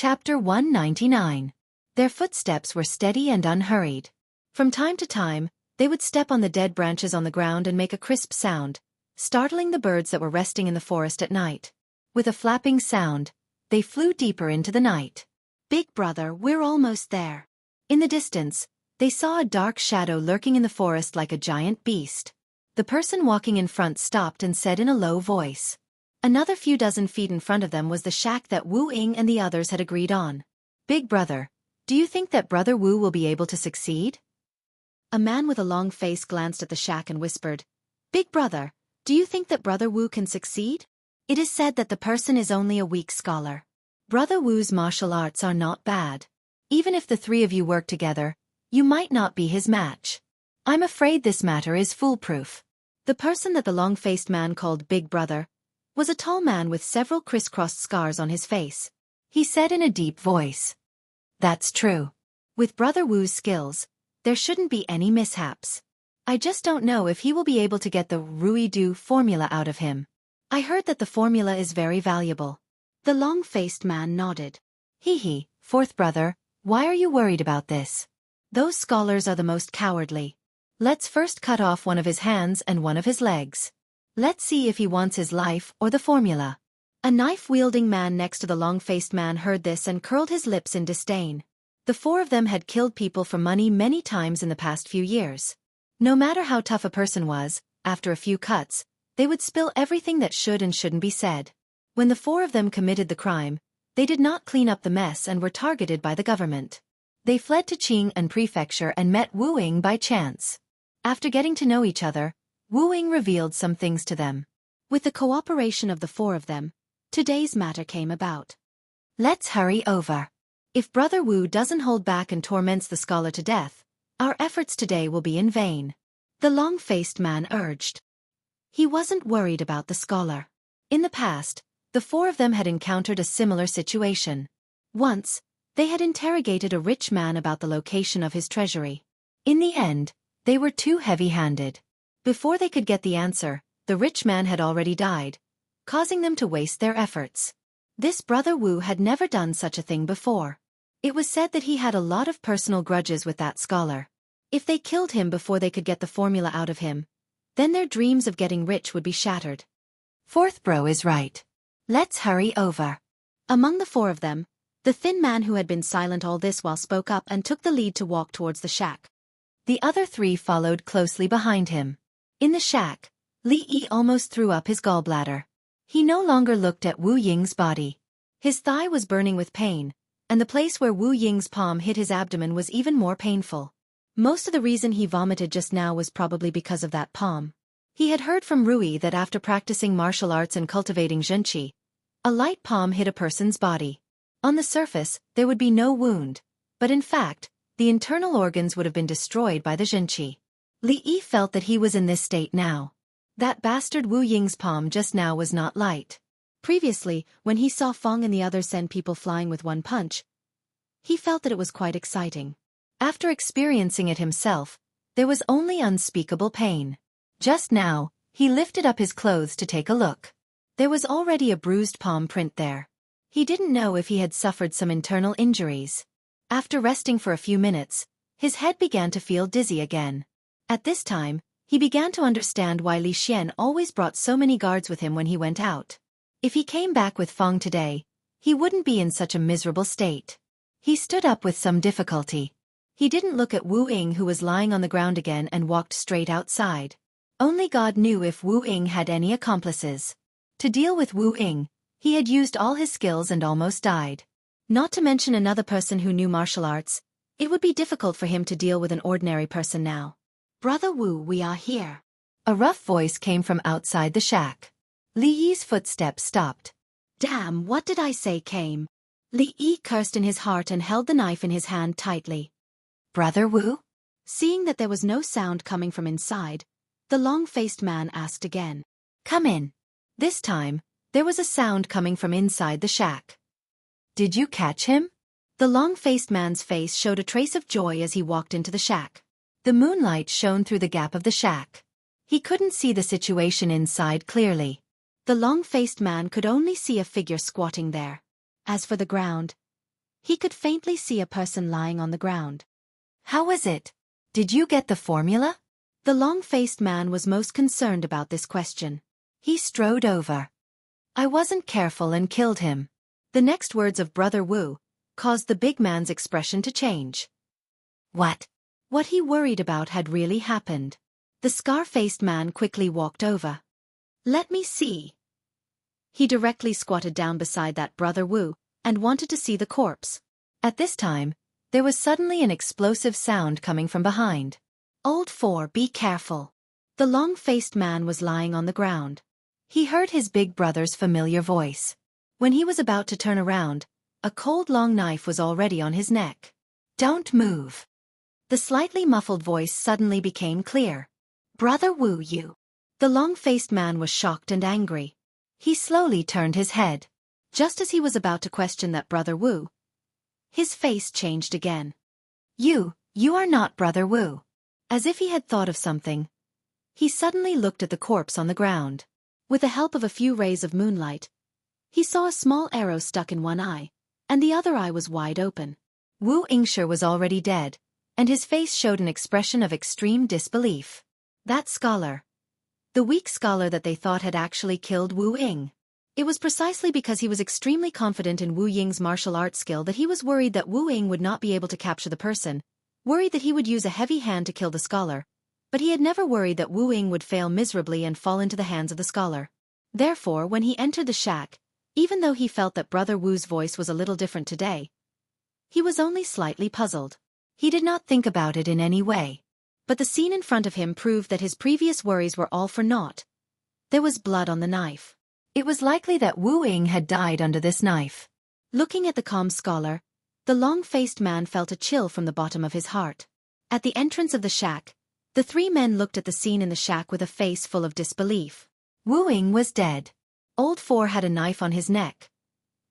Chapter 199. Their footsteps were steady and unhurried. From time to time, they would step on the dead branches on the ground and make a crisp sound, startling the birds that were resting in the forest at night. With a flapping sound, they flew deeper into the night. "Big brother, we're almost there." In the distance, they saw a dark shadow lurking in the forest like a giant beast. The person walking in front stopped and said in a low voice. Another few dozen feet in front of them was the shack that Wu Ying and the others had agreed on. "Big brother, do you think that Brother Wu will be able to succeed?" A man with a long face glanced at the shack and whispered, "Big brother, do you think that Brother Wu can succeed? It is said that the person is only a weak scholar. Brother Wu's martial arts are not bad. Even if the three of you work together, you might not be his match. I'm afraid this matter is foolproof." The person that the long-faced man called Big Brother was a tall man with several crisscrossed scars on his face. He said in a deep voice, "That's true. With Brother Wu's skills, there shouldn't be any mishaps. I just don't know if he will be able to get the Ruidu formula out of him. I heard that the formula is very valuable." The long-faced man nodded. "Hee, fourth brother, why are you worried about this? Those scholars are the most cowardly. Let's first cut off one of his hands and one of his legs. Let's see if he wants his life or the formula." A knife-wielding man next to the long-faced man heard this and curled his lips in disdain. The four of them had killed people for money many times in the past few years. No matter how tough a person was, after a few cuts, they would spill everything that should and shouldn't be said. When the four of them committed the crime, they did not clean up the mess and were targeted by the government. They fled to Qing and Prefecture and met Wu Ying by chance. After getting to know each other, Wu Ying revealed some things to them. With the cooperation of the four of them, today's matter came about. "Let's hurry over. If Brother Wu doesn't hold back and torments the scholar to death, our efforts today will be in vain," the long-faced man urged. He wasn't worried about the scholar. In the past, the four of them had encountered a similar situation. Once, they had interrogated a rich man about the location of his treasury. In the end, they were too heavy-handed. Before they could get the answer, the rich man had already died, causing them to waste their efforts. This Brother Wu had never done such a thing before. It was said that he had a lot of personal grudges with that scholar. If they killed him before they could get the formula out of him, then their dreams of getting rich would be shattered. "Fourth bro is right. Let's hurry over." Among the four of them, the thin man who had been silent all this while spoke up and took the lead to walk towards the shack. The other three followed closely behind him. In the shack, Li Yi almost threw up his gallbladder. He no longer looked at Wu Ying's body. His thigh was burning with pain, and the place where Wu Ying's palm hit his abdomen was even more painful. Most of the reason he vomited just now was probably because of that palm. He had heard from Rui that after practicing martial arts and cultivating zhenqi, a light palm hit a person's body. On the surface, there would be no wound, but in fact, the internal organs would have been destroyed by the zhenqi. Li Yi felt that he was in this state now. That bastard Wu Ying's palm just now was not light. Previously, when he saw Feng and the others send people flying with one punch, he felt that it was quite exciting. After experiencing it himself, there was only unspeakable pain. Just now, he lifted up his clothes to take a look. There was already a bruised palm print there. He didn't know if he had suffered some internal injuries. After resting for a few minutes, his head began to feel dizzy again. At this time, he began to understand why Li Xian always brought so many guards with him when he went out. If he came back with Feng today, he wouldn't be in such a miserable state. He stood up with some difficulty. He didn't look at Wu Ying, who was lying on the ground again, and walked straight outside. Only God knew if Wu Ying had any accomplices. To deal with Wu Ying, he had used all his skills and almost died. Not to mention another person who knew martial arts, it would be difficult for him to deal with an ordinary person now. "Brother Wu, we are here." A rough voice came from outside the shack. Li Yi's footsteps stopped. "Damn, what did I say came?" Li Yi cursed in his heart and held the knife in his hand tightly. "Brother Wu?" Seeing that there was no sound coming from inside, the long-faced man asked again. "Come in." This time, there was a sound coming from inside the shack. "Did you catch him?" The long-faced man's face showed a trace of joy as he walked into the shack. The moonlight shone through the gap of the shack. He couldn't see the situation inside clearly. The long-faced man could only see a figure squatting there. As for the ground, He could faintly see a person lying on the ground. How is it? Did you get the formula? The long-faced man was most concerned about this question. He strode over. I wasn't careful and killed him. The next words of Brother Wu caused the big man's expression to change. What? What he worried about had really happened. The scar-faced man quickly walked over. Let me see. He directly squatted down beside that Brother Wu and wanted to see the corpse. At this time, there was suddenly an explosive sound coming from behind. Old Four, be careful. The long-faced man was lying on the ground. He heard his big brother's familiar voice. When he was about to turn around, a cold long knife was already on his neck. Don't move. The slightly muffled voice suddenly became clear. Brother Wu, you. The long-faced man was shocked and angry. He slowly turned his head. Just as he was about to question that Brother Wu, his face changed again. You are not Brother Wu. As if he had thought of something, he suddenly looked at the corpse on the ground. With the help of a few rays of moonlight, he saw a small arrow stuck in one eye, and the other eye was wide open. Wu Yingshi was already dead, and his face showed an expression of extreme disbelief. That scholar. The weak scholar that they thought had actually killed Wu Ying. It was precisely because he was extremely confident in Wu Ying's martial arts skill that he was worried that Wu Ying would not be able to capture the person, worried that he would use a heavy hand to kill the scholar, but he had never worried that Wu Ying would fail miserably and fall into the hands of the scholar. Therefore, when he entered the shack, even though he felt that Brother Wu's voice was a little different today, he was only slightly puzzled. He did not think about it in any way. But the scene in front of him proved that his previous worries were all for naught. There was blood on the knife. It was likely that Wu Ying had died under this knife. Looking at the calm scholar, the long-faced man felt a chill from the bottom of his heart. At the entrance of the shack, the three men looked at the scene in the shack with a face full of disbelief. Wu Ying was dead. Old Four had a knife on his neck.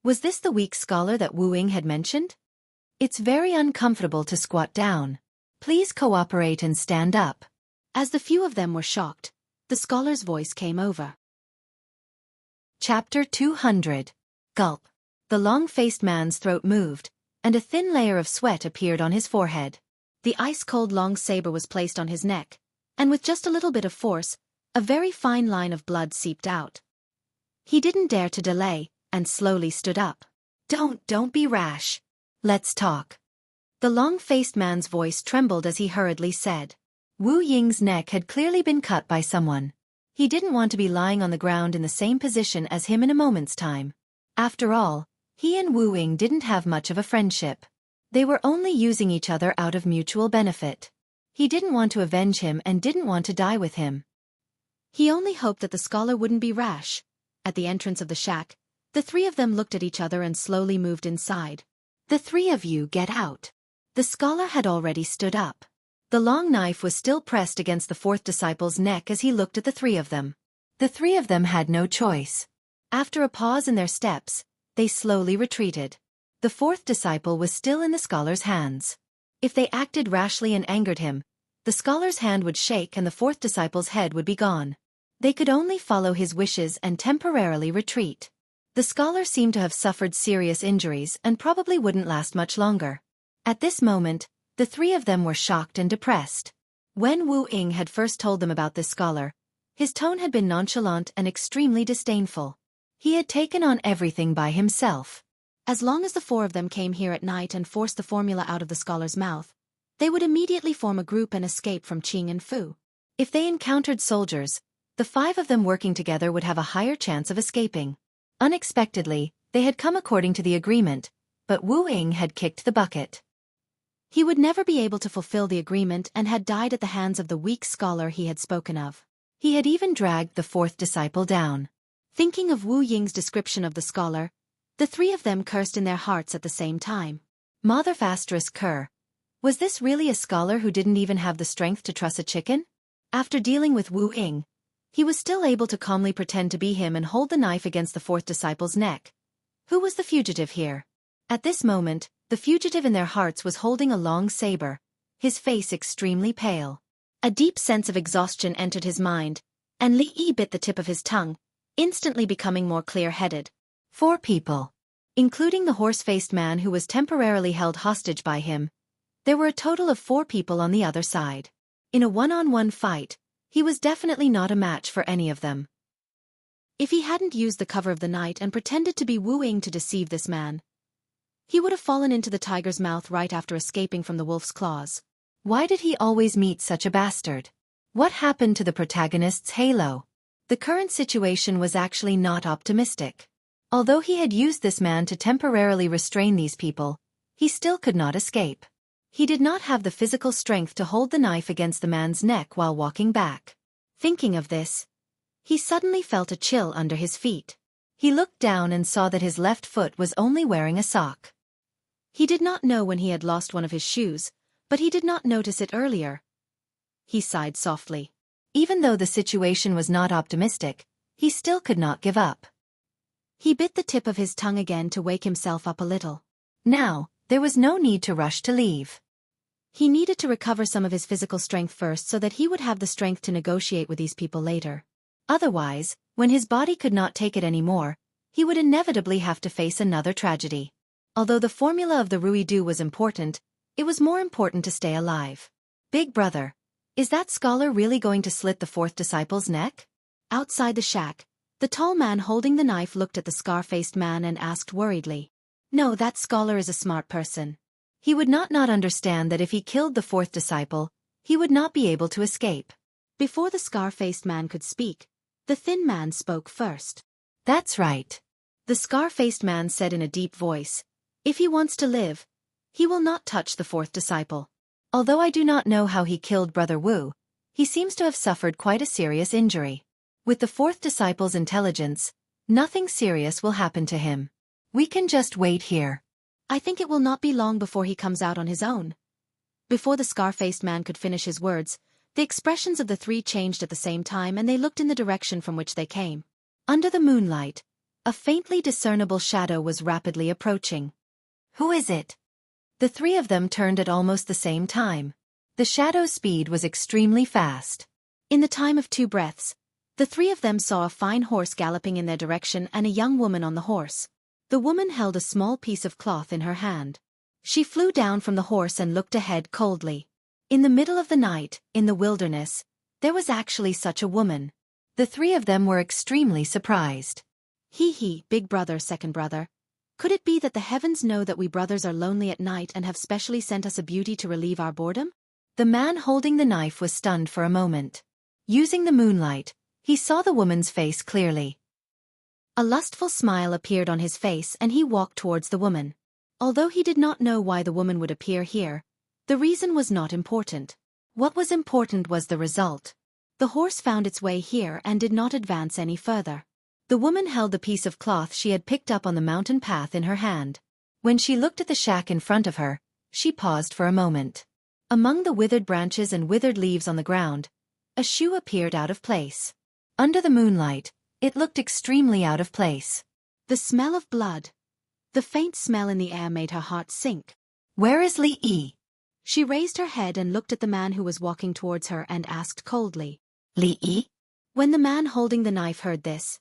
Was this the weak scholar that Wu Ying had mentioned? It's very uncomfortable to squat down. Please cooperate and stand up. As the few of them were shocked, the scholar's voice came over. Chapter 200. Gulp. The long-faced man's throat moved, and a thin layer of sweat appeared on his forehead. The ice-cold long saber was placed on his neck, and with just a little bit of force, a very fine line of blood seeped out. He didn't dare to delay, and slowly stood up. Don't be rash. Let's talk. The long-faced man's voice trembled as he hurriedly said. Wu Ying's neck had clearly been cut by someone. He didn't want to be lying on the ground in the same position as him in a moment's time. After all, he and Wu Ying didn't have much of a friendship. They were only using each other out of mutual benefit. He didn't want to avenge him and didn't want to die with him. He only hoped that the scholar wouldn't be rash. At the entrance of the shack, the three of them looked at each other and slowly moved inside. The three of you get out. The scholar had already stood up. The long knife was still pressed against the fourth disciple's neck as he looked at the three of them. The three of them had no choice. After a pause in their steps, they slowly retreated. The fourth disciple was still in the scholar's hands. If they acted rashly and angered him, the scholar's hand would shake and the fourth disciple's head would be gone. They could only follow his wishes and temporarily retreat. The scholar seemed to have suffered serious injuries and probably wouldn't last much longer. At this moment, the three of them were shocked and depressed. When Wu Ying had first told them about this scholar, his tone had been nonchalant and extremely disdainful. He had taken on everything by himself. As long as the four of them came here at night and forced the formula out of the scholar's mouth, they would immediately form a group and escape from Qing and Fu. If they encountered soldiers, the five of them working together would have a higher chance of escaping. Unexpectedly, they had come according to the agreement, but Wu Ying had kicked the bucket. He would never be able to fulfill the agreement and had died at the hands of the weak scholar he had spoken of. He had even dragged the fourth disciple down. Thinking of Wu Ying's description of the scholar, the three of them cursed in their hearts at the same time. Mother asterisk cur. Was this really a scholar who didn't even have the strength to truss a chicken? After dealing with Wu Ying, he was still able to calmly pretend to be him and hold the knife against the fourth disciple's neck. Who was the fugitive here? At this moment, the fugitive in their hearts was holding a long saber, his face extremely pale. A deep sense of exhaustion entered his mind, and Li Yi bit the tip of his tongue, instantly becoming more clear-headed. 4 people. Including the horse-faced man who was temporarily held hostage by him, there were a total of 4 people on the other side. In a one-on-one fight, he was definitely not a match for any of them. If he hadn't used the cover of the night and pretended to be Wu Ying to deceive this man, he would have fallen into the tiger's mouth right after escaping from the wolf's claws. Why did he always meet such a bastard? What happened to the protagonist's halo? The current situation was actually not optimistic. Although he had used this man to temporarily restrain these people, he still could not escape. He did not have the physical strength to hold the knife against the man's neck while walking back. Thinking of this, he suddenly felt a chill under his feet. He looked down and saw that his left foot was only wearing a sock. He did not know when he had lost one of his shoes, but he did not notice it earlier. He sighed softly. Even though the situation was not optimistic, he still could not give up. He bit the tip of his tongue again to wake himself up a little. Now, there was no need to rush to leave. He needed to recover some of his physical strength first so that he would have the strength to negotiate with these people later. Otherwise, when his body could not take it anymore, he would inevitably have to face another tragedy. Although the formula of the Ruidu was important, it was more important to stay alive. Big brother, is that scholar really going to slit the 4th disciple's neck? Outside the shack, the tall man holding the knife looked at the scar-faced man and asked worriedly. No, that scholar is a smart person. He would not understand that if he killed the 4th disciple, he would not be able to escape. Before the scar-faced man could speak, the thin man spoke first. That's right. The scar-faced man said in a deep voice, if he wants to live, he will not touch the 4th disciple. Although I do not know how he killed Brother Wu, he seems to have suffered quite a serious injury. With the 4th disciple's intelligence, nothing serious will happen to him. We can just wait here. I think it will not be long before he comes out on his own. Before the scar-faced man could finish his words, the expressions of the 3 changed at the same time and they looked in the direction from which they came. Under the moonlight, a faintly discernible shadow was rapidly approaching. Who is it? The 3 of them turned at almost the same time. The shadow's speed was extremely fast. In the time of 2 breaths, the 3 of them saw a fine horse galloping in their direction and a young woman on the horse. The woman held a small piece of cloth in her hand. She flew down from the horse and looked ahead coldly. In the middle of the night, in the wilderness, there was actually such a woman. The 3 of them were extremely surprised. Hee, big brother, second brother. Could it be that the heavens know that we brothers are lonely at night and have specially sent us a beauty to relieve our boredom? The man holding the knife was stunned for a moment. Using the moonlight, he saw the woman's face clearly. A lustful smile appeared on his face and he walked towards the woman. Although he did not know why the woman would appear here, the reason was not important. What was important was the result. The horse found its way here and did not advance any further. The woman held the piece of cloth she had picked up on the mountain path in her hand. When she looked at the shack in front of her, she paused for a moment. Among the withered branches and withered leaves on the ground, a shoe appeared out of place. Under the moonlight, it looked extremely out of place. The smell of blood. The faint smell in the air made her heart sink. Where is Li Yi? She raised her head and looked at the man who was walking towards her and asked coldly. Li Yi? When the man holding the knife heard this,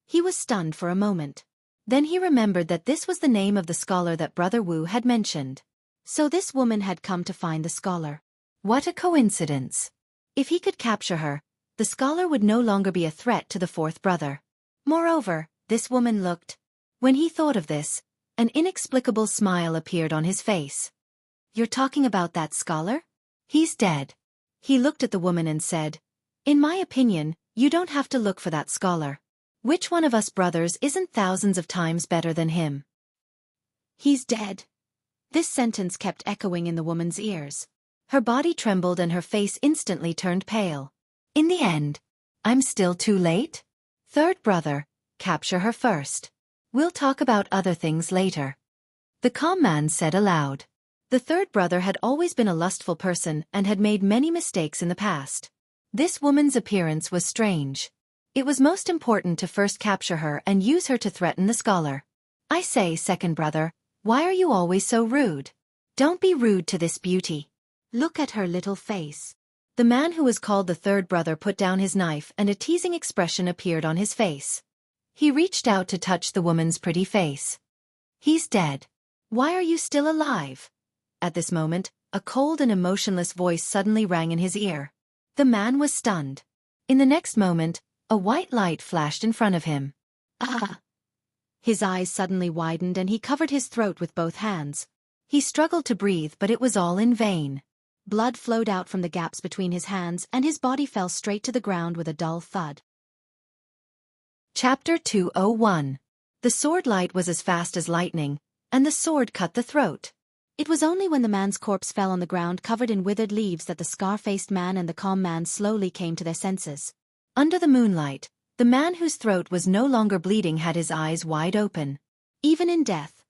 he was stunned for a moment. Then he remembered that this was the name of the scholar that Brother Wu had mentioned. So this woman had come to find the scholar. What a coincidence. If he could capture her, the scholar would no longer be a threat to the 4th brother. Moreover, this woman looked. When he thought of this, an inexplicable smile appeared on his face. You're talking about that scholar? He's dead. He looked at the woman and said, in my opinion, you don't have to look for that scholar. Which one of us brothers isn't thousands of times better than him? He's dead. This sentence kept echoing in the woman's ears. Her body trembled and her face instantly turned pale. In the end, I'm still too late? 3rd brother, capture her first. We'll talk about other things later. The calm man said aloud. The 3rd brother had always been a lustful person and had made many mistakes in the past. This woman's appearance was strange. It was most important to first capture her and use her to threaten the scholar. I say, second brother, why are you always so rude? Don't be rude to this beauty. Look at her little face. The man who was called the 3rd brother put down his knife and a teasing expression appeared on his face. He reached out to touch the woman's pretty face. He's dead. Why are you still alive? At this moment, a cold and emotionless voice suddenly rang in his ear. The man was stunned. In the next moment, a white light flashed in front of him. Ah! His eyes suddenly widened and he covered his throat with both hands. He struggled to breathe, but it was all in vain. Blood flowed out from the gaps between his hands and his body fell straight to the ground with a dull thud. Chapter 201. The sword light was as fast as lightning, and the sword cut the throat. It was only when the man's corpse fell on the ground covered in withered leaves that the scar-faced man and the calm man slowly came to their senses. Under the moonlight, the man whose throat was no longer bleeding had his eyes wide open. Even in death,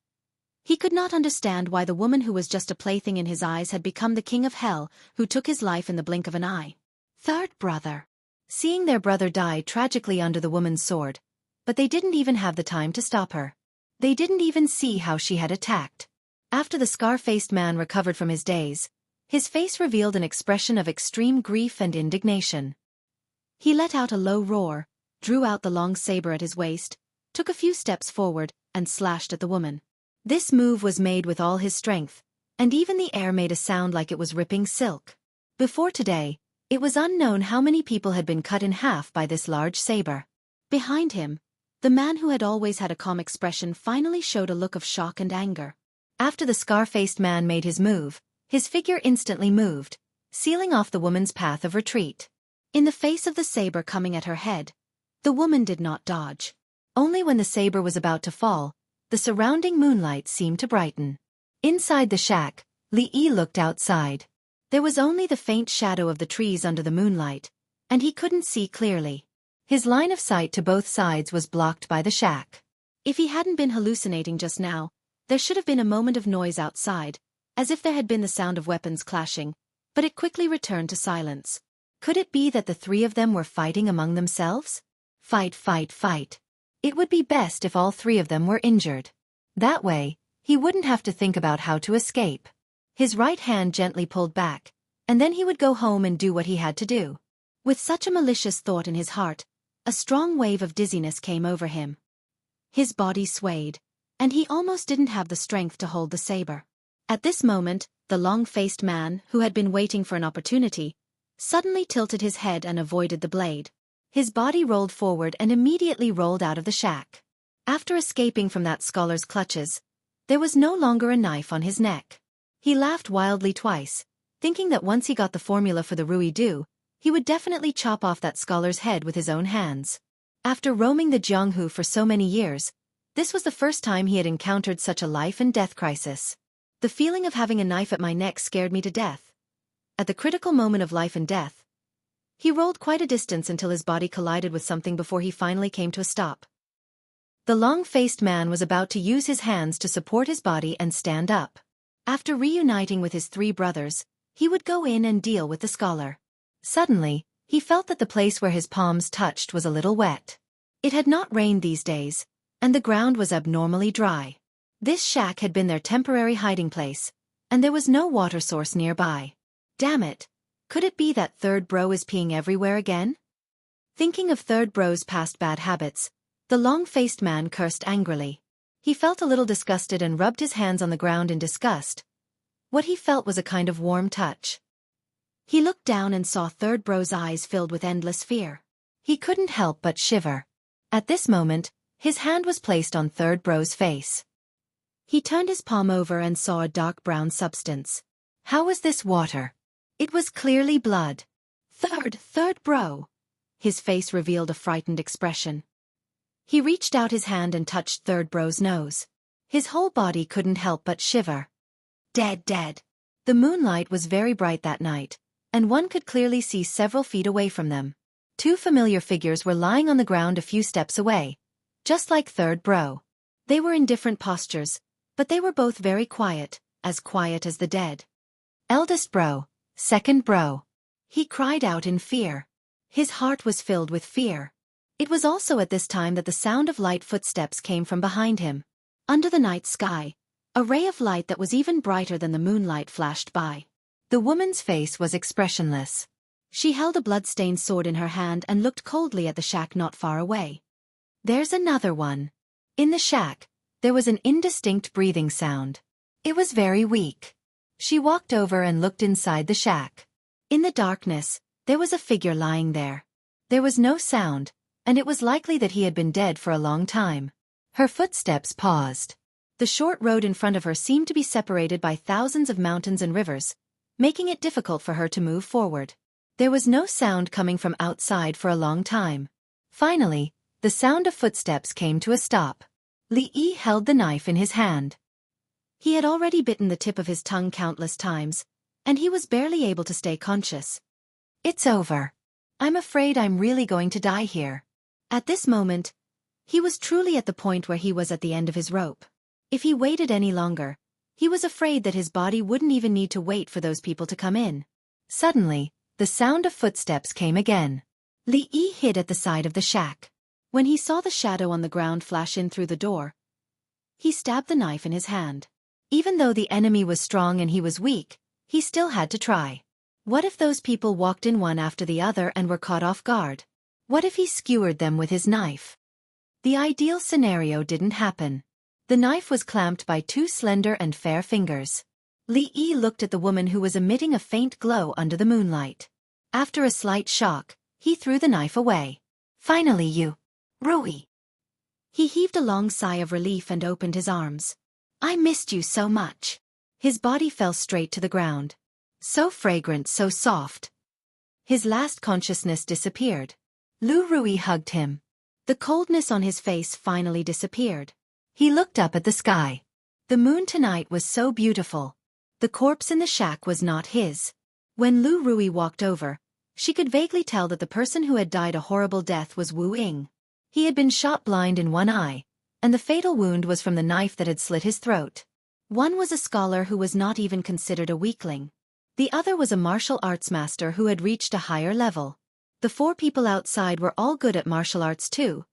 he could not understand why the woman who was just a plaything in his eyes had become the king of hell, who took his life in the blink of an eye. Third brother. Seeing their brother die tragically under the woman's sword, but they didn't even have the time to stop her. They didn't even see how she had attacked. After the scar-faced man recovered from his daze, his face revealed an expression of extreme grief and indignation. He let out a low roar, drew out the long saber at his waist, took a few steps forward, and slashed at the woman. This move was made with all his strength, and even the air made a sound like it was ripping silk. Before today, it was unknown how many people had been cut in half by this large saber. Behind him, the man who had always had a calm expression finally showed a look of shock and anger. After the scar-faced man made his move, his figure instantly moved, sealing off the woman's path of retreat. In the face of the saber coming at her head, the woman did not dodge. Only when the saber was about to fall, the surrounding moonlight seemed to brighten. Inside the shack, Li Yi looked outside. There was only the faint shadow of the trees under the moonlight, and he couldn't see clearly. His line of sight to both sides was blocked by the shack. If he hadn't been hallucinating just now, there should have been a moment of noise outside, as if there had been the sound of weapons clashing, but it quickly returned to silence. Could it be that the three of them were fighting among themselves? Fight, fight, fight. It would be best if all three of them were injured. That way, he wouldn't have to think about how to escape. His right hand gently pulled back, and then he would go home and do what he had to do. With such a malicious thought in his heart, a strong wave of dizziness came over him. His body swayed, and he almost didn't have the strength to hold the saber. At this moment, the long-faced man, who had been waiting for an opportunity, suddenly tilted his head and avoided the blade. His body rolled forward and immediately rolled out of the shack. After escaping from that scholar's clutches, there was no longer a knife on his neck. He laughed wildly twice, thinking that once he got the formula for the Ruidu, he would definitely chop off that scholar's head with his own hands. After roaming the Jianghu for so many years, this was the first time he had encountered such a life-and-death crisis. The feeling of having a knife at my neck scared me to death. At the critical moment of life and death, he rolled quite a distance until his body collided with something before he finally came to a stop. The long-faced man was about to use his hands to support his body and stand up. After reuniting with his three brothers, he would go in and deal with the scholar. Suddenly, he felt that the place where his palms touched was a little wet. It had not rained these days, and the ground was abnormally dry. This shack had been their temporary hiding place, and there was no water source nearby. Damn it! Could it be that third bro is peeing everywhere again? Thinking of third bro's past bad habits, the long-faced man cursed angrily. He felt a little disgusted and rubbed his hands on the ground in disgust. What he felt was a kind of warm touch. He looked down and saw third bro's eyes filled with endless fear. He couldn't help but shiver. At this moment, his hand was placed on third bro's face. He turned his palm over and saw a dark brown substance. How was this water? It was clearly blood. Third bro. His face revealed a frightened expression. He reached out his hand and touched third bro's nose. His whole body couldn't help but shiver. Dead. The moonlight was very bright that night, and one could clearly see several feet away from them. Two familiar figures were lying on the ground a few steps away, just like third bro. They were in different postures, but they were both very quiet as the dead. Eldest bro, second bro. He cried out in fear. His heart was filled with fear. It was also at this time that the sound of light footsteps came from behind him. Under the night sky, a ray of light that was even brighter than the moonlight flashed by. The woman's face was expressionless. She held a blood-stained sword in her hand and looked coldly at the shack not far away. There's another one. In the shack, there was an indistinct breathing sound. It was very weak. She walked over and looked inside the shack. In the darkness, there was a figure lying there. There was no sound, and it was likely that he had been dead for a long time. Her footsteps paused. The short road in front of her seemed to be separated by thousands of mountains and rivers, making it difficult for her to move forward. There was no sound coming from outside for a long time. Finally, the sound of footsteps came to a stop. Li Yi held the knife in his hand. He had already bitten the tip of his tongue countless times, and he was barely able to stay conscious. It's over. I'm afraid I'm really going to die here. At this moment, he was truly at the point where he was at the end of his rope. If he waited any longer, he was afraid that his body wouldn't even need to wait for those people to come in. Suddenly, the sound of footsteps came again. Li Yi hid at the side of the shack. When he saw the shadow on the ground flash in through the door, he stabbed the knife in his hand. Even though the enemy was strong and he was weak, he still had to try. What if those people walked in one after the other and were caught off guard? What if he skewered them with his knife? The ideal scenario didn't happen. The knife was clamped by two slender and fair fingers. Li Yi looked at the woman who was emitting a faint glow under the moonlight. After a slight shock, he threw the knife away. Finally you, Rui. He heaved a long sigh of relief and opened his arms. I missed you so much. His body fell straight to the ground. So fragrant, so soft. His last consciousness disappeared. Lu Rui hugged him. The coldness on his face finally disappeared. He looked up at the sky. The moon tonight was so beautiful. The corpse in the shack was not his. When Lu Rui walked over, she could vaguely tell that the person who had died a horrible death was Wu Ying. He had been shot blind in one eye, and the fatal wound was from the knife that had slit his throat. One was a scholar who was not even considered a weakling. The other was a martial arts master who had reached a higher level. The four people outside were all good at martial arts too.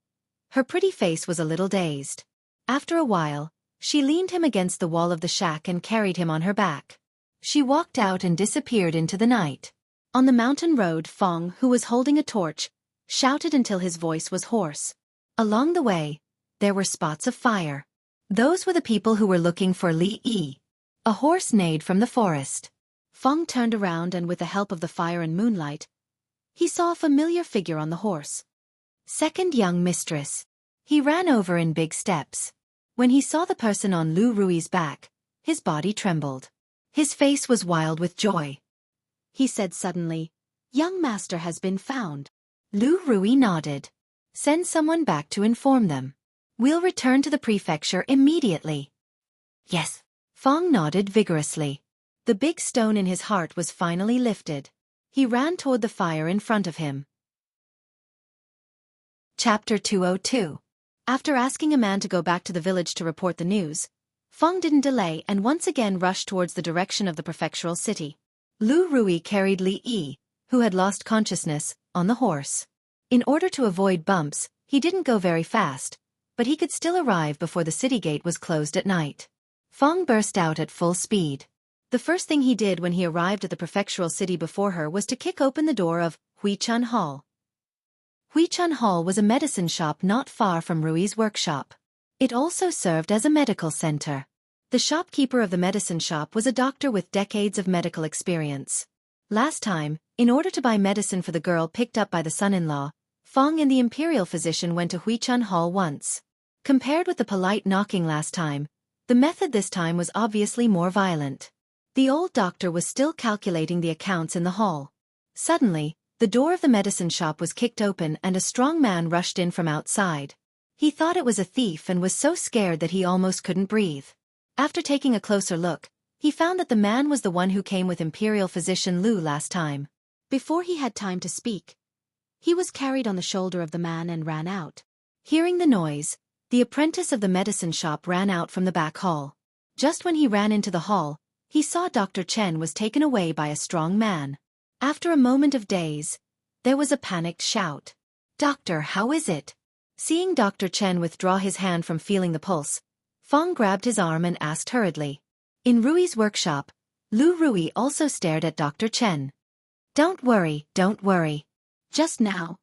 Her pretty face was a little dazed. After a while, she leaned him against the wall of the shack and carried him on her back. She walked out and disappeared into the night. On the mountain road, Fong, who was holding a torch, shouted until his voice was hoarse. Along the way, there were spots of fire. Those were the people who were looking for Li Yi. A horse neighed from the forest. Fong turned around and with the help of the fire and moonlight, he saw a familiar figure on the horse. Second young mistress. He ran over in big steps. When he saw the person on Lu Rui's back, his body trembled. His face was wild with joy. He said suddenly, "Young master has been found." Lu Rui nodded. "Send someone back to inform them. We'll return to the prefecture immediately." "Yes." Fong nodded vigorously. The big stone in his heart was finally lifted. He ran toward the fire in front of him. Chapter 202. After asking a man to go back to the village to report the news, Fong didn't delay and once again rushed towards the direction of the prefectural city. Lu Rui carried Li Yi, who had lost consciousness, on the horse. In order to avoid bumps, he didn't go very fast, but he could still arrive before the city gate was closed at night. Fong burst out at full speed. The first thing he did when he arrived at the prefectural city before her was to kick open the door of Huichun Hall. Huichun Hall was a medicine shop not far from Rui's workshop. It also served as a medical center. The shopkeeper of the medicine shop was a doctor with decades of medical experience. Last time, in order to buy medicine for the girl picked up by the son-in-law, Fong and the imperial physician went to Huichun Hall once. Compared with the polite knocking last time, the method this time was obviously more violent. The old doctor was still calculating the accounts in the hall. Suddenly, the door of the medicine shop was kicked open and a strong man rushed in from outside. He thought it was a thief and was so scared that he almost couldn't breathe. After taking a closer look, he found that the man was the one who came with imperial physician Lu last time. Before he had time to speak, he was carried on the shoulder of the man and ran out. Hearing the noise, the apprentice of the medicine shop ran out from the back hall. Just when he ran into the hall, he saw Dr. Chen was taken away by a strong man. After a moment of daze, there was a panicked shout. "Doctor, how is it?" Seeing Dr. Chen withdraw his hand from feeling the pulse, Fong grabbed his arm and asked hurriedly. In Rui's workshop, Lu Rui also stared at Dr. Chen. Don't worry. Just now,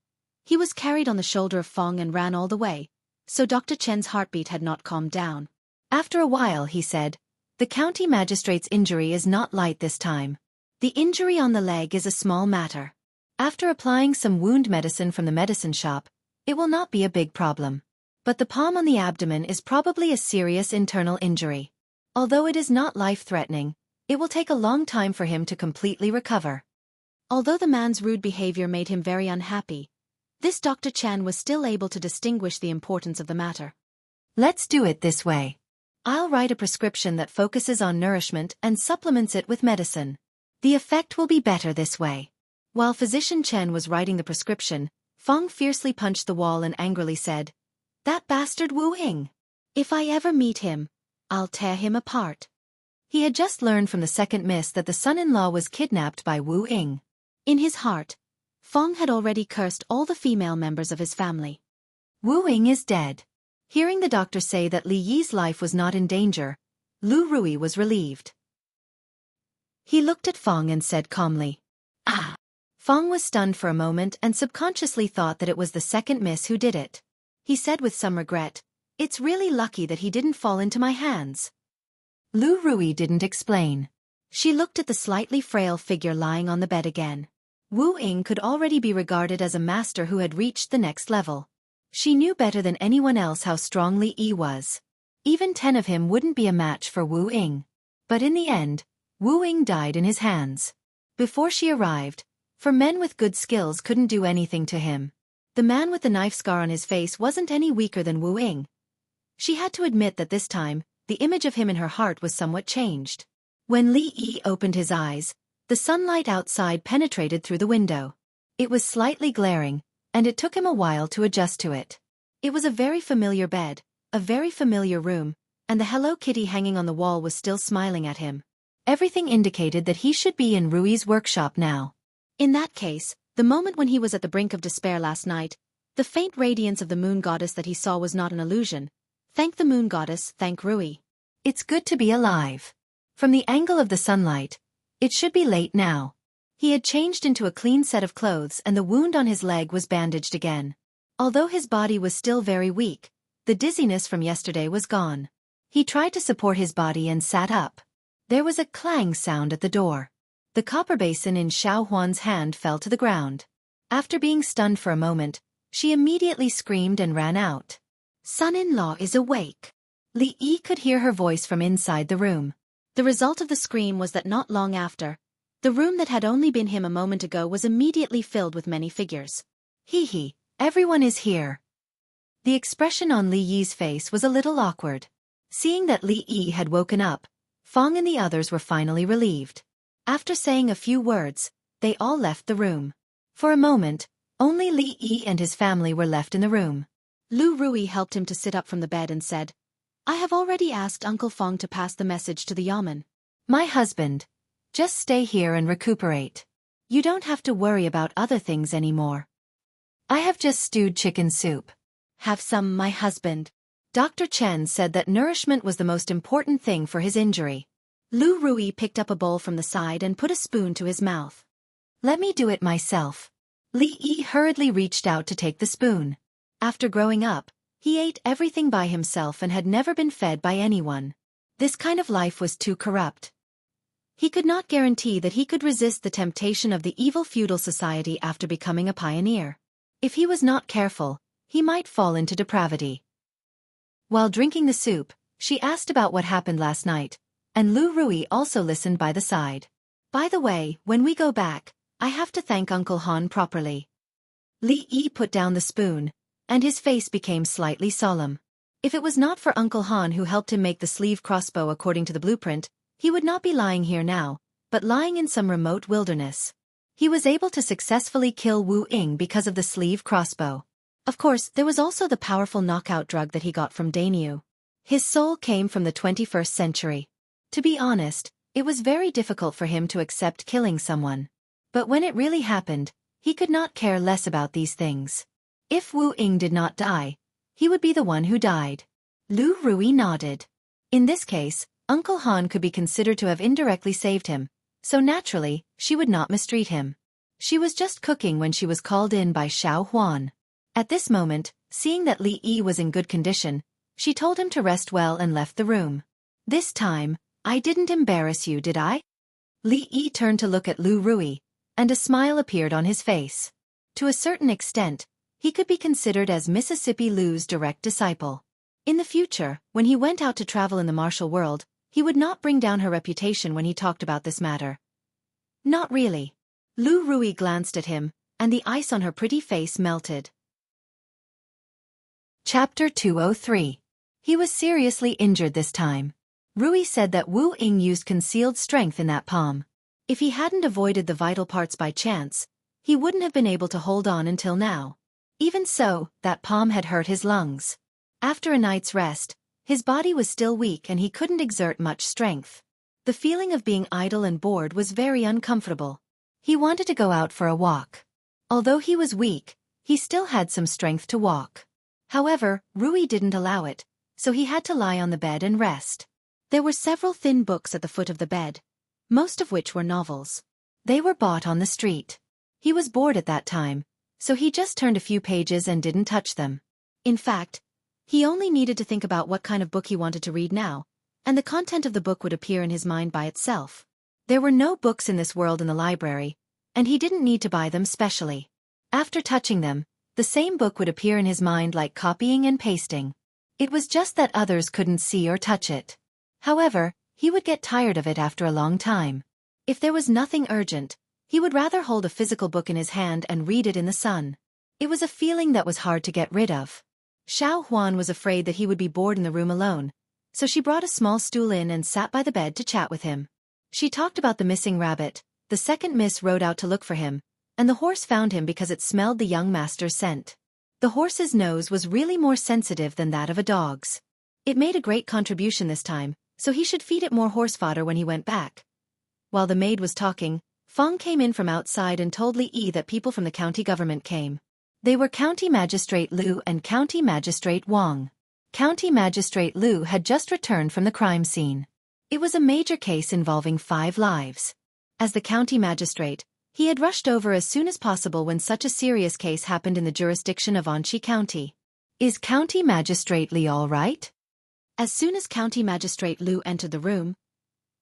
he was carried on the shoulder of Fong and ran all the way, so Dr. Chen's heartbeat had not calmed down. After a while he said, "The county magistrate's injury is not light this time. The injury on the leg is a small matter. After applying some wound medicine from the medicine shop, it will not be a big problem. But the palm on the abdomen is probably a serious internal injury. Although it is not life-threatening, it will take a long time for him to completely recover." Although the man's rude behavior made him very unhappy, this Dr. Chen was still able to distinguish the importance of the matter. "Let's do it this way. I'll write a prescription that focuses on nourishment and supplements it with medicine. The effect will be better this way." While Physician Chen was writing the prescription, Feng fiercely punched the wall and angrily said, "That bastard Wu Ying! If I ever meet him, I'll tear him apart." He had just learned from the second miss that the son-in-law was kidnapped by Wu Ying. In his heart, Feng had already cursed all the female members of his family. Wu Ying is dead. Hearing the doctor say that Li Yi's life was not in danger, Lu Rui was relieved. He looked at Feng and said calmly, "Ah." Feng was stunned for a moment and subconsciously thought that it was the second miss who did it. He said with some regret, "It's really lucky that he didn't fall into my hands." Lu Rui didn't explain. She looked at the slightly frail figure lying on the bed again. Wu Ying could already be regarded as a master who had reached the next level. She knew better than anyone else how strong Li Yi was. Even 10 of him wouldn't be a match for Wu Ying. But in the end, Wu Ying died in his hands. Before she arrived, for men with good skills couldn't do anything to him. The man with the knife scar on his face wasn't any weaker than Wu Ying. She had to admit that this time, the image of him in her heart was somewhat changed. When Li Yi opened his eyes, the sunlight outside penetrated through the window. It was slightly glaring, and it took him a while to adjust to it. It was a very familiar bed, a very familiar room, and the Hello Kitty hanging on the wall was still smiling at him. Everything indicated that he should be in Rui's workshop now. In that case, the moment when he was at the brink of despair last night, the faint radiance of the moon goddess that he saw was not an illusion. Thank the moon goddess, thank Rui. It's good to be alive. From the angle of the sunlight, it should be late now. He had changed into a clean set of clothes and the wound on his leg was bandaged again. Although his body was still very weak, the dizziness from yesterday was gone. He tried to support his body and sat up. There was a clang sound at the door. The copper basin in Xiaofan's hand fell to the ground. After being stunned for a moment, she immediately screamed and ran out. "Son-in-law is awake." Li Yi could hear her voice from inside the room. The result of the scream was that not long after, the room that had only been him a moment ago was immediately filled with many figures. "Hee, everyone is here." The expression on Li Yi's face was a little awkward. Seeing that Li Yi had woken up, Feng and the others were finally relieved. After saying a few words, they all left the room. For a moment, only Li Yi and his family were left in the room. Lu Rui helped him to sit up from the bed and said, "I have already asked Uncle Feng to pass the message to the yamen." "My husband, just stay here and recuperate. You don't have to worry about other things anymore. I have just stewed chicken soup." "Have some, my husband." Dr. Chen said that nourishment was the most important thing for his injury. Lu Rui picked up a bowl from the side and put a spoon to his mouth. "Let me do it myself." Li Yi hurriedly reached out to take the spoon. After growing up, he ate everything by himself and had never been fed by anyone. This kind of life was too corrupt. He could not guarantee that he could resist the temptation of the evil feudal society after becoming a pioneer. If he was not careful, he might fall into depravity. While drinking the soup, she asked about what happened last night, and Lu Rui also listened by the side. "By the way, when we go back, I have to thank Uncle Han properly." Li Yi put down the spoon, and his face became slightly solemn. If it was not for Uncle Han who helped him make the sleeve crossbow according to the blueprint, he would not be lying here now, but lying in some remote wilderness. He was able to successfully kill Wu Ying because of the sleeve crossbow. Of course, there was also the powerful knockout drug that he got from Dainyu. His soul came from the 21st century. To be honest, it was very difficult for him to accept killing someone. But when it really happened, he could not care less about these things. If Wu Ying did not die, he would be the one who died. Lu Rui nodded. In this case, Uncle Han could be considered to have indirectly saved him, so naturally, she would not mistreat him. She was just cooking when she was called in by Xiaofan. At this moment, seeing that Li Yi was in good condition, She told him to rest well and left the room. This time, I didn't embarrass you, did I? Li Yi turned to look at Lu Rui, and a smile appeared on his face. To a certain extent, he could be considered as Mississippi Lu's direct disciple. In the future, when he went out to travel in the martial world, he would not bring down her reputation when he talked about this matter. Not really. Lu Rui glanced at him, and the ice on her pretty face melted. Chapter 203. He was seriously injured this time. Rui said that Wu Ying used concealed strength in that palm. If he hadn't avoided the vital parts by chance, he wouldn't have been able to hold on until now. Even so, that palm had hurt his lungs. After a night's rest, his body was still weak and he couldn't exert much strength. The feeling of being idle and bored was very uncomfortable. He wanted to go out for a walk. Although he was weak, he still had some strength to walk. However, Rui didn't allow it, so he had to lie on the bed and rest. There were several thin books at the foot of the bed, most of which were novels. They were bought on the street. He was bored at that time, so he just turned a few pages and didn't touch them. In fact, he only needed to think about what kind of book he wanted to read now, and the content of the book would appear in his mind by itself. There were no books in this world in the library, and he didn't need to buy them specially. After touching them, the same book would appear in his mind like copying and pasting. It was just that others couldn't see or touch it. However, he would get tired of it after a long time. If there was nothing urgent, he would rather hold a physical book in his hand and read it in the sun. It was a feeling that was hard to get rid of. Xiaofan was afraid that he would be bored in the room alone, so she brought a small stool in and sat by the bed to chat with him. She talked about the missing rabbit, the second miss rode out to look for him, and the horse found him because it smelled the young master's scent. The horse's nose was really more sensitive than that of a dog's. It made a great contribution this time, so he should feed it more horse fodder when he went back. While the maid was talking, Feng came in from outside and told Li Yi that people from the county government came. They were County Magistrate Liu and County Magistrate Wang. County Magistrate Liu had just returned from the crime scene. It was a major case involving 5 lives. As the county magistrate, he had rushed over as soon as possible when such a serious case happened in the jurisdiction of Anqi County. Is County Magistrate Li all right? As soon as County Magistrate Liu entered the room,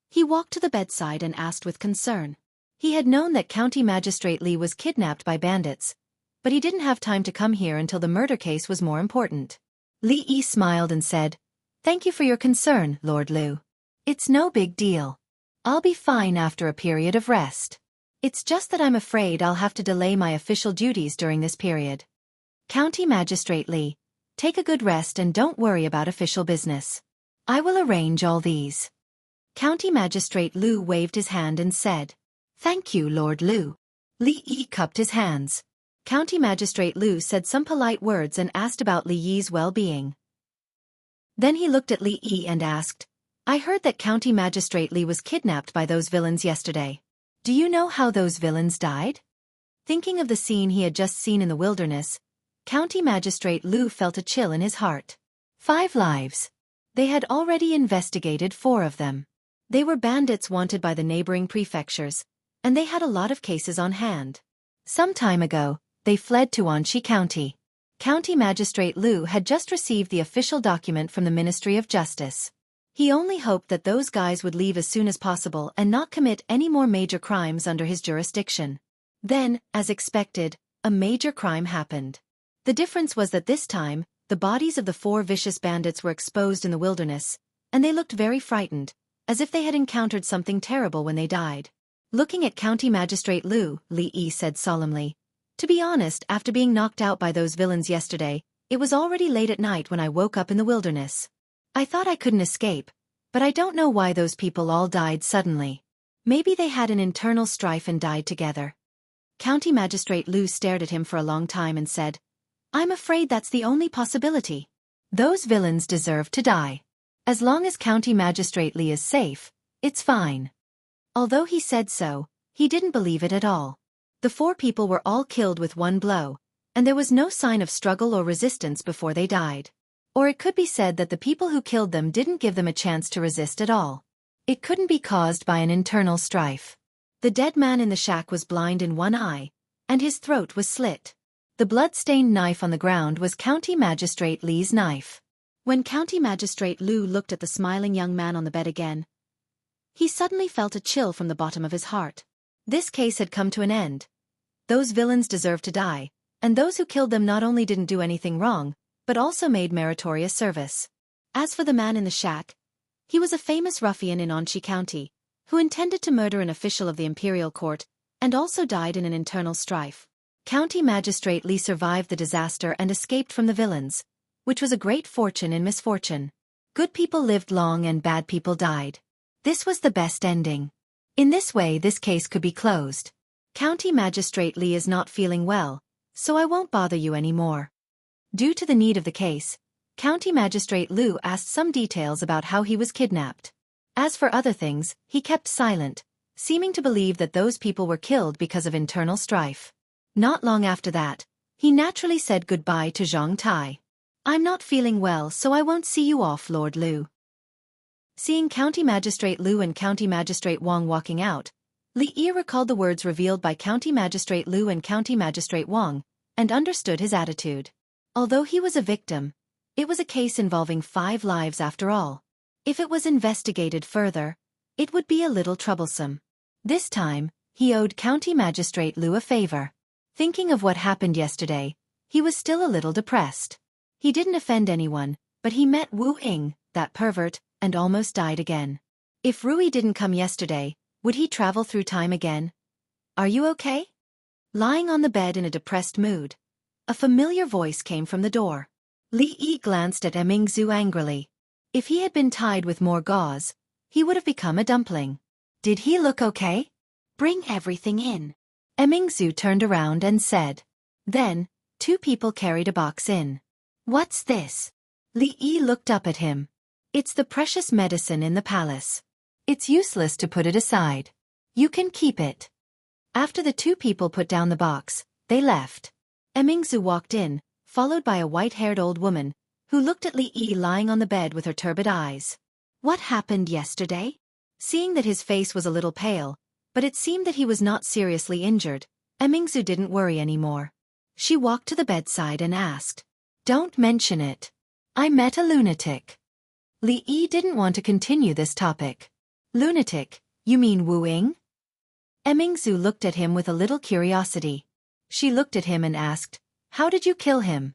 he walked to the bedside and asked with concern. He had known that County Magistrate Li was kidnapped by bandits, but he didn't have time to come here until the murder case was more important. Li Yi smiled and said, "Thank you for your concern, Lord Liu. It's no big deal. I'll be fine after a period of rest. It's just that I'm afraid I'll have to delay my official duties during this period. County Magistrate Li, take a good rest and don't worry about official business. I will arrange all these." County Magistrate Liu waved his hand and said, "Thank you, Lord Liu." Li Yi cupped his hands. County Magistrate Liu said some polite words and asked about Li Yi's well-being. Then he looked at Li Yi and asked, "I heard that County Magistrate Li was kidnapped by those villains yesterday. Do you know how those villains died?" Thinking of the scene he had just seen in the wilderness, County Magistrate Liu felt a chill in his heart. 5 lives. They had already investigated 4 of them. They were bandits wanted by the neighboring prefectures, and they had a lot of cases on hand. Some time ago, they fled to Anqi County. County Magistrate Liu had just received the official document from the Ministry of Justice. He only hoped that those guys would leave as soon as possible and not commit any more major crimes under his jurisdiction. Then, as expected, a major crime happened. The difference was that this time, the bodies of the 4 vicious bandits were exposed in the wilderness, and they looked very frightened, as if they had encountered something terrible when they died. Looking at County Magistrate Liu, Li Yi said solemnly, "To be honest, after being knocked out by those villains yesterday, it was already late at night when I woke up in the wilderness. I thought I couldn't escape, but I don't know why those people all died suddenly. Maybe they had an internal strife and died together." County Magistrate Liu stared at him for a long time and said, "I'm afraid that's the only possibility. Those villains deserve to die. As long as County Magistrate Li is safe, it's fine." Although he said so, he didn't believe it at all. The 4 people were all killed with one blow, and there was no sign of struggle or resistance before they died. Or it could be said that the people who killed them didn't give them a chance to resist at all. It couldn't be caused by an internal strife. The dead man in the shack was blind in one eye, and his throat was slit. The blood-stained knife on the ground was County Magistrate Li's knife. When County Magistrate Lu looked at the smiling young man on the bed again, he suddenly felt a chill from the bottom of his heart. This case had come to an end. Those villains deserved to die, and those who killed them not only didn't do anything wrong, but also made meritorious service. As for the man in the shack, he was a famous ruffian in Anchi County, who intended to murder an official of the imperial court, and also died in an internal strife. County Magistrate Li survived the disaster and escaped from the villains, which was a great fortune in misfortune. Good people lived long and bad people died. This was the best ending. In this way this case could be closed. County Magistrate Li is not feeling well, so I won't bother you anymore. Due to the need of the case, County Magistrate Lu asked some details about how he was kidnapped. As for other things, he kept silent, seeming to believe that those people were killed because of internal strife. Not long after that, he naturally said goodbye to Zhang Tai. I'm not feeling well, so I won't see you off, Lord Lu. Seeing County Magistrate Lu and County Magistrate Wang walking out, Li Yi recalled the words revealed by County Magistrate Lu and County Magistrate Wang, and understood his attitude. Although he was a victim, it was a case involving 5 lives after all. If it was investigated further, it would be a little troublesome. This time, he owed County Magistrate Lu a favor. Thinking of what happened yesterday, he was still a little depressed. He didn't offend anyone, but he met Wu Ying, that pervert, and almost died again. If Rui didn't come yesterday, would he travel through time again? Are you okay? Lying on the bed in a depressed mood, a familiar voice came from the door. Li Yi glanced at Emingzu angrily. If he had been tied with more gauze, he would have become a dumpling. Did he look okay? Bring everything in. Emingzu turned around and said. Then, 2 people carried a box in. What's this? Li Yi looked up at him. It's the precious medicine in the palace. It's useless to put it aside. You can keep it. After the 2 people put down the box, they left. Emingzu walked in, followed by a white-haired old woman, who looked at Li Yi lying on the bed with her turbid eyes. What happened yesterday? Seeing that his face was a little pale, but it seemed that he was not seriously injured, Emingzu didn't worry anymore. She walked to the bedside and asked, Don't mention it. I met a lunatic. Li Yi didn't want to continue this topic. Lunatic, you mean Wu Ying? Emingzu looked at him with a little curiosity. She looked at him and asked, How did you kill him?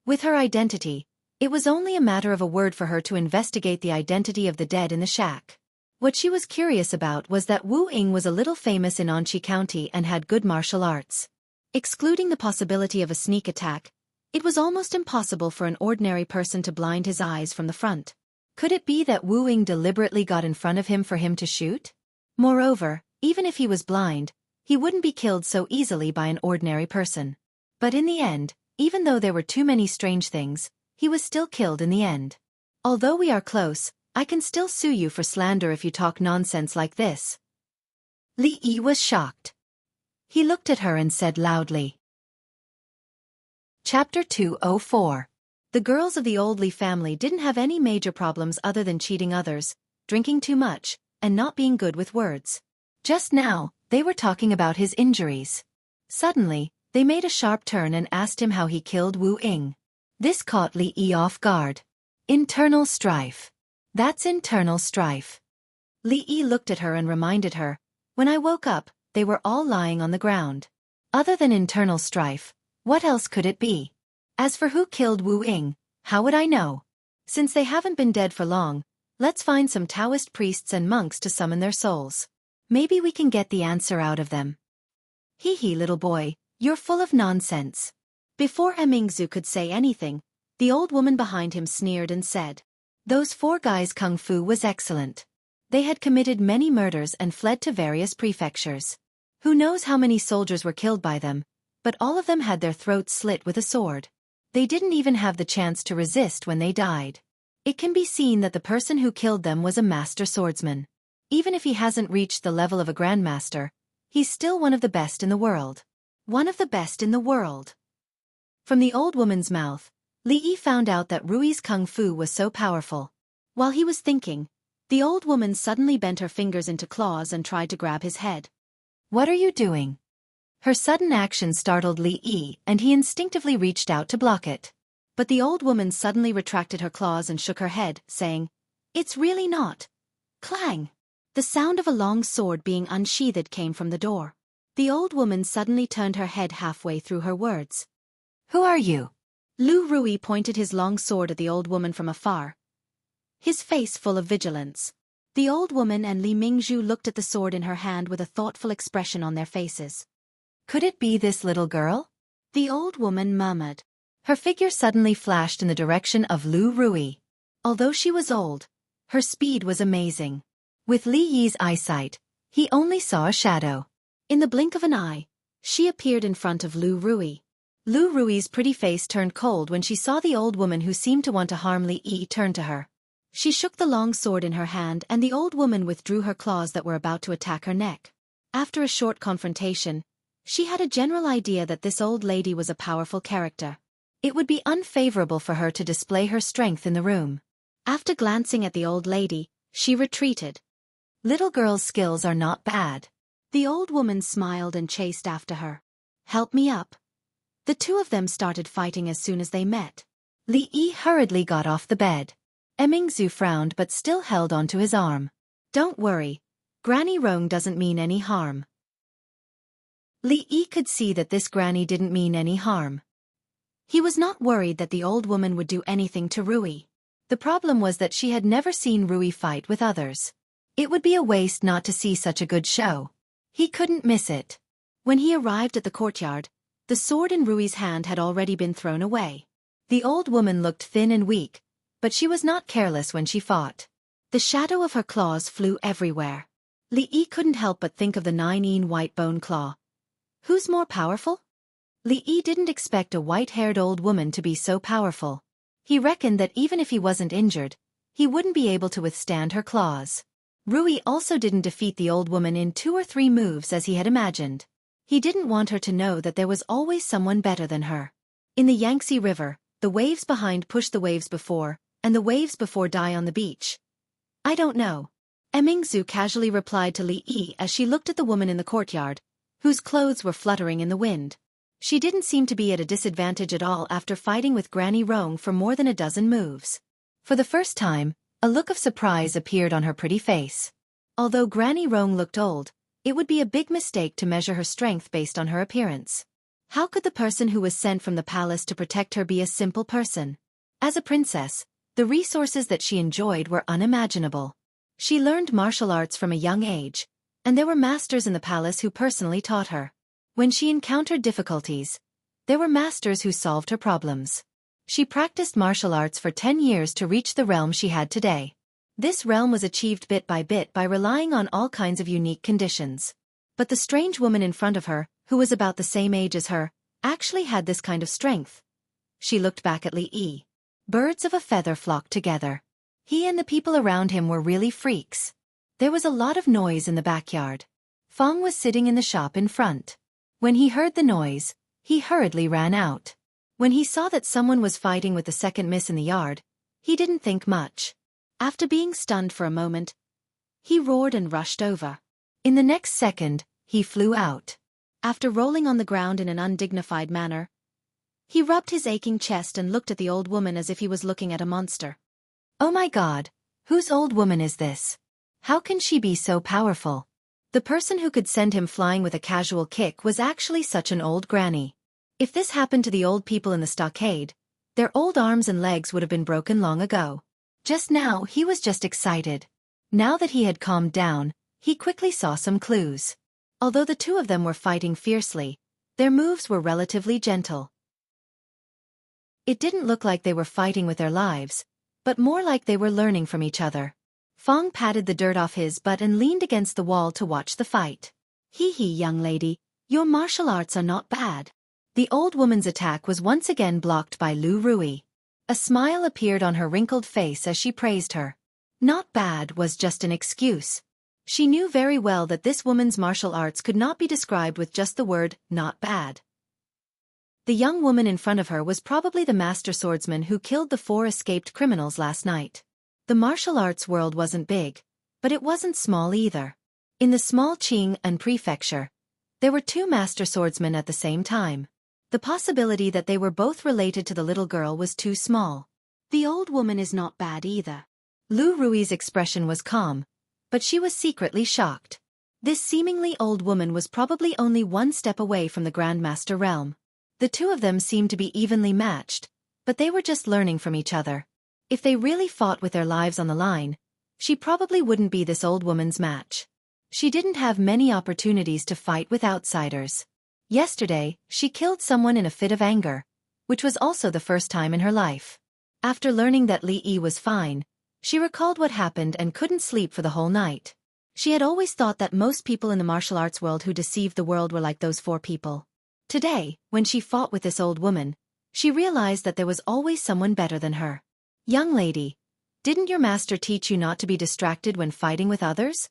With her identity, it was only a matter of a word for her to investigate the identity of the dead in the shack. What she was curious about was that Wu Ying was a little famous in Anchi County and had good martial arts. Excluding the possibility of a sneak attack, it was almost impossible for an ordinary person to blind his eyes from the front. Could it be that Wu Ying deliberately got in front of him for him to shoot? Moreover, even if he was blind, he wouldn't be killed so easily by an ordinary person. But in the end, even though there were too many strange things, he was still killed in the end. Although we are close, I can still sue you for slander if you talk nonsense like this. Li Yi was shocked. He looked at her and said loudly. Chapter 204. The girls of the old Li family didn't have any major problems other than cheating others, drinking too much, and not being good with words. Just now, they were talking about his injuries. Suddenly, they made a sharp turn and asked him how he killed Wu Ying. This caught Li Yi off guard. Internal strife. That's internal strife. Li Yi looked at her and reminded her, When I woke up, they were all lying on the ground. Other than internal strife, what else could it be? As for who killed Wu Ying, how would I know? Since they haven't been dead for long, let's find some Taoist priests and monks to summon their souls. Maybe we can get the answer out of them. Hee hee, little boy, you're full of nonsense. Before Emingzu could say anything, the old woman behind him sneered and said, Those 4 guys' kung fu was excellent. They had committed many murders and fled to various prefectures. Who knows how many soldiers were killed by them, but all of them had their throats slit with a sword. They didn't even have the chance to resist when they died. It can be seen that the person who killed them was a master swordsman. Even if he hasn't reached the level of a grandmaster, he's still one of the best in the world. One of the best in the world. From the old woman's mouth, Li Yi found out that Rui's kung fu was so powerful. While he was thinking, the old woman suddenly bent her fingers into claws and tried to grab his head. What are you doing? Her sudden action startled Li Yi and he instinctively reached out to block it. But the old woman suddenly retracted her claws and shook her head, saying, "It's really not." Clang! The sound of a long sword being unsheathed came from the door. The old woman suddenly turned her head halfway through her words. "Who are you?" Lu Rui pointed his long sword at the old woman from afar, his face full of vigilance. The old woman and Li Mingzhu looked at the sword in her hand with a thoughtful expression on their faces. "Could it be this little girl?" the old woman murmured. Her figure suddenly flashed in the direction of Lu Rui. Although she was old, her speed was amazing. With Li Yi's eyesight, he only saw a shadow. In the blink of an eye, she appeared in front of Lu Rui. Lu Rui's pretty face turned cold when she saw the old woman who seemed to want to harm Li Yi turn to her. She shook the long sword in her hand and the old woman withdrew her claws that were about to attack her neck. After a short confrontation, she had a general idea that this old lady was a powerful character. It would be unfavorable for her to display her strength in the room. After glancing at the old lady, she retreated. "Little girl's skills are not bad." The old woman smiled and chased after her. "Help me up." The two of them started fighting as soon as they met. Li Yi hurriedly got off the bed. Emingzhu frowned but still held on to his arm. "Don't worry. Granny Rong doesn't mean any harm." Li Yi could see that this granny didn't mean any harm. He was not worried that the old woman would do anything to Rui. The problem was that she had never seen Rui fight with others. It would be a waste not to see such a good show. He couldn't miss it. When he arrived at the courtyard, the sword in Rui's hand had already been thrown away. The old woman looked thin and weak, but she was not careless when she fought. The shadow of her claws flew everywhere. Li Yi couldn't help but think of the 9-in white bone claw. Who's more powerful? Li Yi didn't expect a white-haired old woman to be so powerful. He reckoned that even if he wasn't injured, he wouldn't be able to withstand her claws. Rui also didn't defeat the old woman in 2 or 3 moves as he had imagined. He didn't want her to know that there was always someone better than her. In the Yangtze River, the waves behind push the waves before, and the waves before die on the beach. "I don't know." Emingzhu casually replied to Li Yi as she looked at the woman in the courtyard, whose clothes were fluttering in the wind. She didn't seem to be at a disadvantage at all after fighting with Granny Rong for more than a dozen moves. For the first time, a look of surprise appeared on her pretty face. Although Granny Rong looked old, it would be a big mistake to measure her strength based on her appearance. How could the person who was sent from the palace to protect her be a simple person? As a princess, the resources that she enjoyed were unimaginable. She learned martial arts from a young age, and there were masters in the palace who personally taught her. When she encountered difficulties, there were masters who solved her problems. She practiced martial arts for 10 years to reach the realm she had today. This realm was achieved bit by relying on all kinds of unique conditions. But the strange woman in front of her, who was about the same age as her, actually had this kind of strength. She looked back at Li Yi. Birds of a feather flocked together. He and the people around him were really freaks. There was a lot of noise in the backyard. Fong was sitting in the shop in front. When he heard the noise, he hurriedly ran out. When he saw that someone was fighting with the second miss in the yard, he didn't think much. After being stunned for a moment, he roared and rushed over. In the next second, he flew out. After rolling on the ground in an undignified manner, he rubbed his aching chest and looked at the old woman as if he was looking at a monster. "Oh my God, whose old woman is this? How can she be so powerful?" The person who could send him flying with a casual kick was actually such an old granny. If this happened to the old people in the stockade, their old arms and legs would have been broken long ago. Just now he was just excited. Now that he had calmed down, he quickly saw some clues. Although the two of them were fighting fiercely, their moves were relatively gentle. It didn't look like they were fighting with their lives, but more like they were learning from each other. Fong patted the dirt off his butt and leaned against the wall to watch the fight. "Hee hee, young lady, your martial arts are not bad." The old woman's attack was once again blocked by Lu Rui. A smile appeared on her wrinkled face as she praised her. Not bad was just an excuse. She knew very well that this woman's martial arts could not be described with just the word, not bad. The young woman in front of her was probably the master swordsman who killed the 4 escaped criminals last night. The martial arts world wasn't big, but it wasn't small either. In the small Qing and prefecture, there were 2 master swordsmen at the same time. The possibility that they were both related to the little girl was too small. The old woman is not bad either. Lu Rui's expression was calm, but she was secretly shocked. This seemingly old woman was probably only one step away from the Grandmaster realm. The two of them seemed to be evenly matched, but they were just learning from each other. If they really fought with their lives on the line, she probably wouldn't be this old woman's match. She didn't have many opportunities to fight with outsiders. Yesterday, she killed someone in a fit of anger, which was also the first time in her life. After learning that Li Yi was fine, she recalled what happened and couldn't sleep for the whole night. She had always thought that most people in the martial arts world who deceived the world were like those four people. Today, when she fought with this old woman, she realized that there was always someone better than her. Young lady, didn't your master teach you not to be distracted when fighting with others?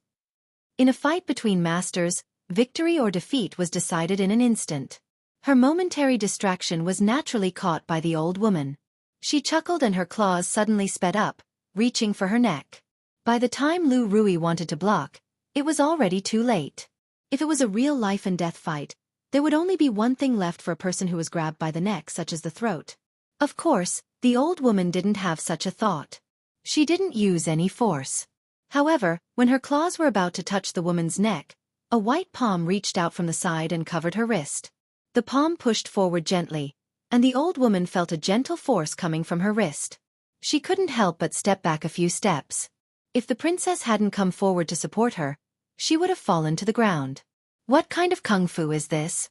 In a fight between masters, victory or defeat was decided in an instant. Her momentary distraction was naturally caught by the old woman. She chuckled and her claws suddenly sped up, reaching for her neck. By the time Lu Rui wanted to block, it was already too late. If it was a real life-and-death fight, there would only be one thing left for a person who was grabbed by the neck, such as the throat. Of course, the old woman didn't have such a thought. She didn't use any force. However, when her claws were about to touch the woman's neck, a white palm reached out from the side and covered her wrist. The palm pushed forward gently, and the old woman felt a gentle force coming from her wrist. She couldn't help but step back a few steps. If the princess hadn't come forward to support her, she would have fallen to the ground. What kind of kung fu is this?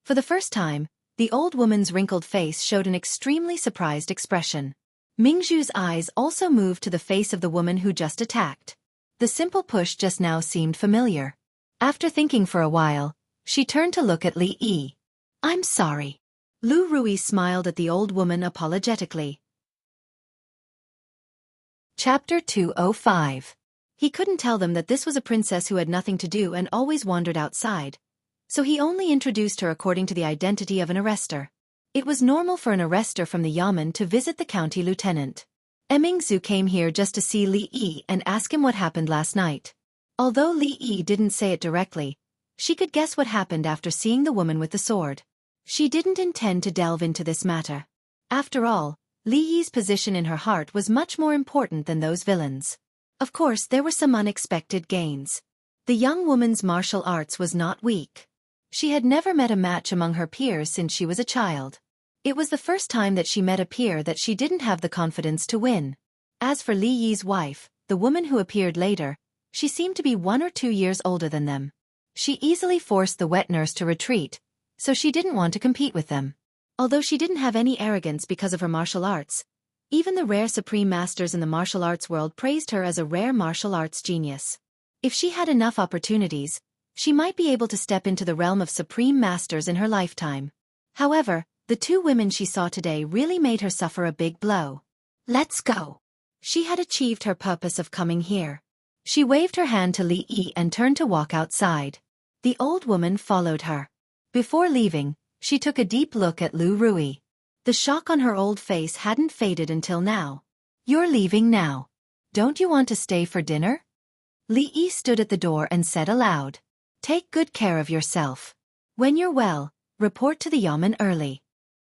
For the first time, the old woman's wrinkled face showed an extremely surprised expression. Mingzhu's eyes also moved to the face of the woman who just attacked. The simple push just now seemed familiar. After thinking for a while, she turned to look at Li Yi. I'm sorry. Lu Rui smiled at the old woman apologetically. Chapter 205. He couldn't tell them that this was a princess who had nothing to do and always wandered outside, so he only introduced her according to the identity of an arrestor. It was normal for an arrestor from the Yamen to visit the county lieutenant. Mingzhu came here just to see Li Yi and ask him what happened last night. Although Li Yi didn't say it directly, she could guess what happened after seeing the woman with the sword. She didn't intend to delve into this matter. After all, Li Yi's position in her heart was much more important than those villains. Of course, there were some unexpected gains. The young woman's martial arts was not weak. She had never met a match among her peers since she was a child. It was the first time that she met a peer that she didn't have the confidence to win. As for Li Yi's wife, the woman who appeared later, she seemed to be 1 or 2 years older than them. She easily forced the wet nurse to retreat, so she didn't want to compete with them. Although she didn't have any arrogance because of her martial arts, even the rare supreme masters in the martial arts world praised her as a rare martial arts genius. If she had enough opportunities, she might be able to step into the realm of supreme masters in her lifetime. However, the two women she saw today really made her suffer a big blow. Let's go. She had achieved her purpose of coming here. She waved her hand to Li Yi and turned to walk outside. The old woman followed her. Before leaving, she took a deep look at Lu Rui. The shock on her old face hadn't faded until now. You're leaving now. Don't you want to stay for dinner? Li Yi stood at the door and said aloud. Take good care of yourself. When you're well, report to the Yamen early.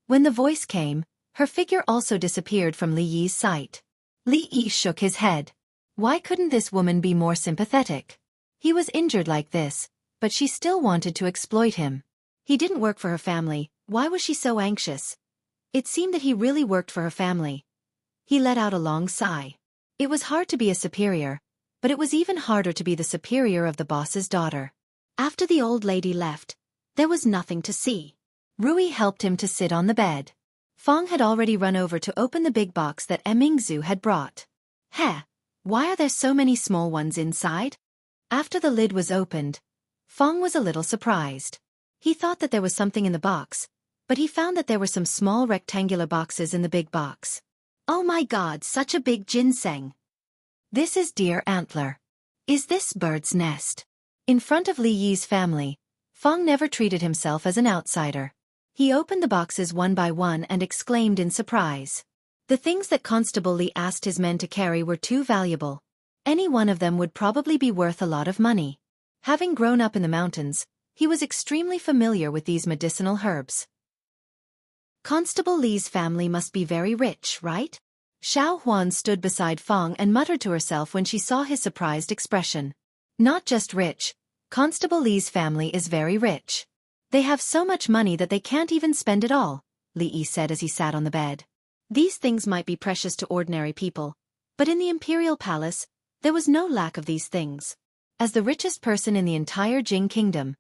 When the voice came, her figure also disappeared from Li Yi's sight. Li Yi shook his head. Why couldn't this woman be more sympathetic? He was injured like this, but she still wanted to exploit him. He didn't work for her family, why was she so anxious? It seemed that he really worked for her family. He let out a long sigh. It was hard to be a superior, but it was even harder to be the superior of the boss's daughter. After the old lady left, there was nothing to see. Rui helped him to sit on the bed. Fong had already run over to open the big box that Mingzhu had brought. Heh, why are there so many small ones inside? After the lid was opened, Fong was a little surprised. He thought that there was something in the box, but he found that there were some small rectangular boxes in the big box. Oh my god, such a big ginseng. This is deer antler. Is this bird's nest? In front of Li Yi's family, Fong never treated himself as an outsider. He opened the boxes one by one and exclaimed in surprise. The things that Constable Li asked his men to carry were too valuable. Any one of them would probably be worth a lot of money. Having grown up in the mountains, he was extremely familiar with these medicinal herbs. Constable Li's family must be very rich, right? Xiaofan stood beside Fang and muttered to herself when she saw his surprised expression. Not just rich, Constable Li's family is very rich. They have so much money that they can't even spend it all, Li said as he sat on the bed. These things might be precious to ordinary people, but in the imperial palace, there was no lack of these things. As the richest person in the entire Jing kingdom,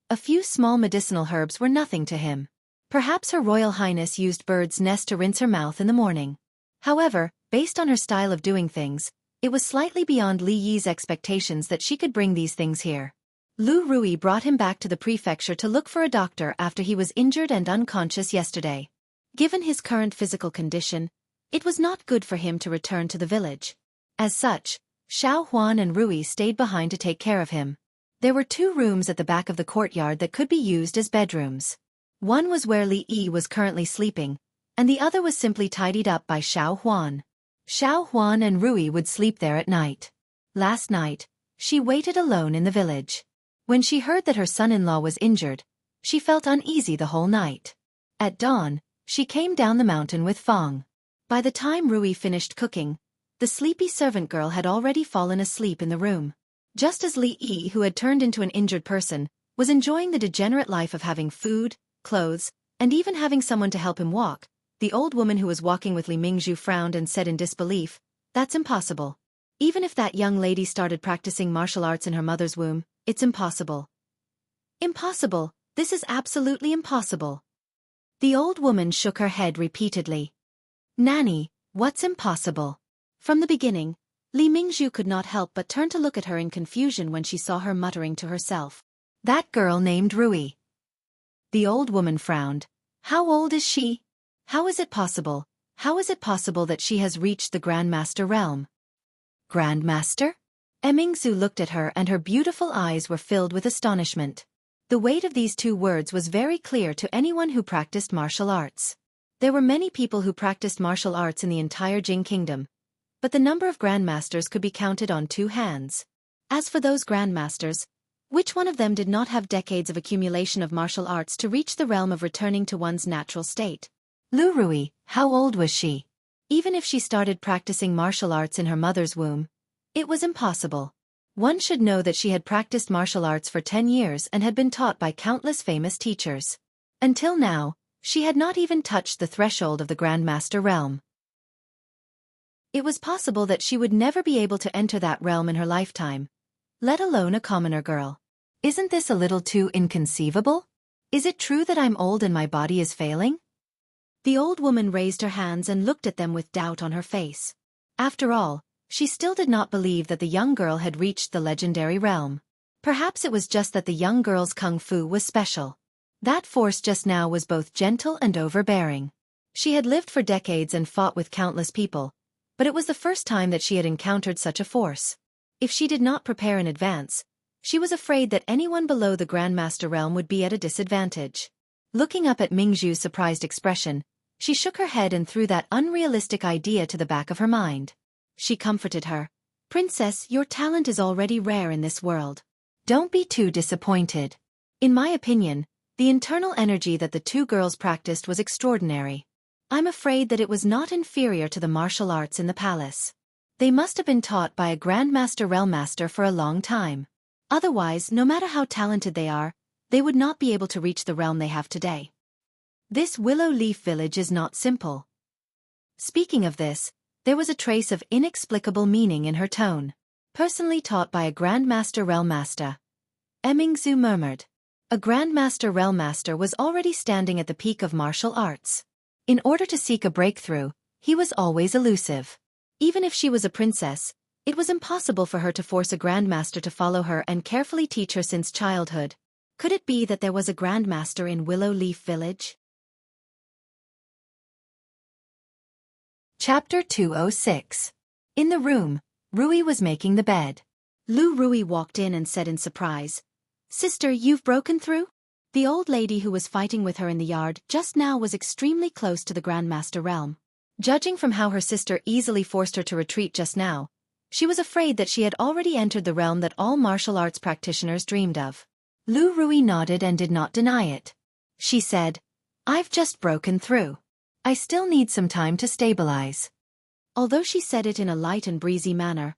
a few small medicinal herbs were nothing to him. Perhaps Her Royal Highness used bird's nest to rinse her mouth in the morning. However, based on her style of doing things, it was slightly beyond Li Yi's expectations that she could bring these things here. Lu Rui brought him back to the prefecture to look for a doctor after he was injured and unconscious yesterday. Given his current physical condition, it was not good for him to return to the village. As such, Xiaohuan and Rui stayed behind to take care of him. There were 2 rooms at the back of the courtyard that could be used as bedrooms. One was where Li Yi was currently sleeping, and the other was simply tidied up by Xiaohuan. Xiaohuan and Rui would sleep there at night. Last night, she waited alone in the village. When she heard that her son-in-law was injured, she felt uneasy the whole night. At dawn, she came down the mountain with Fang. By the time Rui finished cooking, the sleepy servant girl had already fallen asleep in the room. Just as Li Yi, who had turned into an injured person, was enjoying the degenerate life of having food, clothes, and even having someone to help him walk, the old woman who was walking with Li Mingzhu frowned and said in disbelief, "That's impossible. Even if that young lady started practicing martial arts in her mother's womb, it's impossible. Impossible, this is absolutely impossible." The old woman shook her head repeatedly. "Nanny, what's impossible?" From the beginning, Li Mingzhu could not help but turn to look at her in confusion when she saw her muttering to herself. "That girl named Rui." The old woman frowned. "How old is she? How is it possible? How is it possible that she has reached the Grandmaster realm?" "Grandmaster?" Mingzhu looked at her and her beautiful eyes were filled with astonishment. The weight of these 2 words was very clear to anyone who practiced martial arts. There were many people who practiced martial arts in the entire Jing kingdom, but the number of grandmasters could be counted on 2 hands. As for those grandmasters, which one of them did not have decades of accumulation of martial arts to reach the realm of returning to one's natural state? Lu Rui, how old was she? Even if she started practicing martial arts in her mother's womb, it was impossible. One should know that she had practiced martial arts for 10 years and had been taught by countless famous teachers. Until now, she had not even touched the threshold of the Grandmaster realm. It was possible that she would never be able to enter that realm in her lifetime, let alone a commoner girl. Isn't this a little too inconceivable? Is it true that I'm old and my body is failing? The old woman raised her hands and looked at them with doubt on her face. After all, she still did not believe that the young girl had reached the legendary realm. Perhaps it was just that the young girl's kung fu was special. That force just now was both gentle and overbearing. She had lived for decades and fought with countless people, but it was the first time that she had encountered such a force. If she did not prepare in advance, she was afraid that anyone below the Grandmaster realm would be at a disadvantage. Looking up at Mingzhu's surprised expression, she shook her head and threw that unrealistic idea to the back of her mind. She comforted her. "Princess, your talent is already rare in this world. Don't be too disappointed. In my opinion, the internal energy that the 2 girls practiced was extraordinary. I'm afraid that it was not inferior to the martial arts in the palace. They must have been taught by a Grandmaster Realm Master for a long time. Otherwise, no matter how talented they are, they would not be able to reach the realm they have today. This Willow Leaf village is not simple." Speaking of this, there was a trace of inexplicable meaning in her tone. "Personally taught by a Grandmaster Realm Master," Mingzhu murmured. A Grandmaster Realm Master was already standing at the peak of martial arts. In order to seek a breakthrough, he was always elusive. Even if she was a princess, it was impossible for her to force a Grandmaster to follow her and carefully teach her since childhood. Could it be that there was a Grandmaster in Willow Leaf Village? Chapter 206. In the room, Rui was making the bed. Lu Rui walked in and said in surprise, "Sister, you've broken through?" The old lady who was fighting with her in the yard just now was extremely close to the Grandmaster realm. Judging from how her sister easily forced her to retreat just now, she was afraid that she had already entered the realm that all martial arts practitioners dreamed of. Lu Rui nodded and did not deny it. She said, I've just broken through. I still need some time to stabilize. Although she said it in a light and breezy manner,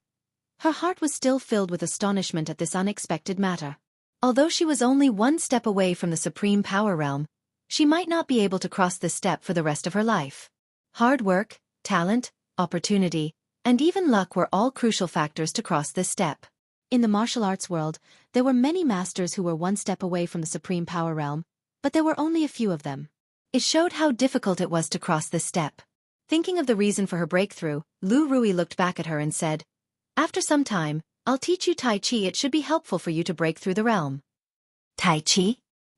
her heart was still filled with astonishment at this unexpected matter. Although she was only one step away from the supreme power realm, she might not be able to cross this step for the rest of her life. Hard work, talent, opportunity, and even luck were all crucial factors to cross this step. In the martial arts world, there were many masters who were one step away from the supreme power realm, but there were only a few of them. It showed how difficult it was to cross this step. Thinking of the reason for her breakthrough, Lu Rui looked back at her and said, "After some time, I'll teach you Tai Chi. It should be helpful for you to break through the realm." Tai Chi?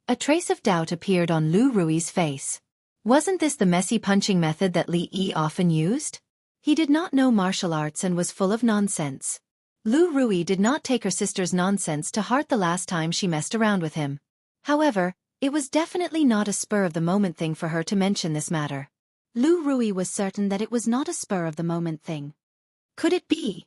A trace of doubt appeared on Lu Rui's face. Wasn't this the messy punching method that Li Yi often used? He did not know martial arts and was full of nonsense. Lu Rui did not take her sister's nonsense to heart the last time she messed around with him. However, it was definitely not a spur-of-the-moment thing for her to mention this matter. Lu Rui was certain that it was not a spur-of-the-moment thing. Could it be?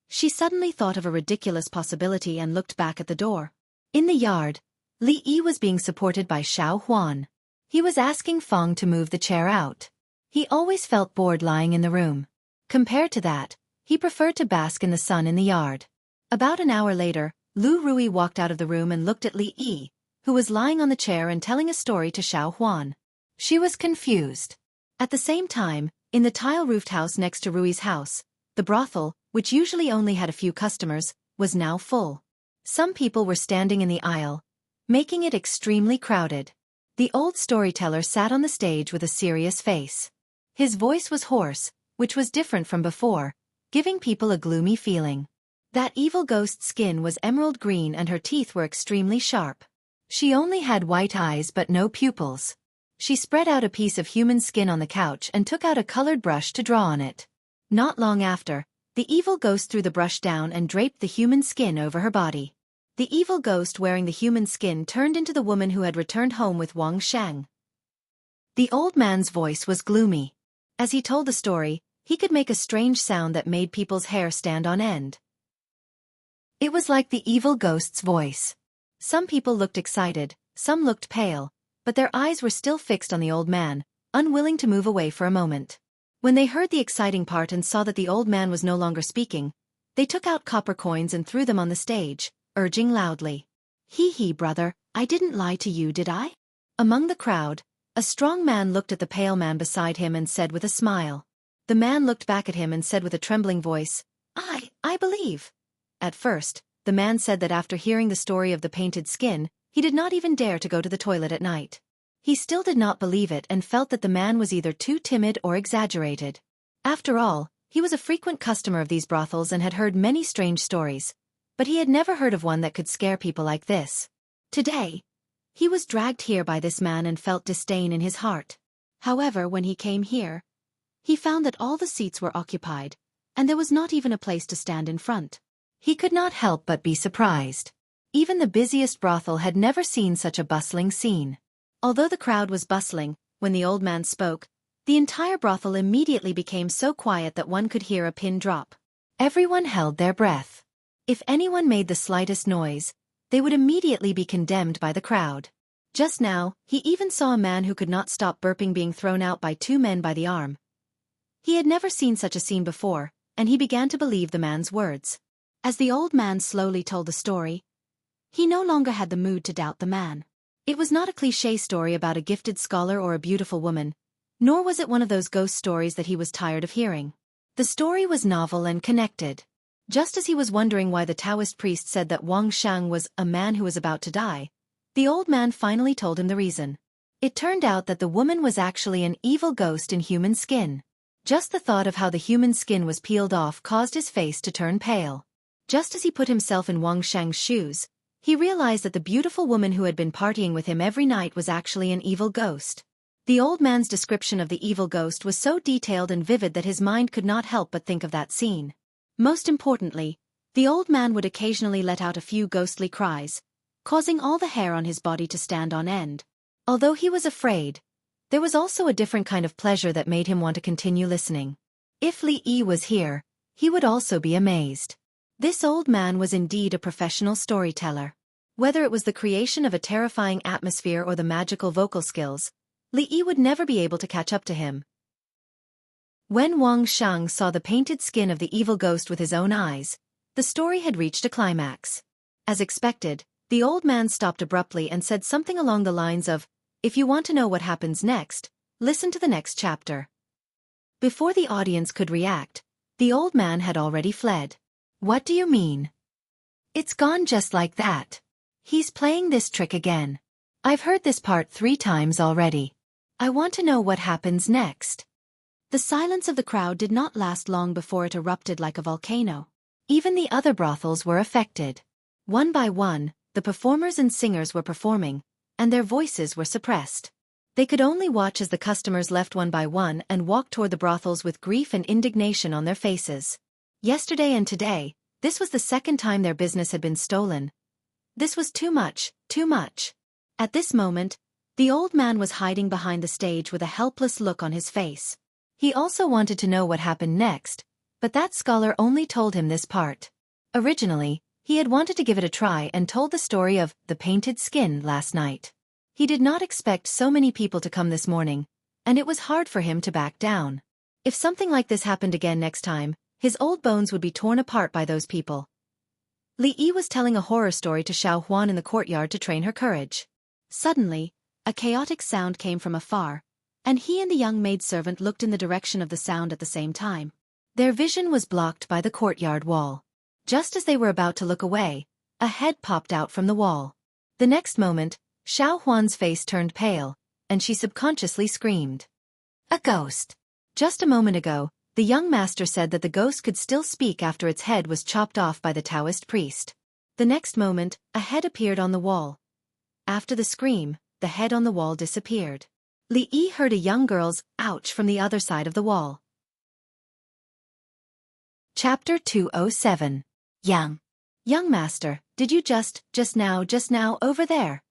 She suddenly thought of a ridiculous possibility and looked back at the door. In the yard, Li Yi was being supported by Xiaofan. He was asking Feng to move the chair out. He always felt bored lying in the room. Compared to that, he preferred to bask in the sun in the yard. About an hour later, Lu Rui walked out of the room and looked at Li Yi, who was lying on the chair and telling a story to Xiaofan. She was confused. At the same time, in the tile-roofed house next to Rui's house, the brothel, which usually only had a few customers, was now full. Some people were standing in the aisle, making it extremely crowded. The old storyteller sat on the stage with a serious face. His voice was hoarse, which was different from before, giving people a gloomy feeling. That evil ghost's skin was emerald green and her teeth were extremely sharp. She only had white eyes but no pupils. She spread out a piece of human skin on the couch and took out a colored brush to draw on it. Not long after, the evil ghost threw the brush down and draped the human skin over her body. The evil ghost wearing the human skin turned into the woman who had returned home with Wang Shang. The old man's voice was gloomy. As he told the story, he could make a strange sound that made people's hair stand on end. It was like the evil ghost's voice. Some people looked excited, some looked pale, but their eyes were still fixed on the old man, unwilling to move away for a moment. When they heard the exciting part and saw that the old man was no longer speaking, they took out copper coins and threw them on the stage, urging loudly, "Hee, brother, I didn't lie to you, did I?" Among the crowd, a strong man looked at the pale man beside him and said with a smile. The man looked back at him and said with a trembling voice, I believe." At first, the man said that after hearing the story of the painted skin, he did not even dare to go to the toilet at night. He still did not believe it and felt that the man was either too timid or exaggerated. After all, he was a frequent customer of these brothels and had heard many strange stories, but he had never heard of one that could scare people like this. Today, he was dragged here by this man and felt disdain in his heart. However, when he came here, he found that all the seats were occupied, and there was not even a place to stand in front. He could not help but be surprised. Even the busiest brothel had never seen such a bustling scene. Although the crowd was bustling, when the old man spoke, the entire brothel immediately became so quiet that one could hear a pin drop. Everyone held their breath. If anyone made the slightest noise, they would immediately be condemned by the crowd. Just now, he even saw a man who could not stop burping being thrown out by two men by the arm. He had never seen such a scene before, and he began to believe the man's words. As the old man slowly told the story, he no longer had the mood to doubt the man. It was not a cliché story about a gifted scholar or a beautiful woman, nor was it one of those ghost stories that he was tired of hearing. The story was novel and connected. Just as he was wondering why the Taoist priest said that Wang Shang was a man who was about to die, the old man finally told him the reason. It turned out that the woman was actually an evil ghost in human skin. Just the thought of how the human skin was peeled off caused his face to turn pale. Just as he put himself in Wang Shang's shoes, he realized that the beautiful woman who had been partying with him every night was actually an evil ghost. The old man's description of the evil ghost was so detailed and vivid that his mind could not help but think of that scene. Most importantly, the old man would occasionally let out a few ghostly cries, causing all the hair on his body to stand on end. Although he was afraid, there was also a different kind of pleasure that made him want to continue listening. If Li Yi was here, he would also be amazed. This old man was indeed a professional storyteller. Whether it was the creation of a terrifying atmosphere or the magical vocal skills, Li Yi would never be able to catch up to him. When Wang Shang saw the painted skin of the evil ghost with his own eyes, the story had reached a climax. As expected, the old man stopped abruptly and said something along the lines of, "If you want to know what happens next, listen to the next chapter." Before the audience could react, the old man had already fled. "What do you mean? It's gone just like that. He's playing this trick again. I've heard this part 3 times already. I want to know what happens next." The silence of the crowd did not last long before it erupted like a volcano. Even the other brothels were affected. One by one, the performers and singers were performing, and their voices were suppressed. They could only watch as the customers left one by one and walked toward the brothels with grief and indignation on their faces. Yesterday and today, this was the second time their business had been stolen. This was too much, too much. At this moment, the old man was hiding behind the stage with a helpless look on his face. He also wanted to know what happened next, but that scholar only told him this part. Originally, he had wanted to give it a try and told the story of the painted skin last night. He did not expect so many people to come this morning, and it was hard for him to back down. If something like this happened again next time, his old bones would be torn apart by those people. Li Yi was telling a horror story to Xiaofan in the courtyard to train her courage. Suddenly, a chaotic sound came from afar, and he and the young maidservant looked in the direction of the sound at the same time. Their vision was blocked by the courtyard wall. Just as they were about to look away, a head popped out from the wall. The next moment, Xiaohuan's face turned pale, and she subconsciously screamed. "A ghost!" Just a moment ago, the young master said that the ghost could still speak after its head was chopped off by the Taoist priest. The next moment, a head appeared on the wall. After the scream, the head on the wall disappeared. Li Yi heard a young girl's ouch from the other side of the wall. Chapter 207. Young master, did you just now, over there?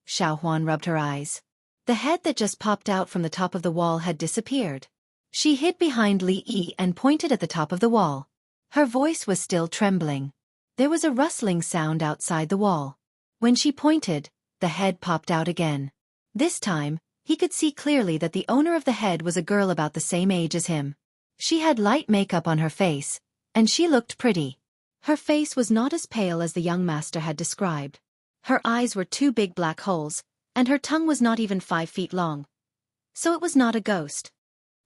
Xiaohuan rubbed her eyes. The head that just popped out from the top of the wall had disappeared. She hid behind Li Yi and pointed at the top of the wall. Her voice was still trembling. There was a rustling sound outside the wall. When she pointed, the head popped out again. This time, he could see clearly that the owner of the head was a girl about the same age as him. She had light makeup on her face, and she looked pretty. Her face was not as pale as the young master had described. Her eyes were 2 big black holes, and her tongue was not even 5 feet long. So it was not a ghost.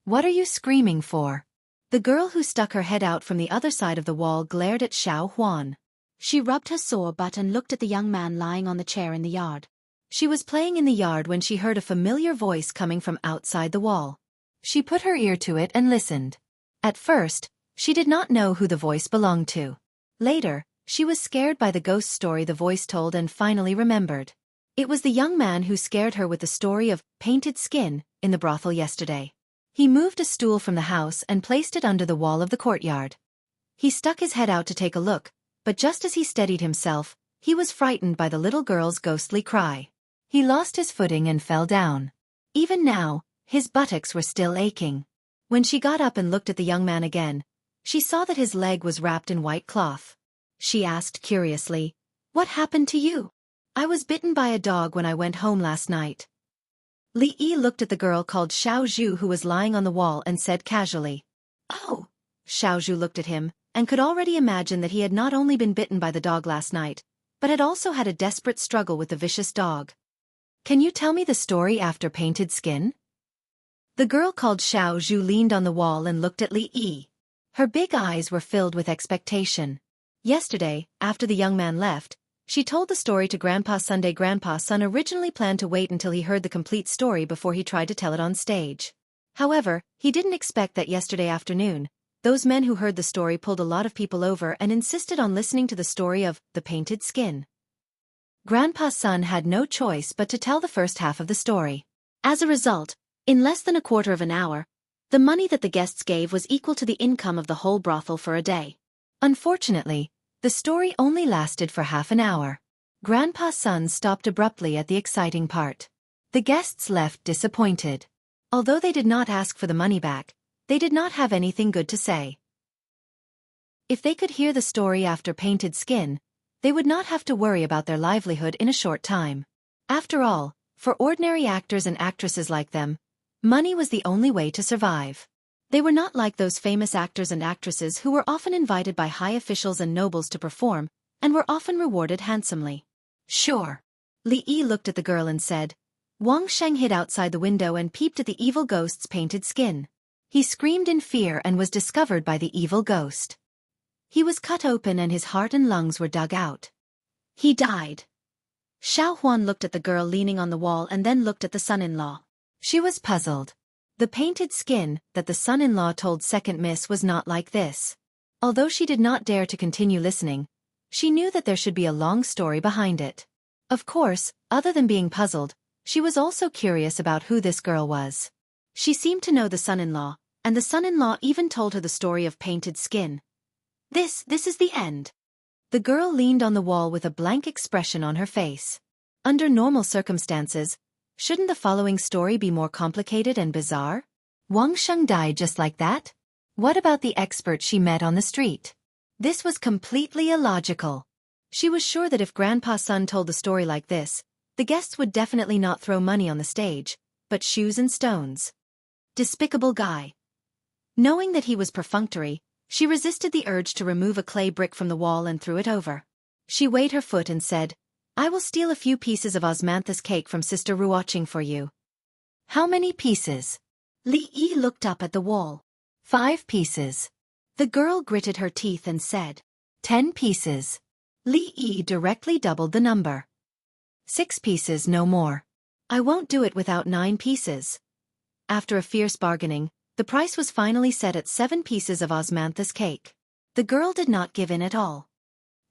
"What are you screaming for?" The girl who stuck her head out from the other side of the wall glared at Xiaohuan. She rubbed her sore butt and looked at the young man lying on the chair in the yard. She was playing in the yard when she heard a familiar voice coming from outside the wall. She put her ear to it and listened. At first, she did not know who the voice belonged to. Later, she was scared by the ghost story the voice told and finally remembered. It was the young man who scared her with the story of painted skin in the brothel yesterday. He moved a stool from the house and placed it under the wall of the courtyard. He stuck his head out to take a look, but just as he steadied himself, he was frightened by the little girl's ghostly cry. He lost his footing and fell down. Even now, his buttocks were still aching. When she got up and looked at the young man again, she saw that his leg was wrapped in white cloth. She asked curiously, "What happened to you?" "I was bitten by a dog when I went home last night." Li Yi looked at the girl called Xiao Zhu who was lying on the wall and said casually, "Oh." Xiao Zhu looked at him, and could already imagine that he had not only been bitten by the dog last night, but had also had a desperate struggle with the vicious dog. "Can you tell me the story after painted skin?" The girl called Xiao Zhu leaned on the wall and looked at Li Yi. Her big eyes were filled with expectation. Yesterday, after the young man left, she told the story to Grandpa Sunday. Grandpa Sun originally planned to wait until he heard the complete story before he tried to tell it on stage. However, he didn't expect that yesterday afternoon, those men who heard the story pulled a lot of people over and insisted on listening to the story of the painted skin. Grandpa Sun had no choice but to tell the first half of the story. As a result, in less than a quarter of an hour, the money that the guests gave was equal to the income of the whole brothel for a day. Unfortunately, the story only lasted for half an hour. Grandpa Sun stopped abruptly at the exciting part. The guests left disappointed. Although they did not ask for the money back, they did not have anything good to say. If they could hear the story after painted skin, they would not have to worry about their livelihood in a short time. After all, For ordinary actors and actresses like them, money was the only way to survive. They were not like those famous actors and actresses who were often invited by high officials and nobles to perform, and were often rewarded handsomely. Sure. Li Yi looked at the girl and said. Wang Sheng hid outside the window and peeped at the evil ghost's painted skin. He screamed in fear and was discovered by the evil ghost. He was cut open and his heart and lungs were dug out. He died. Xiaofan looked at the girl leaning on the wall and then looked at the son-in-law. She was puzzled. The painted skin that the son-in-law told Second Miss was not like this. Although she did not dare to continue listening, she knew that there should be a long story behind it. Of course, other than being puzzled, she was also curious about who this girl was. She seemed to know the son-in-law, and the son-in-law even told her the story of painted skin. This is the end. The girl leaned on the wall with a blank expression on her face. Under normal circumstances, shouldn't the following story be more complicated and bizarre? Wang Sheng died just like that? What about the expert she met on the street? This was completely illogical. She was sure that if Grandpa's son told the story like this, the guests would definitely not throw money on the stage, but shoes and stones. Despicable guy. Knowing that he was perfunctory, she resisted the urge to remove a clay brick from the wall and threw it over. She weighed her foot and said, I will steal a few pieces of osmanthus cake from Sister Ruoqing for you. How many pieces? Li Yi looked up at the wall. 5 pieces. The girl gritted her teeth and said, 10 pieces. Li Yi directly doubled the number. 6 pieces, no more. I won't do it without 9 pieces. After a fierce bargaining, the price was finally set at 7 pieces of osmanthus cake. The girl did not give in at all.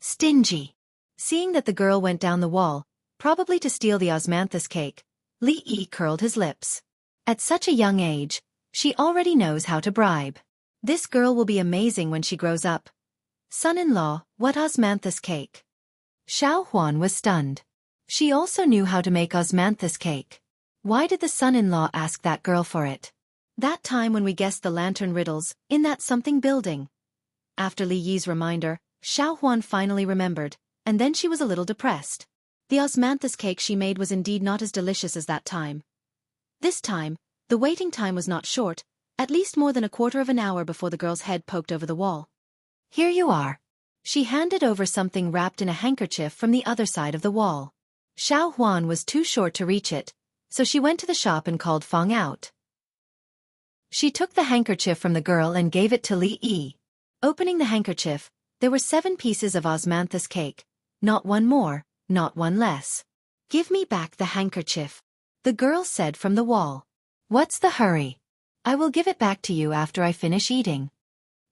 Stingy. Seeing that the girl went down the wall, probably to steal the osmanthus cake, Li Yi curled his lips. At such a young age, she already knows how to bribe. This girl will be amazing when she grows up. Son-in-law, what osmanthus cake? Xiaofan was stunned. She also knew how to make osmanthus cake. Why did the son-in-law ask that girl for it? That time when we guessed the lantern riddles, in that something building. After Li Yi's reminder, Xiaofan finally remembered, and then she was a little depressed. The osmanthus cake she made was indeed not as delicious as that time. This time, the waiting time was not short, at least more than a quarter of an hour before the girl's head poked over the wall. Here you are. She handed over something wrapped in a handkerchief from the other side of the wall. Xiaofan was too short to reach it, so she went to the shop and called Feng out. She took the handkerchief from the girl and gave it to Li Yi. Opening the handkerchief, there were 7 pieces of osmanthus cake, not one more, not one less. Give me back the handkerchief, the girl said from the wall. What's the hurry? I will give it back to you after I finish eating.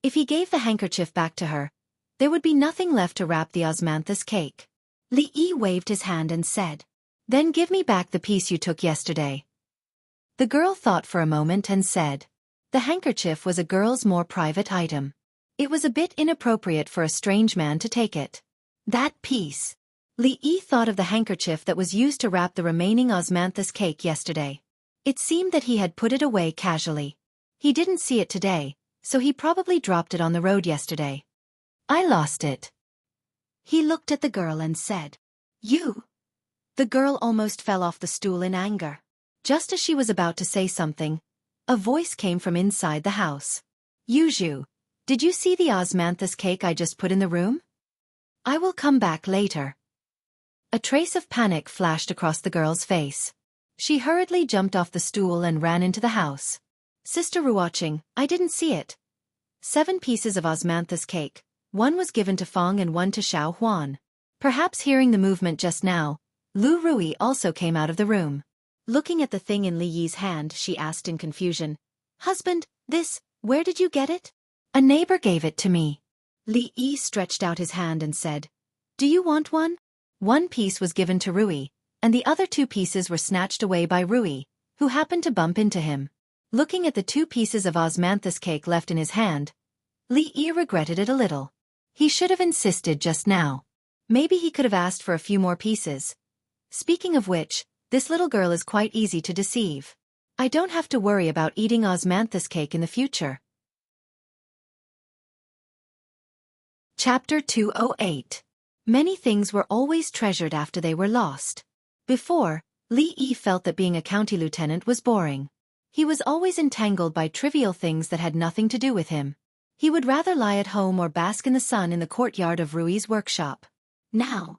If he gave the handkerchief back to her, there would be nothing left to wrap the osmanthus cake. Li Yi waved his hand and said, Then give me back the piece you took yesterday. The girl thought for a moment and said, the handkerchief was a girl's more private item. It was a bit inappropriate for a strange man to take it. That piece. Li Yi thought of the handkerchief that was used to wrap the remaining osmanthus cake yesterday. It seemed that he had put it away casually. He didn't see it today, so he probably dropped it on the road yesterday. I lost it. He looked at the girl and said, You. The girl almost fell off the stool in anger. Just as she was about to say something, a voice came from inside the house. Yuzhu, did you see the osmanthus cake I just put in the room? I will come back later. A trace of panic flashed across the girl's face. She hurriedly jumped off the stool and ran into the house. Sister Ruoqing, I didn't see it. 7 pieces of osmanthus cake. 1 was given to Feng and 1 to Xiaofan. Perhaps hearing the movement just now, Lu Rui also came out of the room. Looking at the thing in Li Yi's hand, she asked in confusion, Husband, where did you get it? A neighbor gave it to me. Li Yi stretched out his hand and said, Do you want one? 1 piece was given to Rui, and the other 2 pieces were snatched away by Rui, who happened to bump into him. Looking at the 2 pieces of osmanthus cake left in his hand, Li Yi regretted it a little. He should have insisted just now. Maybe he could have asked for a few more pieces. Speaking of which, this little girl is quite easy to deceive. I don't have to worry about eating osmanthus cake in the future. Chapter 208. Many things were always treasured after they were lost. Before, Li Yi felt that being a county lieutenant was boring. He was always entangled by trivial things that had nothing to do with him. He would rather lie at home or bask in the sun in the courtyard of Rui's workshop. Now,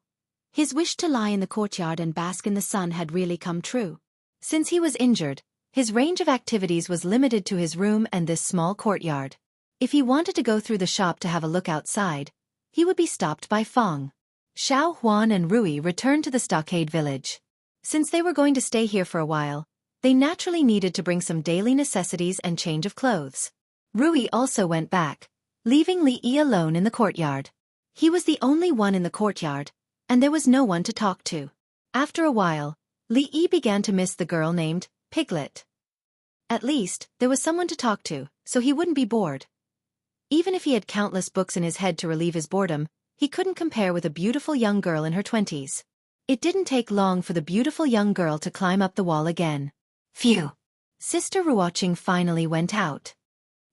his wish to lie in the courtyard and bask in the sun had really come true. Since he was injured, his range of activities was limited to his room and this small courtyard. If he wanted to go through the shop to have a look outside, he would be stopped by Feng. Xiaofan and Rui returned to the stockade village. Since they were going to stay here for a while, they naturally needed to bring some daily necessities and change of clothes. Rui also went back, leaving Li Yi alone in the courtyard. He was the only one in the courtyard, and there was no one to talk to. After a while, Li Yi began to miss the girl named Piglet. At least, there was someone to talk to, so he wouldn't be bored. Even if he had countless books in his head to relieve his boredom, he couldn't compare with a beautiful young girl in her 20s. It didn't take long for the beautiful young girl to climb up the wall again. Phew! Sister Ruoqing finally went out.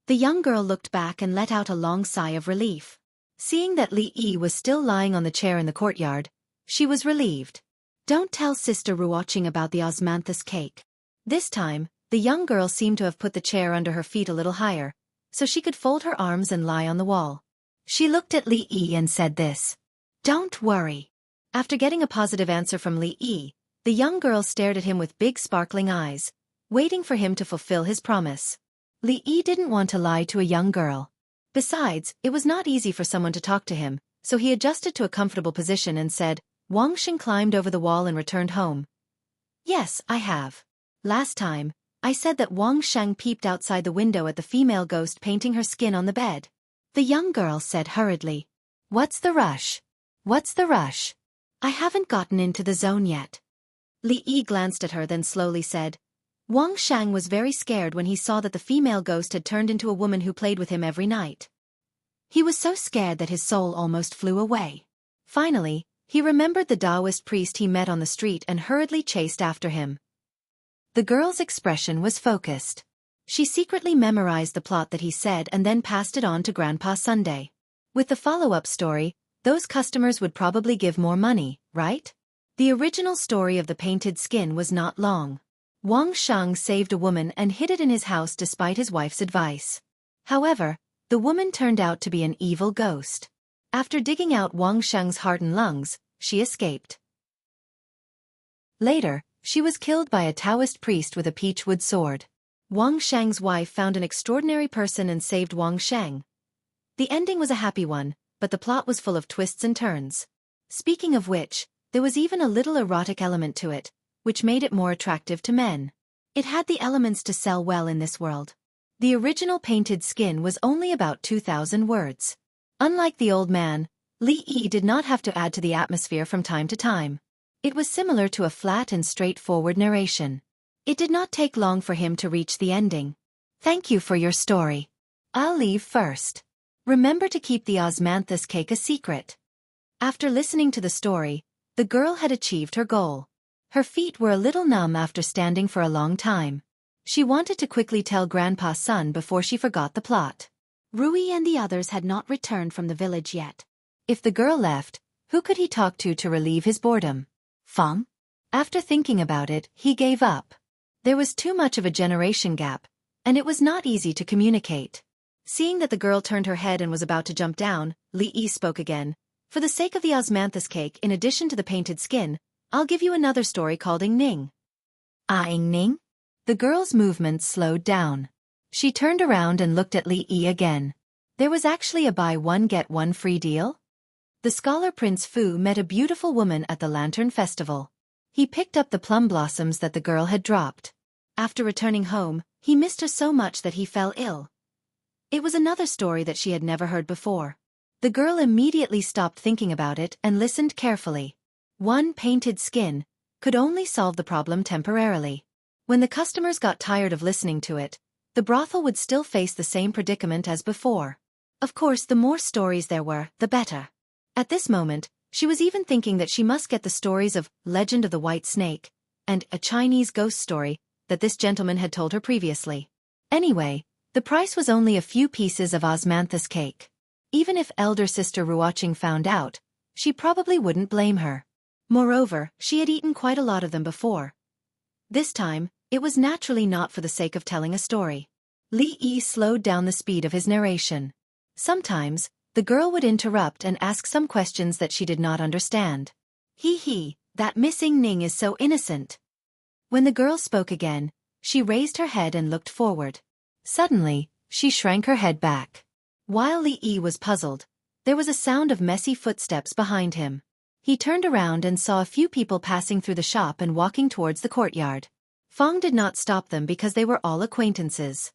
The young girl looked back and let out a long sigh of relief. Seeing that Li Yi was still lying on the chair in the courtyard, she was relieved. Don't tell Sister Ruoqing about the osmanthus cake. This time, the young girl seemed to have put the chair under her feet a little higher, so she could fold her arms and lie on the wall. She looked at Li Yi and said this. Don't worry. After getting a positive answer from Li Yi, the young girl stared at him with big sparkling eyes, waiting for him to fulfill his promise. Li Yi didn't want to lie to a young girl. Besides, it was not easy for someone to talk to him, so he adjusted to a comfortable position and said, Wang Xing climbed over the wall and returned home. Yes, I have. Last time, I said that Wang Sheng peeped outside the window at the female ghost painting her skin on the bed. The young girl said hurriedly. What's the rush? What's the rush? I haven't gotten into the zone yet. Li Yi glanced at her then slowly said, Wang Shang was very scared when he saw that the female ghost had turned into a woman who played with him every night. He was so scared that his soul almost flew away. Finally, he remembered the Taoist priest he met on the street and hurriedly chased after him. The girl's expression was focused. She secretly memorized the plot that he said and then passed it on to Grandpa Sunday. With the follow-up story, those customers would probably give more money, right? The original story of the painted skin was not long. Wang Shang saved a woman and hid it in his house despite his wife's advice. However, the woman turned out to be an evil ghost. After digging out Wang Shang's heart and lungs, she escaped. Later, she was killed by a Taoist priest with a peachwood sword. Wang Shang's wife found an extraordinary person and saved Wang Shang. The ending was a happy one, but the plot was full of twists and turns. Speaking of which, there was even a little erotic element to it, which made it more attractive to men. It had the elements to sell well in this world. The original painted skin was only about 2,000 words. Unlike the old man, Li Yi did not have to add to the atmosphere from time to time. It was similar to a flat and straightforward narration. It did not take long for him to reach the ending. Thank you for your story. I'll leave first. Remember to keep the osmanthus cake a secret. After listening to the story, the girl had achieved her goal. Her feet were a little numb after standing for a long time. She wanted to quickly tell Grandpa Sun before she forgot the plot. Rui and the others had not returned from the village yet. If the girl left, who could he talk to relieve his boredom? Feng? After thinking about it, he gave up. There was too much of a generation gap, and it was not easy to communicate. Seeing that the girl turned her head and was about to jump down, Li Yi spoke again. For the sake of the osmanthus cake, in addition to the painted skin, I'll give you another story called Ing Ning. Ah, Ing Ning? The girl's movements slowed down. She turned around and looked at Li Yi again. There was actually a buy one get one free deal? The scholar Prince Fu met a beautiful woman at the Lantern Festival. He picked up the plum blossoms that the girl had dropped. After returning home, he missed her so much that he fell ill. It was another story that she had never heard before. The girl immediately stopped thinking about it and listened carefully. One painted skin could only solve the problem temporarily. When the customers got tired of listening to it, the brothel would still face the same predicament as before. Of course, the more stories there were, the better. At this moment, she was even thinking that she must get the stories of Legend of the White Snake and a Chinese ghost story that this gentleman had told her previously. Anyway, the price was only a few pieces of osmanthus cake. Even if elder sister Ruoqing found out, she probably wouldn't blame her. Moreover, she had eaten quite a lot of them before, This time, it was naturally not for the sake of telling a story. Li Yi slowed down the speed of his narration. Sometimes, the girl would interrupt and ask some questions that she did not understand. He, that missing Ning is so innocent. When the girl spoke again, she raised her head and looked forward. Suddenly, she shrank her head back. While Li Yi was puzzled, there was a sound of messy footsteps behind him. He turned around and saw a few people passing through the shop and walking towards the courtyard. Fong did not stop them because they were all acquaintances.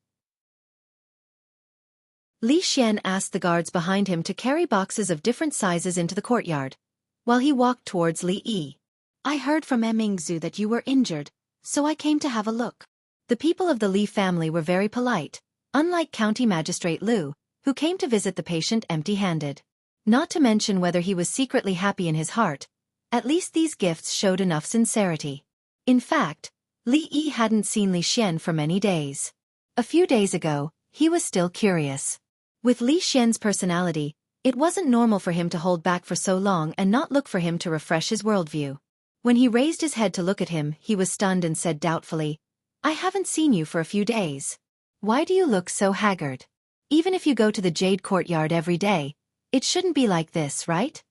Li Xian asked the guards behind him to carry boxes of different sizes into the courtyard, while he walked towards Li Yi. I heard from Mingzu that you were injured, so I came to have a look. The people of the Li family were very polite, unlike County Magistrate Liu, who came to visit the patient empty-handed. Not to mention whether he was secretly happy in his heart, at least these gifts showed enough sincerity. In fact, Li Yi hadn't seen Li Xian for many days. A few days ago, he was still curious. With Li Xian's personality, it wasn't normal for him to hold back for so long and not look for him to refresh his worldview. When he raised his head to look at him, he was stunned and said doubtfully, I haven't seen you for a few days. Why do you look so haggard? Even if you go to the Jade Courtyard every day, it shouldn't be like this, right?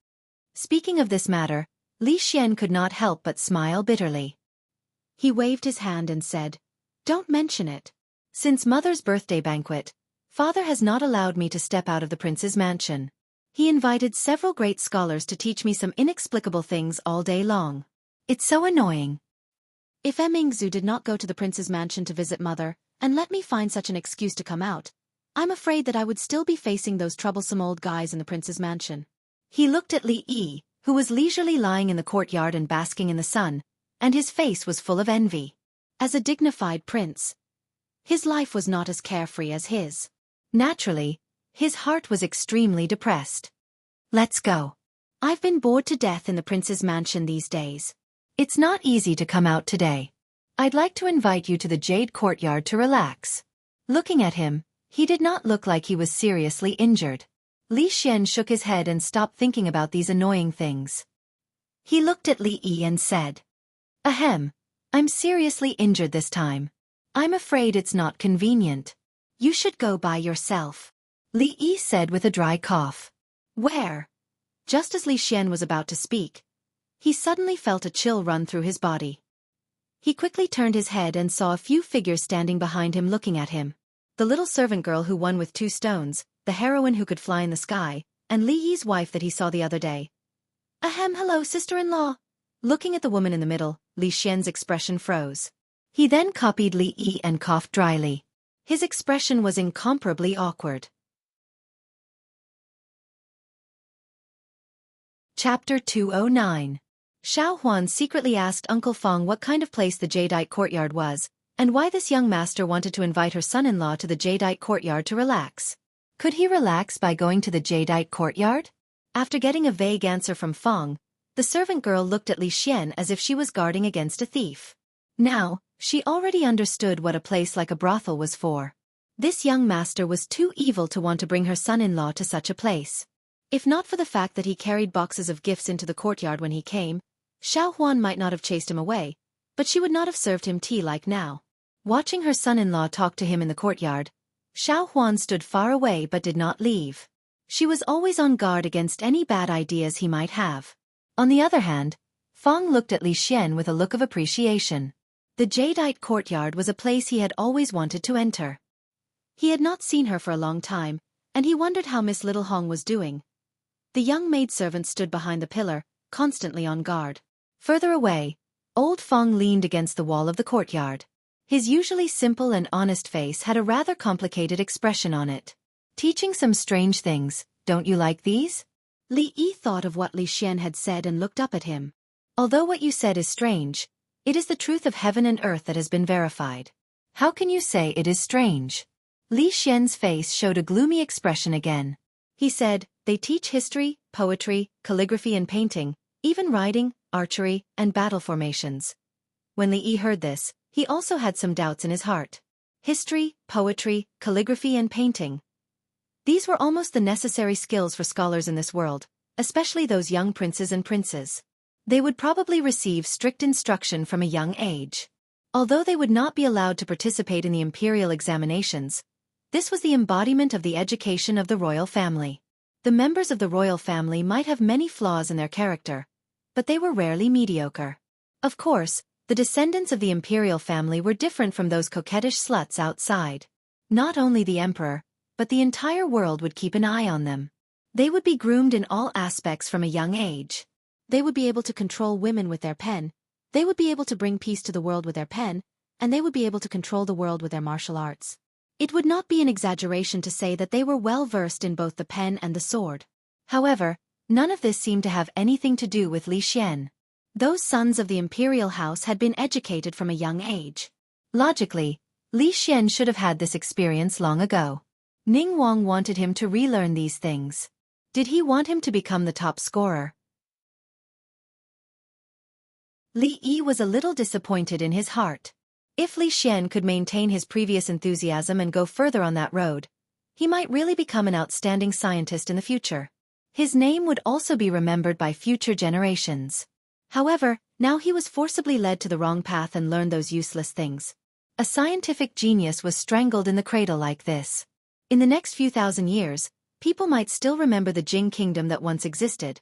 Speaking of this matter, Li Xian could not help but smile bitterly. He waved his hand and said, Don't mention it. Since Mother's birthday banquet, Father has not allowed me to step out of the prince's mansion. He invited several great scholars to teach me some inexplicable things all day long. It's so annoying. If Mingzu did not go to the prince's mansion to visit Mother, and let me find such an excuse to come out, I'm afraid that I would still be facing those troublesome old guys in the prince's mansion. He looked at Li Yi, who was leisurely lying in the courtyard and basking in the sun, and his face was full of envy. As a dignified prince, his life was not as carefree as his. Naturally, his heart was extremely depressed. Let's go. I've been bored to death in the prince's mansion these days. It's not easy to come out today. I'd like to invite you to the Jade Courtyard to relax. Looking at him, he did not look like he was seriously injured. Li Xian shook his head and stopped thinking about these annoying things. He looked at Li Yi and said, Ahem, I'm seriously injured this time. I'm afraid it's not convenient. You should go by yourself. Li Yi said with a dry cough. Where? Just as Li Xian was about to speak, he suddenly felt a chill run through his body. He quickly turned his head and saw a few figures standing behind him looking at him. The little servant girl who won with 2 stones, the heroine who could fly in the sky, and Li Yi's wife that he saw the other day. Ahem, hello, sister-in-law. Looking at the woman in the middle, Li Xian's expression froze. He then copied Li Yi and coughed dryly. His expression was incomparably awkward. Chapter 209. Xiaofan secretly asked Uncle Fong what kind of place the Jadeite courtyard was, and why this young master wanted to invite her son-in-law to the Jadeite courtyard to relax. Could he relax by going to the Jadeite courtyard? After getting a vague answer from Fong, the servant girl looked at Li Xian as if she was guarding against a thief. Now, she already understood what a place like a brothel was for. This young master was too evil to want to bring her son-in-law to such a place. If not for the fact that he carried boxes of gifts into the courtyard when he came, Xiaohuan might not have chased him away, but she would not have served him tea like now. Watching her son-in-law talk to him in the courtyard, Xiaohuan stood far away but did not leave. She was always on guard against any bad ideas he might have. On the other hand, Fong looked at Li Xian with a look of appreciation. The Jadeite courtyard was a place he had always wanted to enter. He had not seen her for a long time, and he wondered how Miss Little Hong was doing. The young maidservant stood behind the pillar, constantly on guard. Further away, old Fong leaned against the wall of the courtyard. His usually simple and honest face had a rather complicated expression on it. Teaching some strange things, don't you like these? Li Yi thought of what Li Xian had said and looked up at him. Although what you said is strange, it is the truth of heaven and earth that has been verified. How can you say it is strange? Li Xian's face showed a gloomy expression again. He said, they teach history, poetry, calligraphy and painting, even riding, archery, and battle formations. When Li Yi heard this, he also had some doubts in his heart. History, poetry, calligraphy and painting. These were almost the necessary skills for scholars in this world, especially those young princes and princes. They would probably receive strict instruction from a young age. Although they would not be allowed to participate in the imperial examinations, this was the embodiment of the education of the royal family. The members of the royal family might have many flaws in their character, but they were rarely mediocre. Of course, the descendants of the imperial family were different from those coquettish sluts outside. Not only the emperor, but the entire world would keep an eye on them. They would be groomed in all aspects from a young age. They would be able to control women with their pen, they would be able to bring peace to the world with their pen, and they would be able to control the world with their martial arts. It would not be an exaggeration to say that they were well versed in both the pen and the sword. However, none of this seemed to have anything to do with Li Xian. Those sons of the imperial house had been educated from a young age. Logically, Li Xian should have had this experience long ago. Ning Wang wanted him to relearn these things. Did he want him to become the top scorer? Li Yi was a little disappointed in his heart. If Li Xian could maintain his previous enthusiasm and go further on that road, he might really become an outstanding scientist in the future. His name would also be remembered by future generations. However, now he was forcibly led to the wrong path and learned those useless things. A scientific genius was strangled in the cradle like this. In the next few thousand years, people might still remember the Jing kingdom that once existed,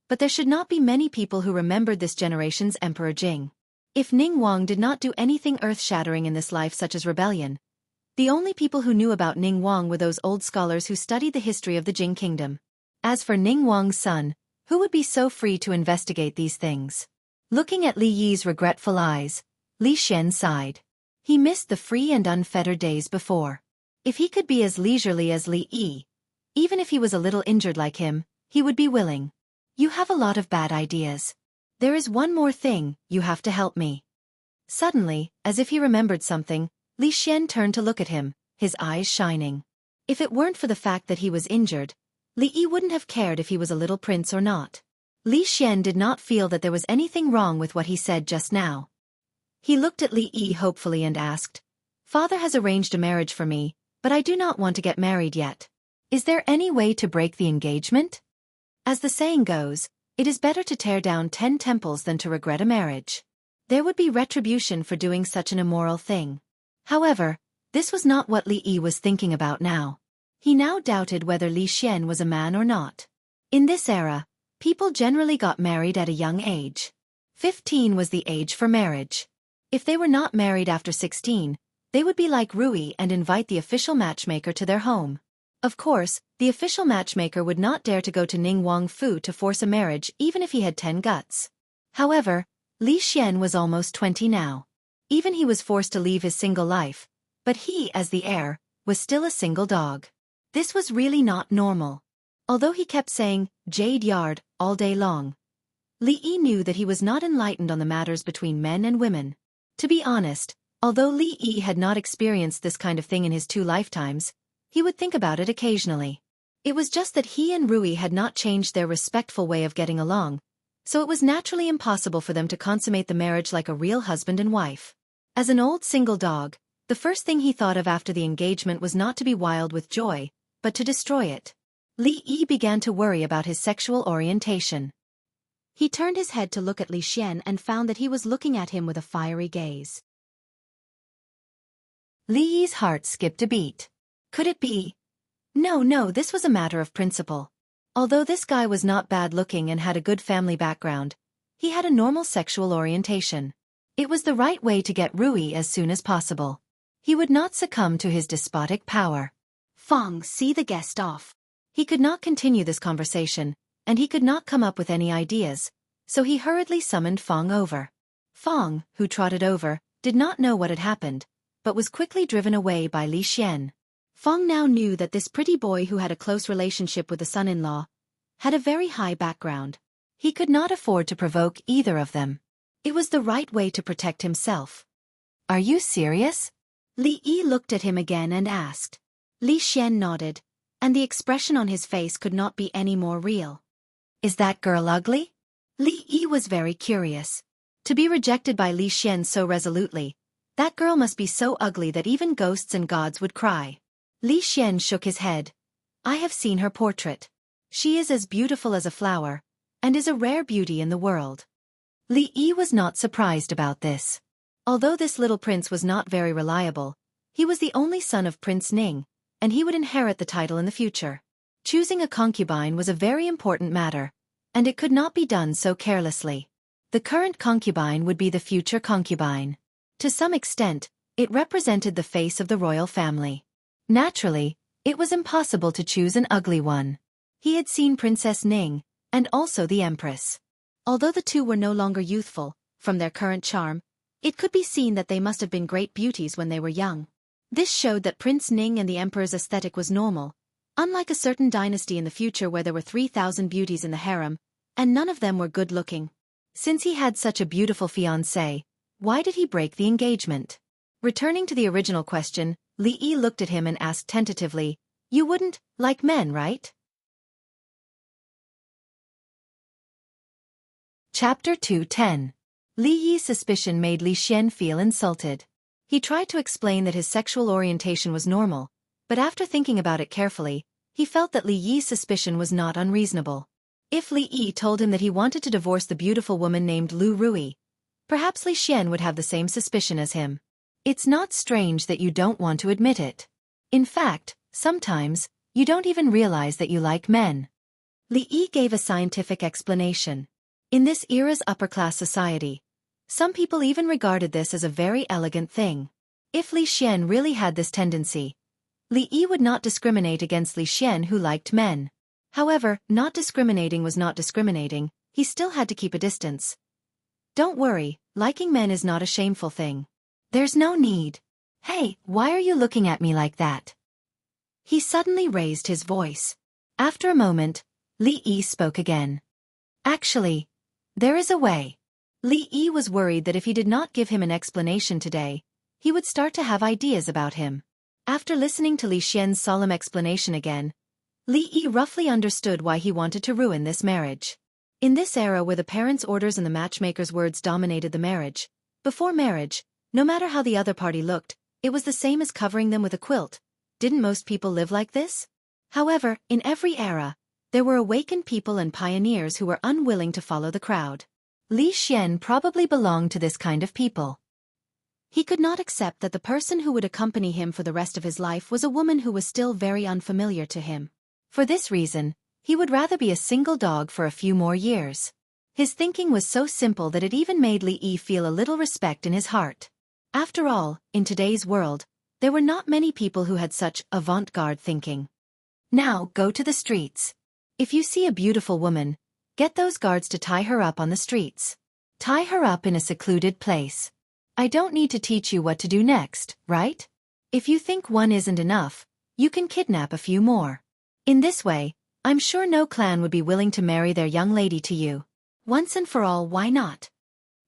but there should not be many people who remembered this generation's Emperor Jing. If Ning Wang did not do anything earth-shattering in this life such as rebellion, the only people who knew about Ning Wang were those old scholars who studied the history of the Jing kingdom. As for Ning Wang's son, who would be so free to investigate these things? Looking at Li Yi's regretful eyes, Li Xian sighed. He missed the free and unfettered days before. If he could be as leisurely as Li Yi, even if he was a little injured like him, he would be willing. You have a lot of bad ideas. There is one more thing, you have to help me. Suddenly, as if he remembered something, Li Xian turned to look at him, his eyes shining. If it weren't for the fact that he was injured, Li Yi wouldn't have cared if he was a little prince or not. Li Xian did not feel that there was anything wrong with what he said just now. He looked at Li Yi hopefully and asked, "Father has arranged a marriage for me, but I do not want to get married yet. Is there any way to break the engagement?" As the saying goes, it is better to tear down 10 temples than to regret a marriage. There would be retribution for doing such an immoral thing. However, this was not what Li Yi was thinking about now. He now doubted whether Li Xian was a man or not. In this era, people generally got married at a young age. 15 was the age for marriage. If they were not married after 16, they would be like Rui and invite the official matchmaker to their home. Of course, the official matchmaker would not dare to go to Ning Wang Fu to force a marriage even if he had 10 guts. However, Li Xian was almost 20 now. Even he was forced to leave his single life, but he, as the heir, was still a single dog. This was really not normal. Although he kept saying, "Jade Yard," all day long, Li Yi knew that he was not enlightened on the matters between men and women. To be honest, although Li Yi had not experienced this kind of thing in his 2 lifetimes, he would think about it occasionally. It was just that he and Rui had not changed their respectful way of getting along, so it was naturally impossible for them to consummate the marriage like a real husband and wife. As an old single dog, the first thing he thought of after the engagement was not to be wild with joy, but to destroy it. Li Yi began to worry about his sexual orientation. He turned his head to look at Li Xian and found that he was looking at him with a fiery gaze. Li Yi's heart skipped a beat. Could it be? No, this was a matter of principle. Although this guy was not bad-looking and had a good family background, he had a normal sexual orientation. It was the right way to get Rui as soon as possible. He would not succumb to his despotic power. Fong, see the guest off. He could not continue this conversation, and he could not come up with any ideas, so he hurriedly summoned Fong over. Fong, who trotted over, did not know what had happened, but was quickly driven away by Li Xian. Fong now knew that this pretty boy who had a close relationship with the son-in-law had a very high background. He could not afford to provoke either of them. It was the right way to protect himself. Are you serious? Li Yi looked at him again and asked. Li Xian nodded, and the expression on his face could not be any more real. Is that girl ugly? Li Yi was very curious. To be rejected by Li Xian so resolutely, that girl must be so ugly that even ghosts and gods would cry. Li Xian shook his head. I have seen her portrait. She is as beautiful as a flower, and is a rare beauty in the world. Li Yi was not surprised about this. Although this little prince was not very reliable, he was the only son of Prince Ning, and he would inherit the title in the future. Choosing a concubine was a very important matter, and it could not be done so carelessly. The current concubine would be the future concubine. To some extent, it represented the face of the royal family. Naturally, it was impossible to choose an ugly one. He had seen Princess Ning, and also the Empress. Although the two were no longer youthful, from their current charm, it could be seen that they must have been great beauties when they were young. This showed that Prince Ning and the Emperor's aesthetic was normal, unlike a certain dynasty in the future where there were 3,000 beauties in the harem, and none of them were good-looking. Since he had such a beautiful fiancée, why did he break the engagement? Returning to the original question, Li Yi looked at him and asked tentatively, "You wouldn't like men, right?" Chapter 2:10. Li Yi's suspicion made Li Xian feel insulted. He tried to explain that his sexual orientation was normal, but after thinking about it carefully, he felt that Li Yi's suspicion was not unreasonable. If Li Yi told him that he wanted to divorce the beautiful woman named Lu Rui, perhaps Li Xian would have the same suspicion as him. It's not strange that you don't want to admit it. In fact, sometimes, you don't even realize that you like men. Li Yi gave a scientific explanation. In this era's upper-class society, some people even regarded this as a very elegant thing. If Li Xian really had this tendency, Li Yi would not discriminate against Li Xian who liked men. However, not discriminating was not discriminating, he still had to keep a distance. Don't worry, liking men is not a shameful thing. There's no need. Hey, why are you looking at me like that? He suddenly raised his voice. After a moment, Li Yi spoke again. Actually, there is a way. Li Yi was worried that if he did not give him an explanation today, he would start to have ideas about him. After listening to Li Xian's solemn explanation again, Li Yi roughly understood why he wanted to ruin this marriage. In this era where the parents' orders and the matchmaker's words dominated the marriage, before marriage, no matter how the other party looked, it was the same as covering them with a quilt. Didn't most people live like this? However, in every era, there were awakened people and pioneers who were unwilling to follow the crowd. Li Xian probably belonged to this kind of people. He could not accept that the person who would accompany him for the rest of his life was a woman who was still very unfamiliar to him. For this reason, he would rather be a single dog for a few more years. His thinking was so simple that it even made Li Yi feel a little respect in his heart. After all, in today's world, there were not many people who had such avant-garde thinking. Now, go to the streets. If you see a beautiful woman, get those guards to tie her up on the streets. Tie her up in a secluded place. I don't need to teach you what to do next, right? If you think one isn't enough, you can kidnap a few more. In this way, I'm sure no clan would be willing to marry their young lady to you. Once and for all, why not?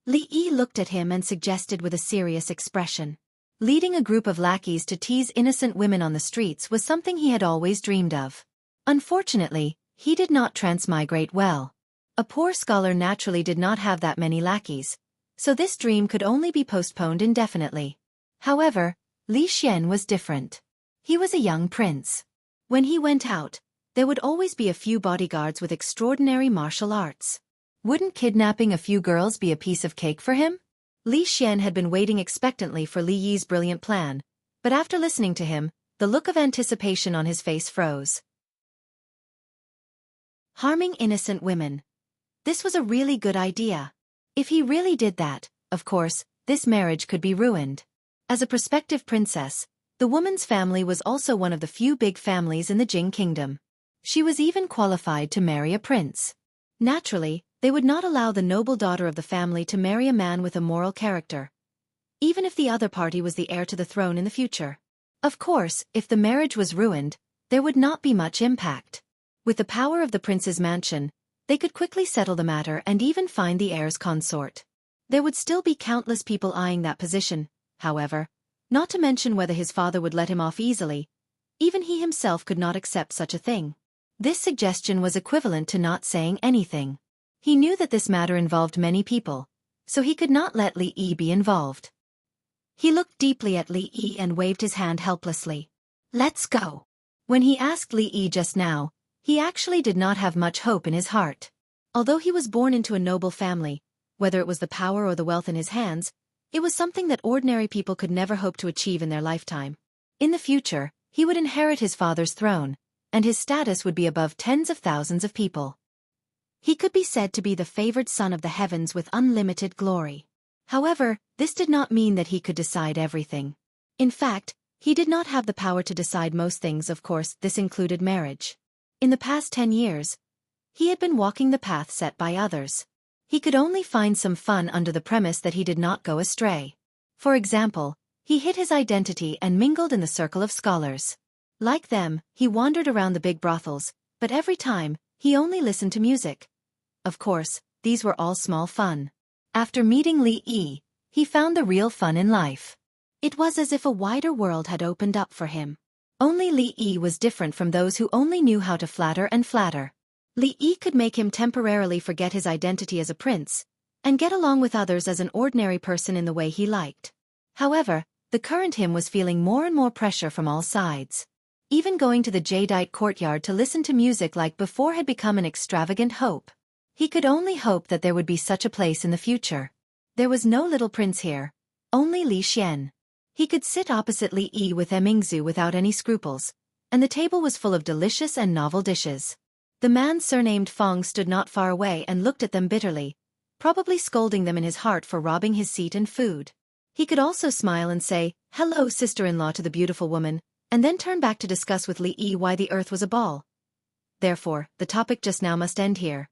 Li Yi looked at him and suggested with a serious expression. Leading a group of lackeys to tease innocent women on the streets was something he had always dreamed of. Unfortunately, he did not transmigrate well. A poor scholar naturally did not have that many lackeys, so this dream could only be postponed indefinitely. However, Li Xian was different. He was a young prince. When he went out, there would always be a few bodyguards with extraordinary martial arts. Wouldn't kidnapping a few girls be a piece of cake for him? Li Xian had been waiting expectantly for Li Yi's brilliant plan, but after listening to him, the look of anticipation on his face froze. Harming innocent women. This was a really good idea. If he really did that, of course, this marriage could be ruined. As a prospective princess, the woman's family was also one of the few big families in the Jing kingdom. She was even qualified to marry a prince. Naturally, they would not allow the noble daughter of the family to marry a man with a moral character, even if the other party was the heir to the throne in the future. Of course, if the marriage was ruined, there would not be much impact. With the power of the prince's mansion, they could quickly settle the matter and even find the heir's consort. There would still be countless people eyeing that position, however, not to mention whether his father would let him off easily. Even he himself could not accept such a thing. This suggestion was equivalent to not saying anything. He knew that this matter involved many people, so he could not let Li Yi be involved. He looked deeply at Li Yi and waved his hand helplessly. Let's go. When he asked Li Yi just now, he actually did not have much hope in his heart. Although he was born into a noble family, whether it was the power or the wealth in his hands, It was something that ordinary people could never hope to achieve in their lifetime. In the future, he would inherit his father's throne, and his status would be above tens of thousands of people. He could be said to be the favored son of the heavens with unlimited glory. However, this did not mean that he could decide everything. In fact, he did not have the power to decide most things. Of course, this included marriage. In the past 10 years, he had been walking the path set by others. He could only find some fun under the premise that he did not go astray. For example, he hid his identity and mingled in the circle of scholars. Like them, he wandered around the big brothels, but every time, he only listened to music. Of course, these were all small fun. After meeting Li Yi, he found the real fun in life. It was as if a wider world had opened up for him. Only Li Yi was different from those who only knew how to flatter and flatter. Li Yi could make him temporarily forget his identity as a prince, and get along with others as an ordinary person in the way he liked. However, the current him was feeling more and more pressure from all sides. Even going to the jadeite courtyard to listen to music like before had become an extravagant hope. He could only hope that there would be such a place in the future. There was no little prince here, only Li Xian. He could sit opposite Li Yi with Mingzu without any scruples, and the table was full of delicious and novel dishes. The man surnamed Fong stood not far away and looked at them bitterly, probably scolding them in his heart for robbing his seat and food. He could also smile and say, "Hello, sister-in-law," to the beautiful woman, and then turn back to discuss with Li Yi why the earth was a ball. Therefore, the topic just now must end here.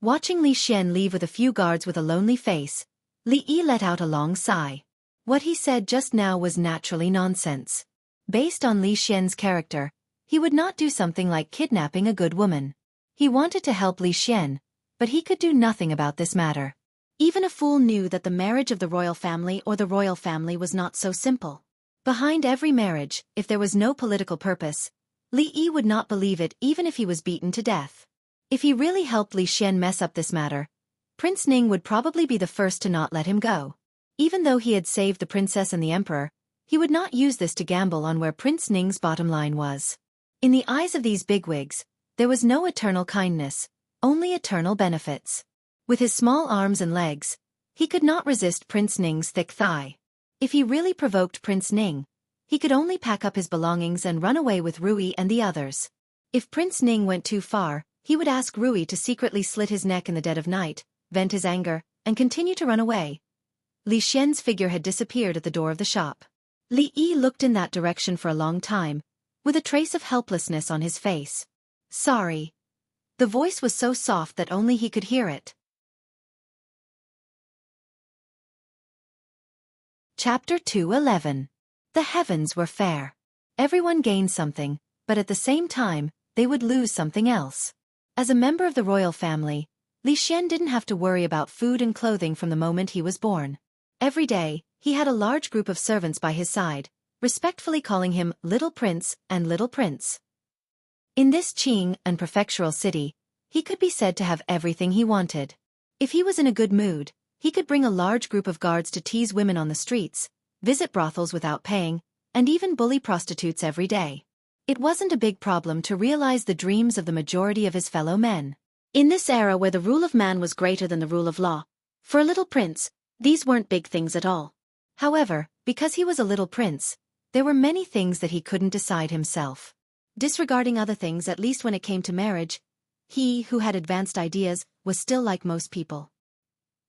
Watching Li Xian leave with a few guards with a lonely face, Li Yi let out a long sigh. What he said just now was naturally nonsense. Based on Li Xian's character, he would not do something like kidnapping a good woman. He wanted to help Li Xian, but he could do nothing about this matter. Even a fool knew that the marriage of the royal family or the royal family was not so simple. Behind every marriage, if there was no political purpose, Li Yi would not believe it even if he was beaten to death. If he really helped Li Xian mess up this matter, Prince Ning would probably be the first to not let him go. Even though he had saved the princess and the emperor, he would not use this to gamble on where Prince Ning's bottom line was. In the eyes of these bigwigs, there was no eternal kindness, only eternal benefits. With his small arms and legs, he could not resist Prince Ning's thick thigh. If he really provoked Prince Ning, he could only pack up his belongings and run away with Rui and the others. If Prince Ning went too far, he would ask Rui to secretly slit his neck in the dead of night, vent his anger, and continue to run away. Li Xian's figure had disappeared at the door of the shop. Li Yi looked in that direction for a long time, with a trace of helplessness on his face. "Sorry." The voice was so soft that only he could hear it. Chapter 2:11. The heavens were fair. Everyone gained something, but at the same time, they would lose something else. As a member of the royal family, Li Xian didn't have to worry about food and clothing from the moment he was born. Every day, he had a large group of servants by his side, respectfully calling him Little Prince and Little Prince. In this Qing and prefectural city, he could be said to have everything he wanted. If he was in a good mood, he could bring a large group of guards to tease women on the streets, visit brothels without paying, and even bully prostitutes every day. It wasn't a big problem to realize the dreams of the majority of his fellow men. In this era where the rule of man was greater than the rule of law, for a little prince, these weren't big things at all. However, because he was a little prince, there were many things that he couldn't decide himself. Disregarding other things, at least when it came to marriage, he, who had advanced ideas, was still like most people.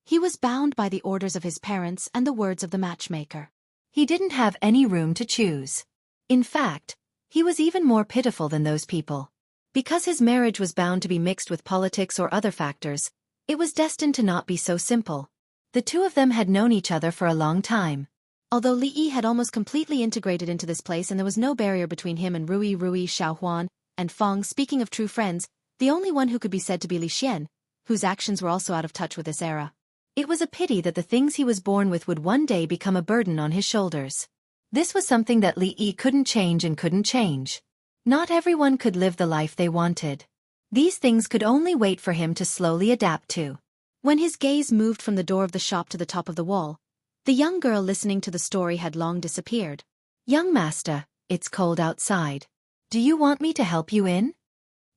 He was bound by the orders of his parents and the words of the matchmaker. He didn't have any room to choose. In fact, he was even more pitiful than those people. Because his marriage was bound to be mixed with politics or other factors, it was destined to not be so simple. The two of them had known each other for a long time. Although Li Yi had almost completely integrated into this place and there was no barrier between him and Rui, Xiaofan, and Fong. Speaking of true friends, the only one who could be said to be Li Xian, whose actions were also out of touch with this era. It was a pity that the things he was born with would one day become a burden on his shoulders. This was something that Li Yi couldn't change and couldn't change. Not everyone could live the life they wanted. These things could only wait for him to slowly adapt to. When his gaze moved from the door of the shop to the top of the wall, the young girl listening to the story had long disappeared. "Young master, it's cold outside. Do you want me to help you in?"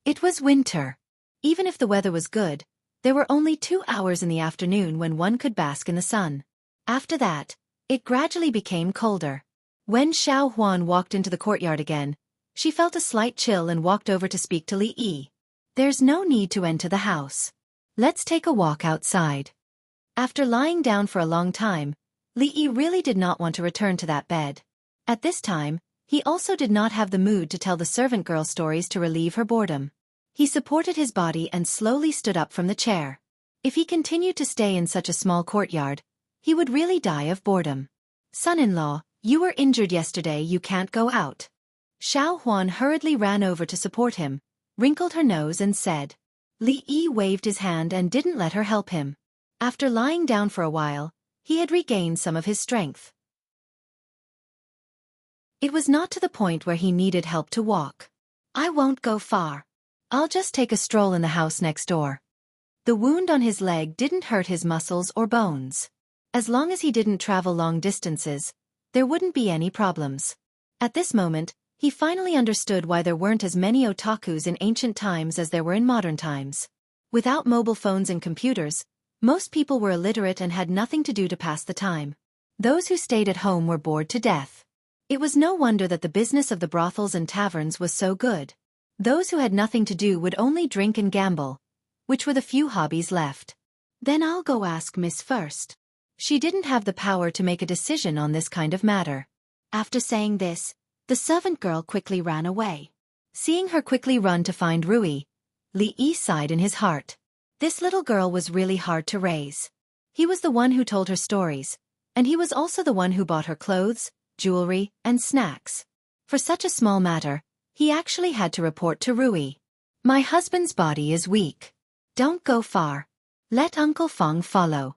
It was winter. Even if the weather was good, There were only 2 hours in the afternoon when one could bask in the sun. After that, it gradually became colder. When Xiaofan walked into the courtyard again, she felt a slight chill and walked over to speak to Li Yi. There's no need to enter the house. Let's take a walk outside. After lying down for a long time, Li Yi really did not want to return to that bed. At this time, he also did not have the mood to tell the servant girl stories to relieve her boredom. He supported his body and slowly stood up from the chair. If he continued to stay in such a small courtyard, he would really die of boredom. Son-in-law, you were injured yesterday, you can't go out. Xiaofan hurriedly ran over to support him, wrinkled her nose and said. Li Yi waved his hand and didn't let her help him. After lying down for a while, he had regained some of his strength. It was not to the point where he needed help to walk. I won't go far. I'll just take a stroll in the house next door. The wound on his leg didn't hurt his muscles or bones. As long as he didn't travel long distances, there wouldn't be any problems. At this moment, he finally understood why there weren't as many otakus in ancient times as there were in modern times. Without mobile phones and computers, most people were illiterate and had nothing to do to pass the time. Those who stayed at home were bored to death. It was no wonder that the business of the brothels and taverns was so good. Those who had nothing to do would only drink and gamble, which were the few hobbies left. Then I'll go ask Miss first. She didn't have the power to make a decision on this kind of matter. After saying this, the servant girl quickly ran away. Seeing her quickly run to find Rui, Li Yi sighed in his heart. This little girl was really hard to raise. He was the one who told her stories, and he was also the one who bought her clothes, jewelry, and snacks. For such a small matter, he actually had to report to Rui. My husband's body is weak. Don't go far. Let Uncle Fong follow.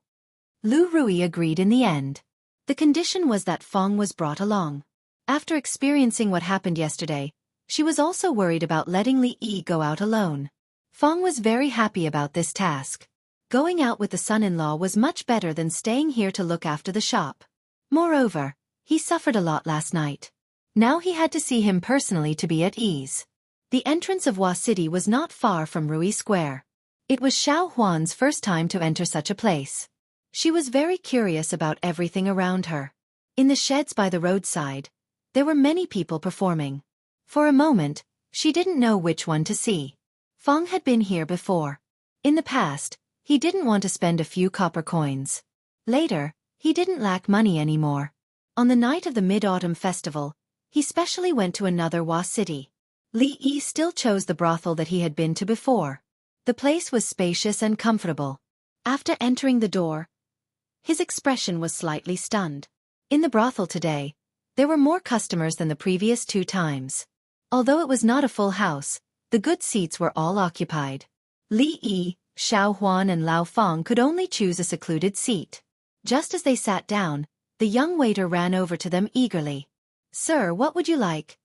Lu Rui agreed in the end. The condition was that Fong was brought along. After experiencing what happened yesterday, she was also worried about letting Li Yi go out alone. Fong was very happy about this task. Going out with the son-in-law was much better than staying here to look after the shop. Moreover, he suffered a lot last night. Now he had to see him personally to be at ease. The entrance of Hua City was not far from Rui Square. It was Xiao Huan's first time to enter such a place. She was very curious about everything around her. In the sheds by the roadside, there were many people performing. For a moment, she didn't know which one to see. Fong had been here before. In the past, he didn't want to spend a few copper coins. Later, he didn't lack money anymore. On the night of the Mid-Autumn Festival, he specially went to another Hua city. Li Yi still chose the brothel that he had been to before. The place was spacious and comfortable. After entering the door, his expression was slightly stunned. In the brothel today, there were more customers than the previous 2 times. Although it was not a full house, the good seats were all occupied. Li Yi, Xiao Huan and Lao Fong could only choose a secluded seat. Just as they sat down, the young waiter ran over to them eagerly. Sir, what would you like?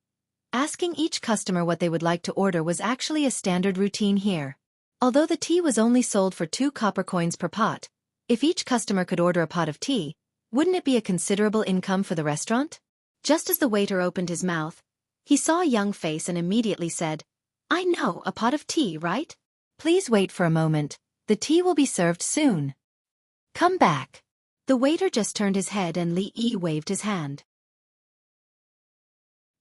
Asking each customer what they would like to order was actually a standard routine here. Although the tea was only sold for 2 copper coins per pot, if each customer could order a pot of tea, wouldn't it be a considerable income for the restaurant? Just as the waiter opened his mouth, he saw a young face and immediately said, I know, a pot of tea, right? Please wait for a moment, the tea will be served soon. Come back. The waiter just turned his head and Li Yi waved his hand.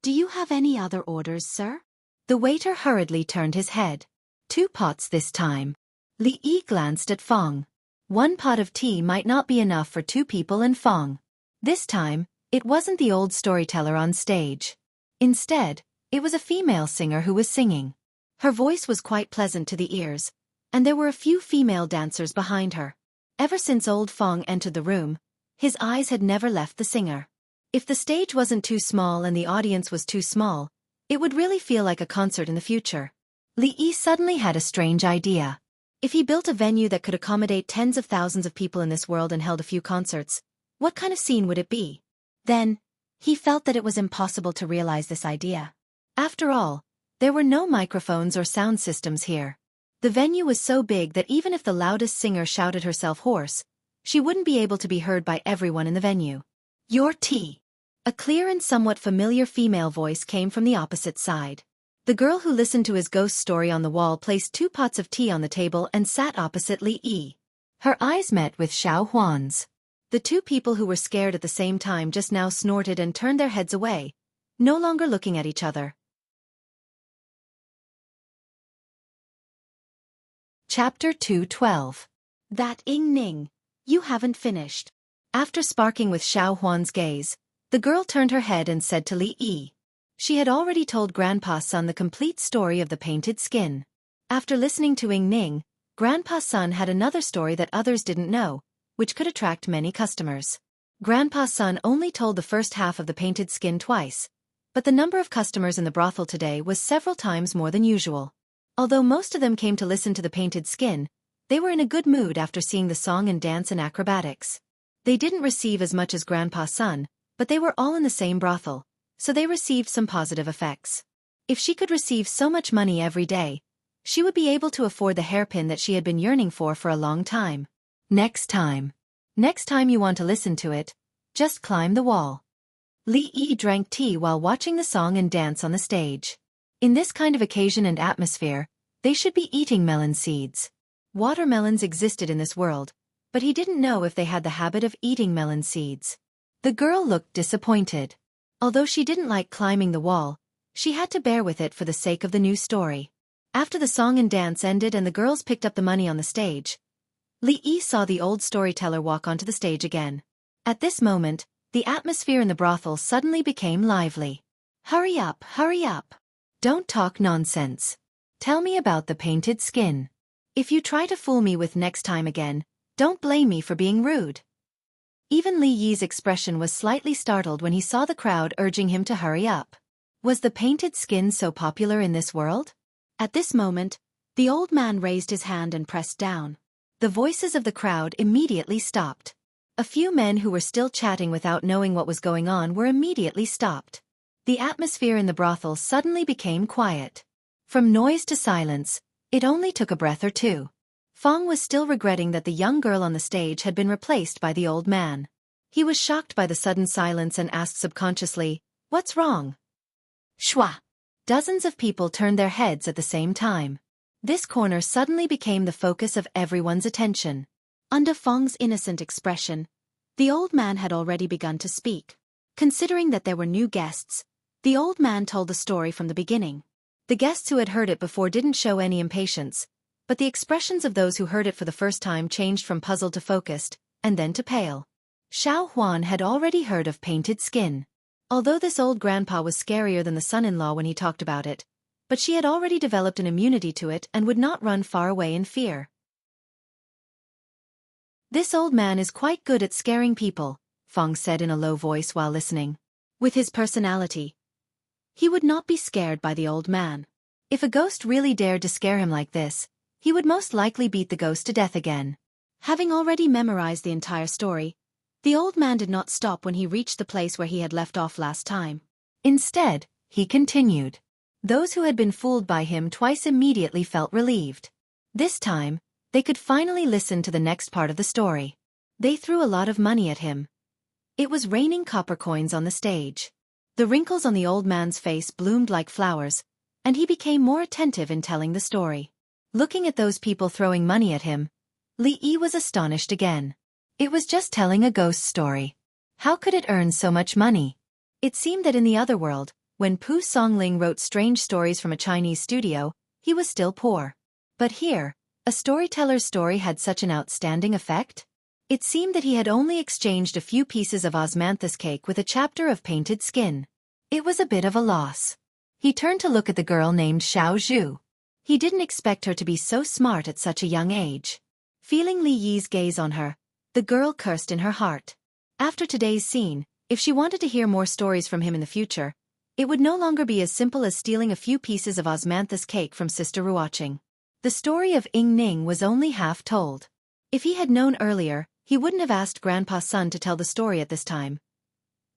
Do you have any other orders, sir? The waiter hurriedly turned his head. 2 pots this time. Li Yi glanced at Fong. 1 pot of tea might not be enough for 2 people and Fong. This time, it wasn't the old storyteller on stage. Instead, it was a female singer who was singing. Her voice was quite pleasant to the ears, and there were a few female dancers behind her. Ever since old Fong entered the room, his eyes had never left the singer. If the stage wasn't too small and the audience was too small, it would really feel like a concert in the future. Li Yi suddenly had a strange idea. If he built a venue that could accommodate tens of thousands of people in this world and held a few concerts, what kind of scene would it be? Then, he felt that it was impossible to realize this idea. After all, there were no microphones or sound systems here. The venue was so big that even if the loudest singer shouted herself hoarse, she wouldn't be able to be heard by everyone in the venue. Your tea. A clear and somewhat familiar female voice came from the opposite side. The girl who listened to his ghost story on the wall placed 2 pots of tea on the table and sat opposite Li Yi. Her eyes met with Xiaofan's. The 2 people who were scared at the same time just now snorted and turned their heads away, no longer looking at each other. Chapter 2:12. That Ying Ning. You haven't finished. After sparking with Xiaofan's gaze, the girl turned her head and said to Li Yi. She had already told Grandpa's son the complete story of the painted skin. After listening to Ying Ning, Grandpa's son had another story that others didn't know, which could attract many customers. Grandpa's son only told the first half of the painted skin twice, but the number of customers in the brothel today was several times more than usual. Although most of them came to listen to the painted skin, they were in a good mood after seeing the song and dance and acrobatics. They didn't receive as much as Grandpa's son, but they were all in the same brothel, so they received some positive effects. If she could receive so much money every day, she would be able to afford the hairpin that she had been yearning for a long time. Next time you want to listen to it, just climb the wall. Li Yi drank tea while watching the song and dance on the stage. In this kind of occasion and atmosphere, they should be eating melon seeds. Watermelons existed in this world, but he didn't know if they had the habit of eating melon seeds. The girl looked disappointed. Although she didn't like climbing the wall, she had to bear with it for the sake of the new story. After the song and dance ended and the girls picked up the money on the stage, Li Yi saw the old storyteller walk onto the stage again. At this moment, the atmosphere in the brothel suddenly became lively. Hurry up, hurry up. Don't talk nonsense. Tell me about the painted skin. If you try to fool me with next time again, don't blame me for being rude. Even Li Yi's expression was slightly startled when he saw the crowd urging him to hurry up. Was the painted skin so popular in this world? At this moment, the old man raised his hand and pressed down. The voices of the crowd immediately stopped. A few men who were still chatting without knowing what was going on were immediately stopped. The atmosphere in the brothel suddenly became quiet. From noise to silence, it only took a breath or two. Feng was still regretting that the young girl on the stage had been replaced by the old man. He was shocked by the sudden silence and asked subconsciously, "What's wrong?" Shwa! Dozens of people turned their heads at the same time. This corner suddenly became the focus of everyone's attention. Under Feng's innocent expression, the old man had already begun to speak. Considering that there were new guests, the old man told the story from the beginning. The guests who had heard it before didn't show any impatience, but the expressions of those who heard it for the first time changed from puzzled to focused, and then to pale. Xiaofan had already heard of painted skin. Although this old grandpa was scarier than the son-in-law when he talked about it, but she had already developed an immunity to it and would not run far away in fear. This old man is quite good at scaring people, Feng said in a low voice while listening. With his personality, he would not be scared by the old man. If a ghost really dared to scare him like this, he would most likely beat the ghost to death again. Having already memorized the entire story, the old man did not stop when he reached the place where he had left off last time. Instead, he continued. Those who had been fooled by him twice immediately felt relieved. This time, they could finally listen to the next part of the story. They threw a lot of money at him. It was raining copper coins on the stage. The wrinkles on the old man's face bloomed like flowers, and he became more attentive in telling the story. Looking at those people throwing money at him, Li Yi was astonished again. It was just telling a ghost story. How could it earn so much money? It seemed that in the other world, when Pu Songling wrote strange stories from a Chinese studio, he was still poor. But here, a storyteller's story had such an outstanding effect? It seemed that he had only exchanged a few pieces of osmanthus cake with a chapter of painted skin. It was a bit of a loss. He turned to look at the girl named Xiao Zhu. He didn't expect her to be so smart at such a young age. Feeling Li Yi's gaze on her, the girl cursed in her heart. After today's scene, if she wanted to hear more stories from him in the future, it would no longer be as simple as stealing a few pieces of osmanthus cake from Sister Ruoqing. The story of Ying Ning was only half told. If he had known earlier, he wouldn't have asked Grandpa's son to tell the story at this time.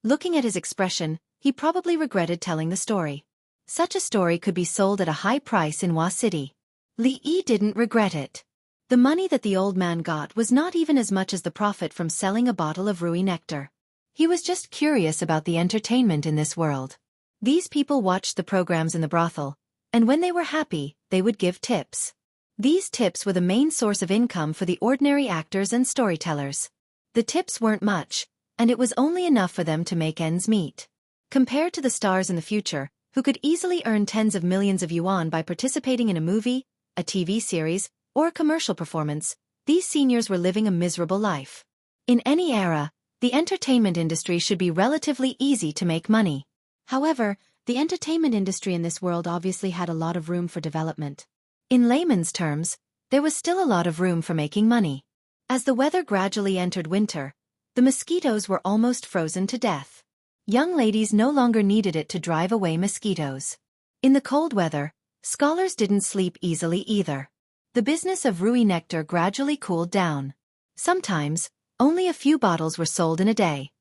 Looking at his expression, he probably regretted telling the story. Such a story could be sold at a high price in Hua City. Li Yi didn't regret it. The money that the old man got was not even as much as the profit from selling a bottle of Rui nectar. He was just curious about the entertainment in this world. These people watched the programs in the brothel, And when they were happy, they would give tips. These tips were the main source of income for the ordinary actors and storytellers. The tips weren't much, and it was only enough for them to make ends meet. Compared to the stars in the future, who could easily earn tens of millions of yuan by participating in a movie, a TV series, or a commercial performance, these seniors were living a miserable life. In any era, the entertainment industry should be relatively easy to make money. However, the entertainment industry in this world obviously had a lot of room for development. In layman's terms, there was still a lot of room for making money. As the weather gradually entered winter, the mosquitoes were almost frozen to death. Young ladies no longer needed it to drive away mosquitoes. In the cold weather, scholars didn't sleep easily either. The business of Rui nectar gradually cooled down. Sometimes, only a few bottles were sold in a day.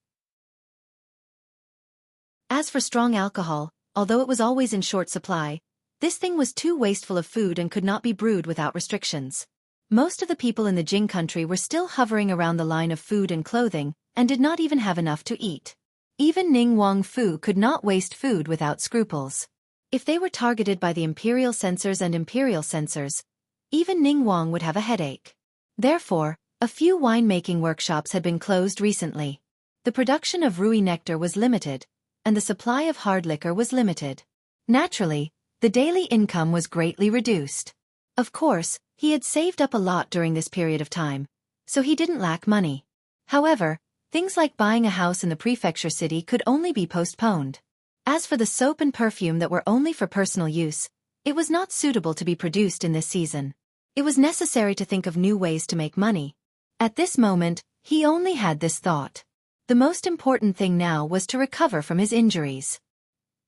As for strong alcohol, although it was always in short supply, this thing was too wasteful of food and could not be brewed without restrictions. Most of the people in the Jing country were still hovering around the line of food and clothing, and did not even have enough to eat. Even Ning Wang Fu could not waste food without scruples. If they were targeted by the imperial censors and imperial censors, even Ning Wang would have a headache. Therefore, a few winemaking workshops had been closed recently. The production of Rui nectar was limited, and the supply of hard liquor was limited. Naturally, the daily income was greatly reduced. Of course, he had saved up a lot during this period of time, so he didn't lack money. However, things like buying a house in the prefecture city could only be postponed. As for the soap and perfume that were only for personal use, it was not suitable to be produced in this season. It was necessary to think of new ways to make money. At this moment, he only had this thought. The most important thing now was to recover from his injuries.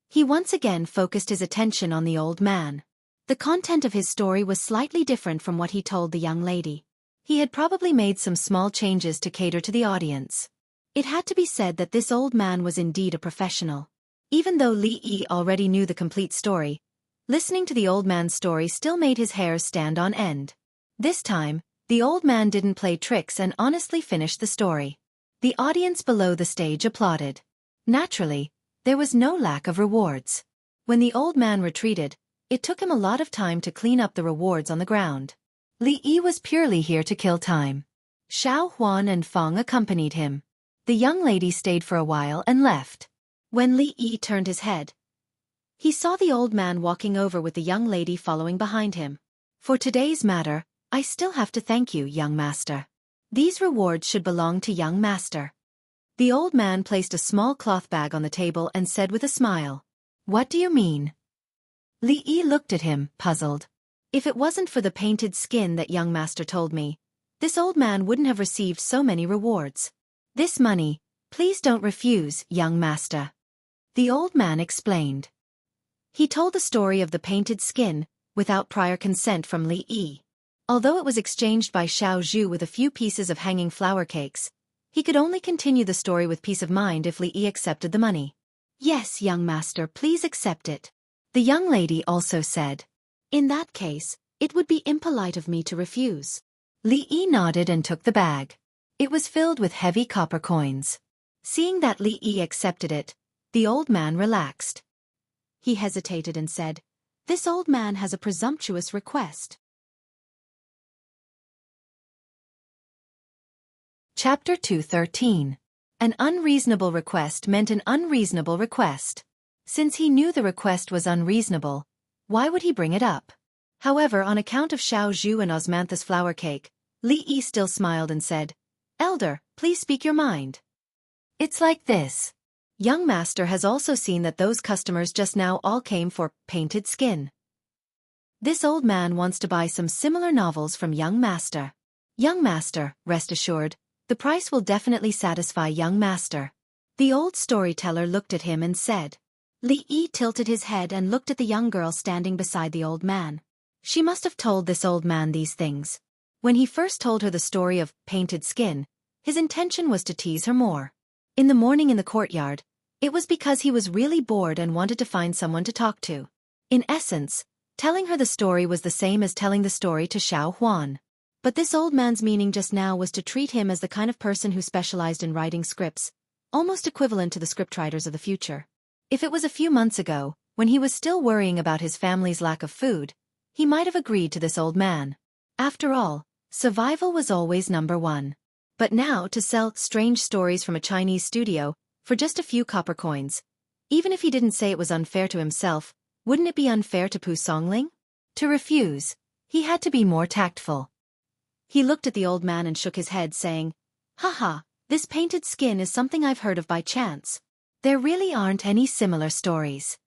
He once again focused his attention on the old man. The content of his story was slightly different from what he told the young lady. He had probably made some small changes to cater to the audience. It had to be said that this old man was indeed a professional. Even though Li Yi already knew the complete story, listening to the old man's story still made his hairs stand on end. This time, the old man didn't play tricks and honestly finished the story. The audience below the stage applauded. Naturally, there was no lack of rewards. When the old man retreated, it took him a lot of time to clean up the rewards on the ground. Li Yi was purely here to kill time. Xiaofan and Feng accompanied him. The young lady stayed for a while and left. When Li Yi turned his head, he saw the old man walking over with the young lady following behind him. For today's matter, I still have to thank you, young master. These rewards should belong to young master. The old man placed a small cloth bag on the table and said with a smile, "What do you mean?" Li Yi looked at him, puzzled. If it wasn't for the painted skin that young master told me, this old man wouldn't have received so many rewards. This money, please don't refuse, young master. The old man explained. He told the story of the painted skin, without prior consent from Li Yi. Although it was exchanged by Xiao Zhu with a few pieces of hanging flower cakes, he could only continue the story with peace of mind if Li Yi accepted the money. "Yes, young master, please accept it," the young lady also said. "In that case, it would be impolite of me to refuse." Li Yi nodded and took the bag. It was filled with heavy copper coins. Seeing that Li Yi accepted it, the old man relaxed. He hesitated and said, "This old man has a presumptuous request." Chapter 213. An unreasonable request meant an unreasonable request. Since he knew the request was unreasonable, why would he bring it up? However, on account of Xiao Zhu and Osmantha's flower cake, Li Yi still smiled and said, "Elder, please speak your mind." "It's like this. Young master has also seen that those customers just now all came for painted skin. This old man wants to buy some similar novels from young master. Young master, rest assured, the price will definitely satisfy young master." The old storyteller looked at him and said. Li Yi tilted his head and looked at the young girl standing beside the old man. She must have told this old man these things. When he first told her the story of painted skin, his intention was to tease her more. In the morning in the courtyard, it was because he was really bored and wanted to find someone to talk to. In essence, telling her the story was the same as telling the story to Xiao Huan. But this old man's meaning just now was to treat him as the kind of person who specialized in writing scripts, almost equivalent to the scriptwriters of the future. If it was a few months ago, when he was still worrying about his family's lack of food, he might have agreed to this old man. After all, survival was always number one. But now to sell strange stories from a Chinese studio for just a few copper coins. Even if he didn't say it was unfair to himself, wouldn't it be unfair to Pu Songling? To refuse, he had to be more tactful. He looked at the old man and shook his head, saying, "Haha, this painted skin is something I've heard of by chance. There really aren't any similar stories."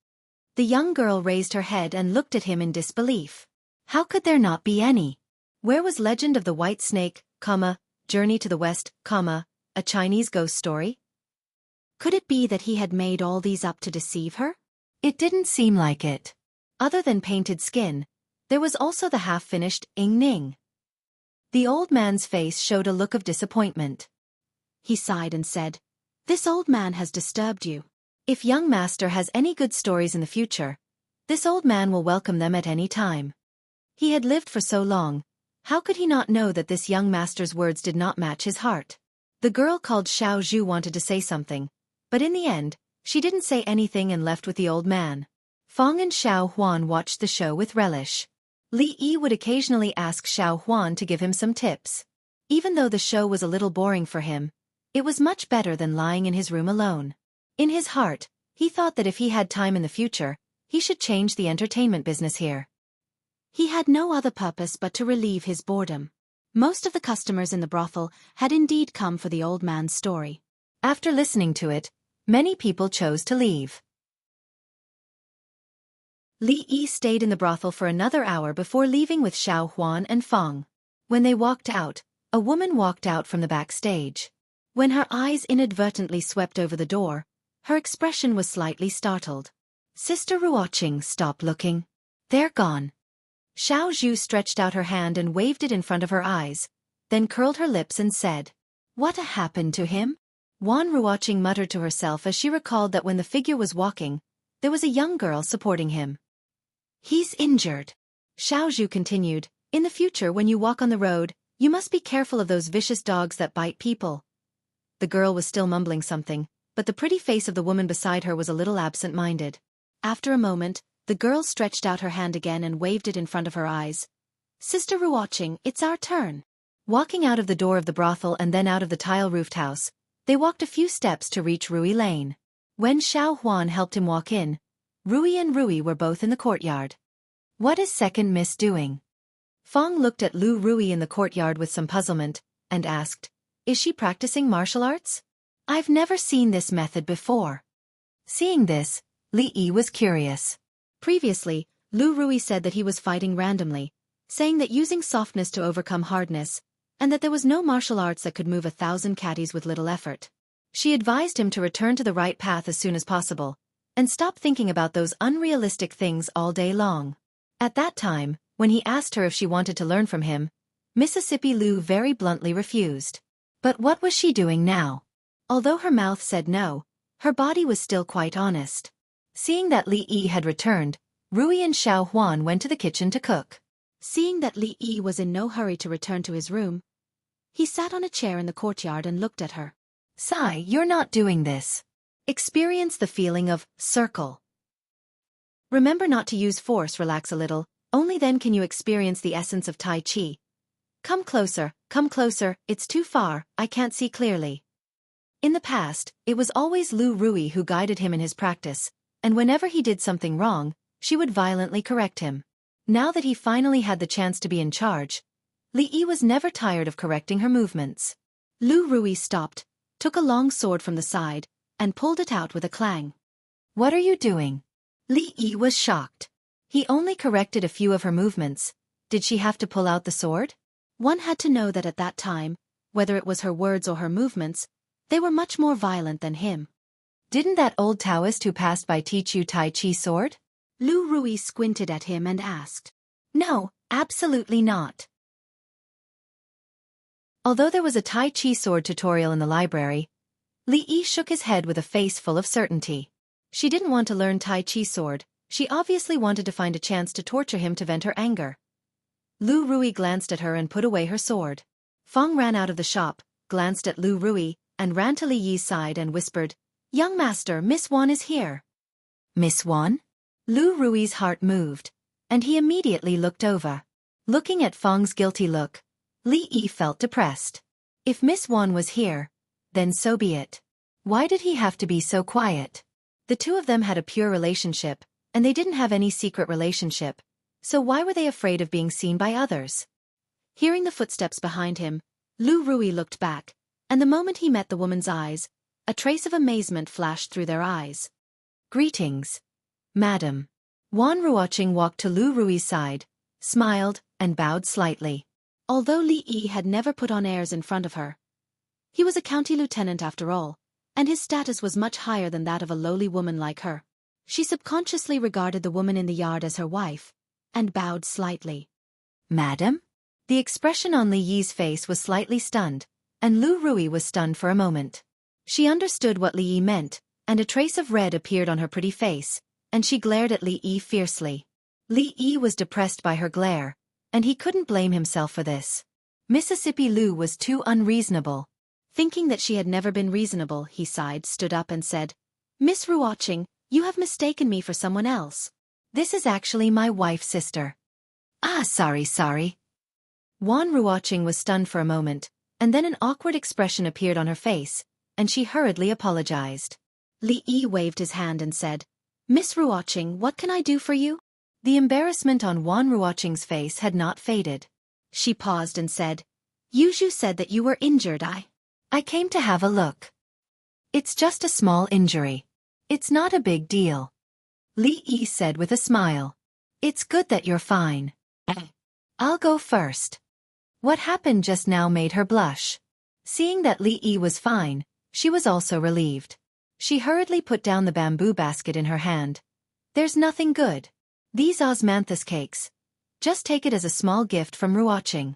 The young girl raised her head and looked at him in disbelief. How could there not be any? Where was Legend of the White Snake, Journey to the West, a Chinese ghost story? Could it be that he had made all these up to deceive her? It didn't seem like it. Other than painted skin, there was also the half-finished Ing Ning. The old man's face showed a look of disappointment. He sighed and said, "This old man has disturbed you. If young master has any good stories in the future, this old man will welcome them at any time." He had lived for so long, how could he not know that this young master's words did not match his heart? The girl called Xiao Zhu wanted to say something, but in the end, she didn't say anything and left with the old man. Fong and Xiao Huan watched the show with relish. Li Yi would occasionally ask Xiao Huan to give him some tips. Even though the show was a little boring for him, it was much better than lying in his room alone. In his heart, he thought that if he had time in the future, he should change the entertainment business here. He had no other purpose but to relieve his boredom. Most of the customers in the brothel had indeed come for the old man's story. After listening to it, many people chose to leave. Li Yi stayed in the brothel for another hour before leaving with Xiao Huan and Fong. When they walked out, a woman walked out from the backstage. When her eyes inadvertently swept over the door, her expression was slightly startled. "Sister Ruoqing, stop looking. They're gone." Xiao Zhu stretched out her hand and waved it in front of her eyes, then curled her lips and said, "What happened to him?" Wan Ruoqing muttered to herself as she recalled that when the figure was walking, there was a young girl supporting him. "He's injured." Xiao Zhu continued, "In the future when you walk on the road, you must be careful of those vicious dogs that bite people." The girl was still mumbling something, but the pretty face of the woman beside her was a little absent-minded. After a moment, the girl stretched out her hand again and waved it in front of her eyes. "Sister Ruoqing, it's our turn." Walking out of the door of the brothel and then out of the tile-roofed house, they walked a few steps to reach Rui Lane. When Xiao Huan helped him walk in, Rui and Rui were both in the courtyard. "What is second miss doing?" Fong looked at Lu Rui in the courtyard with some puzzlement, and asked, "Is she practicing martial arts? I've never seen this method before." Seeing this, Li Yi was curious. Previously, Lu Rui said that he was fighting randomly, saying that using softness to overcome hardness, and that there was no martial arts that could move 1,000 catties with little effort. She advised him to return to the right path as soon as possible, and stop thinking about those unrealistic things all day long. At that time, when he asked her if she wanted to learn from him, Mississippi Lu very bluntly refused. But what was she doing now? Although her mouth said no, her body was still quite honest. Seeing that Li Yi had returned, Rui and Xiao Huan went to the kitchen to cook. Seeing that Li Yi was in no hurry to return to his room, he sat on a chair in the courtyard and looked at her. "Sai, you're not doing this. Experience the feeling of circle. Remember not to use force, relax a little, only then can you experience the essence of Tai Chi. Come closer, it's too far, I can't see clearly." In the past, it was always Lu Rui who guided him in his practice, and whenever he did something wrong, she would violently correct him. Now that he finally had the chance to be in charge, Li Yi was never tired of correcting her movements. Lu Rui stopped, took a long sword from the side, and pulled it out with a clang. "What are you doing?" Li Yi was shocked. He only corrected a few of her movements. Did she have to pull out the sword? One had to know that at that time, whether it was her words or her movements, they were much more violent than him. Didn't that old Taoist who passed by teach you Tai Chi sword? Lu Rui squinted at him and asked. No, absolutely not. Although there was a Tai Chi sword tutorial in the library, Li Yi shook his head with a face full of certainty. She didn't want to learn Tai Chi sword, she obviously wanted to find a chance to torture him to vent her anger. Lu Rui glanced at her and put away her sword. Fong ran out of the shop, glanced at Lu Rui, and ran to Li Yi's side and whispered, "Young master, Miss Wan is here." "Miss Wan?" Lu Rui's heart moved, and he immediately looked over. Looking at Fang's guilty look, Li Yi felt depressed. If Miss Wan was here, then so be it. Why did he have to be so quiet? The two of them had a pure relationship, and they didn't have any secret relationship, so why were they afraid of being seen by others? Hearing the footsteps behind him, Lu Rui looked back, and the moment he met the woman's eyes, a trace of amazement flashed through their eyes. Greetings, madam. Wan Ruoqing walked to Lu Rui's side, smiled, and bowed slightly. Although Li Yi had never put on airs in front of her, he was a county lieutenant after all, and his status was much higher than that of a lowly woman like her. She subconsciously regarded the woman in the yard as her wife, and bowed slightly. Madam? The expression on Li Yi's face was slightly stunned, and Lu Rui was stunned for a moment. She understood what Li Yi meant, and a trace of red appeared on her pretty face, and she glared at Li Yi fiercely. Li Yi was depressed by her glare, and he couldn't blame himself for this. Mississippi Lu was too unreasonable. Thinking that she had never been reasonable, he sighed, stood up and said, Miss Ruoqing, you have mistaken me for someone else. This is actually my wife's sister. Ah, sorry. Wan Ruoqing was stunned for a moment, and then an awkward expression appeared on her face, and she hurriedly apologized. Li Yi waved his hand and said, Miss Ruoqing, what can I do for you? The embarrassment on Wan Ruoqing's face had not faded. She paused and said, You said that you were injured. I came to have a look. It's just a small injury. It's not a big deal. Li Yi said with a smile. It's good that you're fine. I'll go first. What happened just now made her blush. Seeing that Li Yi was fine, she was also relieved. She hurriedly put down the bamboo basket in her hand. There's nothing good. These osmanthus cakes. Just take it as a small gift from Ruoqing.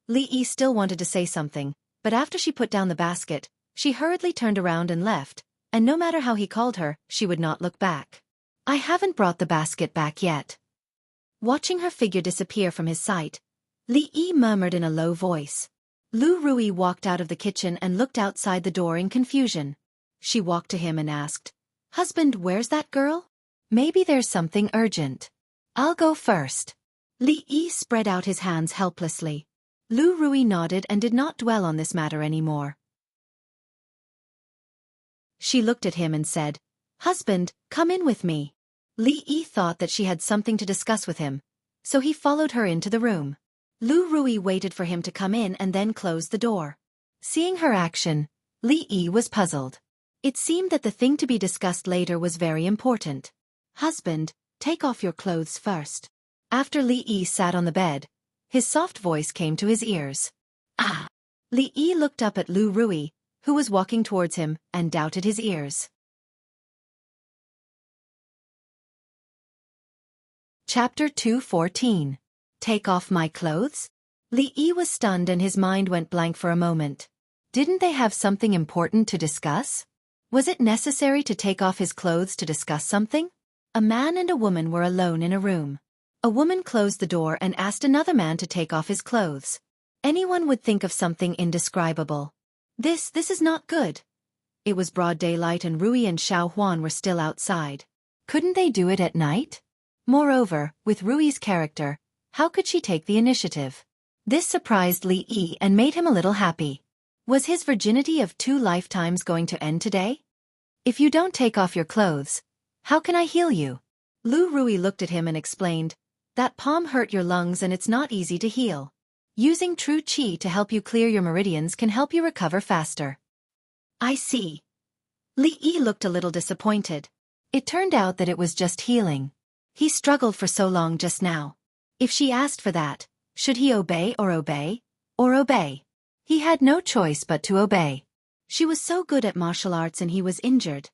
Li Yi still wanted to say something, but after she put down the basket, she hurriedly turned around and left, and no matter how he called her, she would not look back. I haven't brought the basket back yet. Watching her figure disappear from his sight, Li Yi murmured in a low voice. Lu Rui walked out of the kitchen and looked outside the door in confusion. She walked to him and asked, Husband, where's that girl? Maybe there's something urgent. I'll go first. Li Yi spread out his hands helplessly. Lu Rui nodded and did not dwell on this matter anymore. She looked at him and said, Husband, come in with me. Li Yi thought that she had something to discuss with him, so he followed her into the room. Lu Rui waited for him to come in and then closed the door. Seeing her action, Li Yi was puzzled. It seemed that the thing to be discussed later was very important. Husband, take off your clothes first. After Li Yi sat on the bed, his soft voice came to his ears. Li Yi looked up at Lu Rui, who was walking towards him, and doubted his ears. Chapter 214. Take off my clothes? Li Yi was stunned and his mind went blank for a moment. Didn't they have something important to discuss? Was it necessary to take off his clothes to discuss something? A man and a woman were alone in a room. A woman closed the door and asked another man to take off his clothes. Anyone would think of something indescribable. This is not good. It was broad daylight and Rui and Xiaofan were still outside. Couldn't they do it at night? Moreover, with Rui's character, how could she take the initiative? This surprised Li Yi and made him a little happy. Was his virginity of 2 lifetimes going to end today? If you don't take off your clothes, how can I heal you? Lu Rui looked at him and explained, That palm hurt your lungs and it's not easy to heal. Using true qi to help you clear your meridians can help you recover faster. I see. Li Yi looked a little disappointed. It turned out that it was just healing. He struggled for so long just now. If she asked for that, should he obey or obey? Or obey? He had no choice but to obey. She was so good at martial arts and he was injured.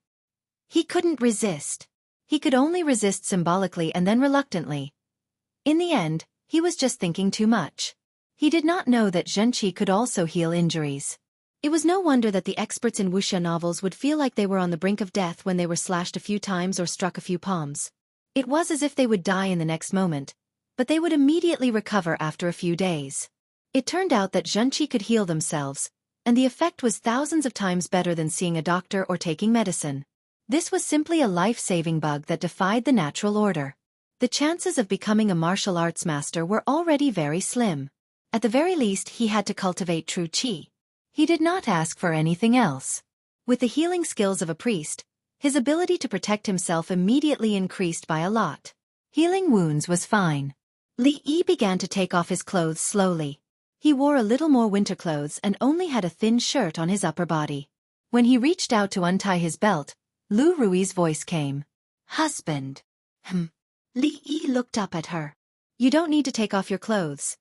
He couldn't resist. He could only resist symbolically and then reluctantly. In the end, he was just thinking too much. He did not know that Zhenqi could also heal injuries. It was no wonder that the experts in Wuxia novels would feel like they were on the brink of death when they were slashed a few times or struck a few palms. It was as if they would die in the next moment, but they would immediately recover after a few days. It turned out that Zhenqi could heal themselves, and the effect was thousands of times better than seeing a doctor or taking medicine. This was simply a life-saving bug that defied the natural order. The chances of becoming a martial arts master were already very slim. At the very least, he had to cultivate true qi. He did not ask for anything else. With the healing skills of a priest, his ability to protect himself immediately increased by a lot. Healing wounds was fine. Li Yi began to take off his clothes slowly. He wore a little more winter clothes and only had a thin shirt on his upper body. When he reached out to untie his belt, Lu Rui's voice came. "Husband." Li Yi looked up at her. "You don't need to take off your clothes."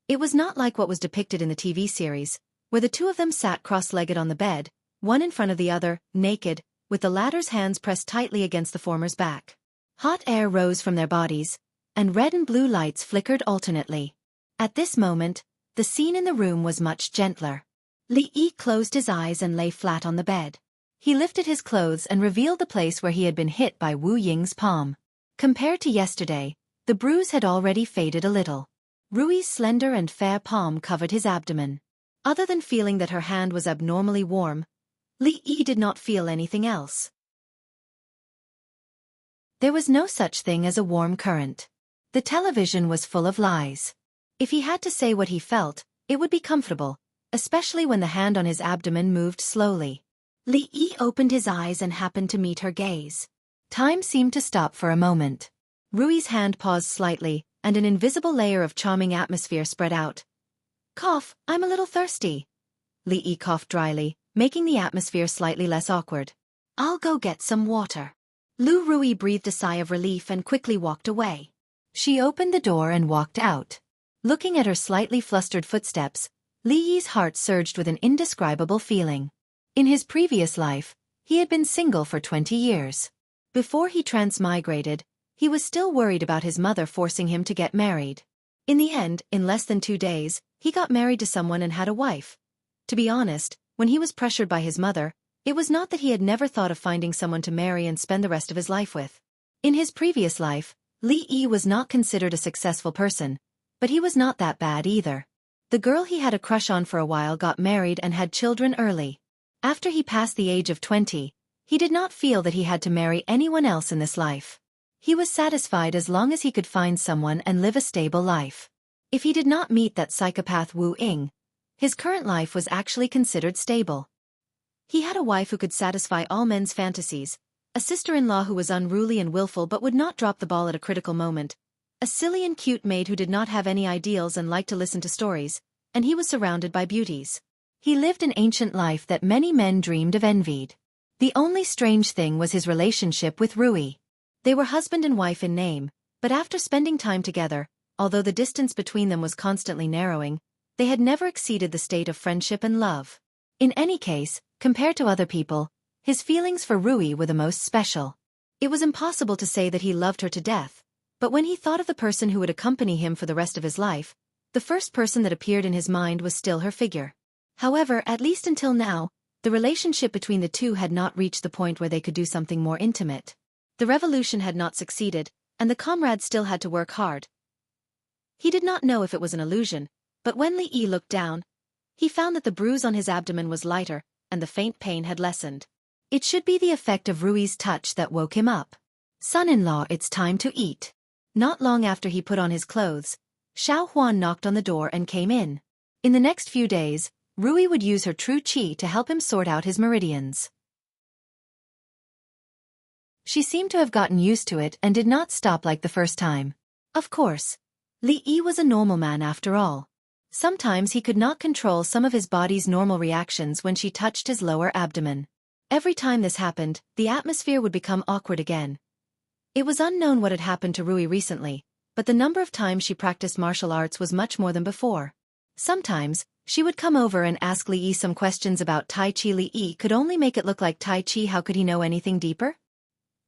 It was not like what was depicted in the TV series, where the two of them sat cross-legged on the bed, one in front of the other, naked, with the latter's hands pressed tightly against the former's back. Hot air rose from their bodies, and red and blue lights flickered alternately. At this moment, the scene in the room was much gentler. Li Yi closed his eyes and lay flat on the bed. He lifted his clothes and revealed the place where he had been hit by Wu Ying's palm. Compared to yesterday, the bruise had already faded a little. Rui's slender and fair palm covered his abdomen. Other than feeling that her hand was abnormally warm, Li Yi did not feel anything else. There was no such thing as a warm current. The television was full of lies. If he had to say what he felt, it would be comfortable, especially when the hand on his abdomen moved slowly. Li Yi opened his eyes and happened to meet her gaze. Time seemed to stop for a moment. Rui's hand paused slightly, and an invisible layer of charming atmosphere spread out. "Cough, I'm a little thirsty." Li Yi coughed dryly, making the atmosphere slightly less awkward. "I'll go get some water." Lu Rui breathed a sigh of relief and quickly walked away. She opened the door and walked out. Looking at her slightly flustered footsteps, Li Yi's heart surged with an indescribable feeling. In his previous life, he had been single for 20 years. Before he transmigrated, he was still worried about his mother forcing him to get married. In the end, in less than 2 days, he got married to someone and had a wife. To be honest, when he was pressured by his mother, it was not that he had never thought of finding someone to marry and spend the rest of his life with. In his previous life, Li Yi was not considered a successful person, but he was not that bad either. The girl he had a crush on for a while got married and had children early. After he passed the age of 20, he did not feel that he had to marry anyone else in this life. He was satisfied as long as he could find someone and live a stable life. If he did not meet that psychopath Wu Ying, his current life was actually considered stable. He had a wife who could satisfy all men's fantasies, a sister-in-law who was unruly and willful but would not drop the ball at a critical moment, a silly and cute maid who did not have any ideals and liked to listen to stories, and he was surrounded by beauties. He lived an ancient life that many men dreamed of envied. The only strange thing was his relationship with Rui. They were husband and wife in name, but after spending time together, although the distance between them was constantly narrowing, they had never exceeded the state of friendship and love. In any case, compared to other people, his feelings for Rui were the most special. It was impossible to say that he loved her to death, but when he thought of the person who would accompany him for the rest of his life, the first person that appeared in his mind was still her figure. However, at least until now, the relationship between the two had not reached the point where they could do something more intimate. The revolution had not succeeded, and the comrades still had to work hard. He did not know if it was an illusion, but when Li Yi looked down, he found that the bruise on his abdomen was lighter, and the faint pain had lessened. It should be the effect of Rui's touch that woke him up. "Son-in-law, it's time to eat." Not long after he put on his clothes, Xiaofan knocked on the door and came in. In the next few days, Rui would use her true qi to help him sort out his meridians. She seemed to have gotten used to it and did not stop like the first time. Of course, Li Yi was a normal man after all. Sometimes he could not control some of his body's normal reactions when she touched his lower abdomen. Every time this happened, the atmosphere would become awkward again. It was unknown what had happened to Rui recently, but the number of times she practiced martial arts was much more than before. Sometimes, she would come over and ask Li Yi some questions about Tai Chi. Li Yi could only make it look like Tai Chi. How could he know anything deeper?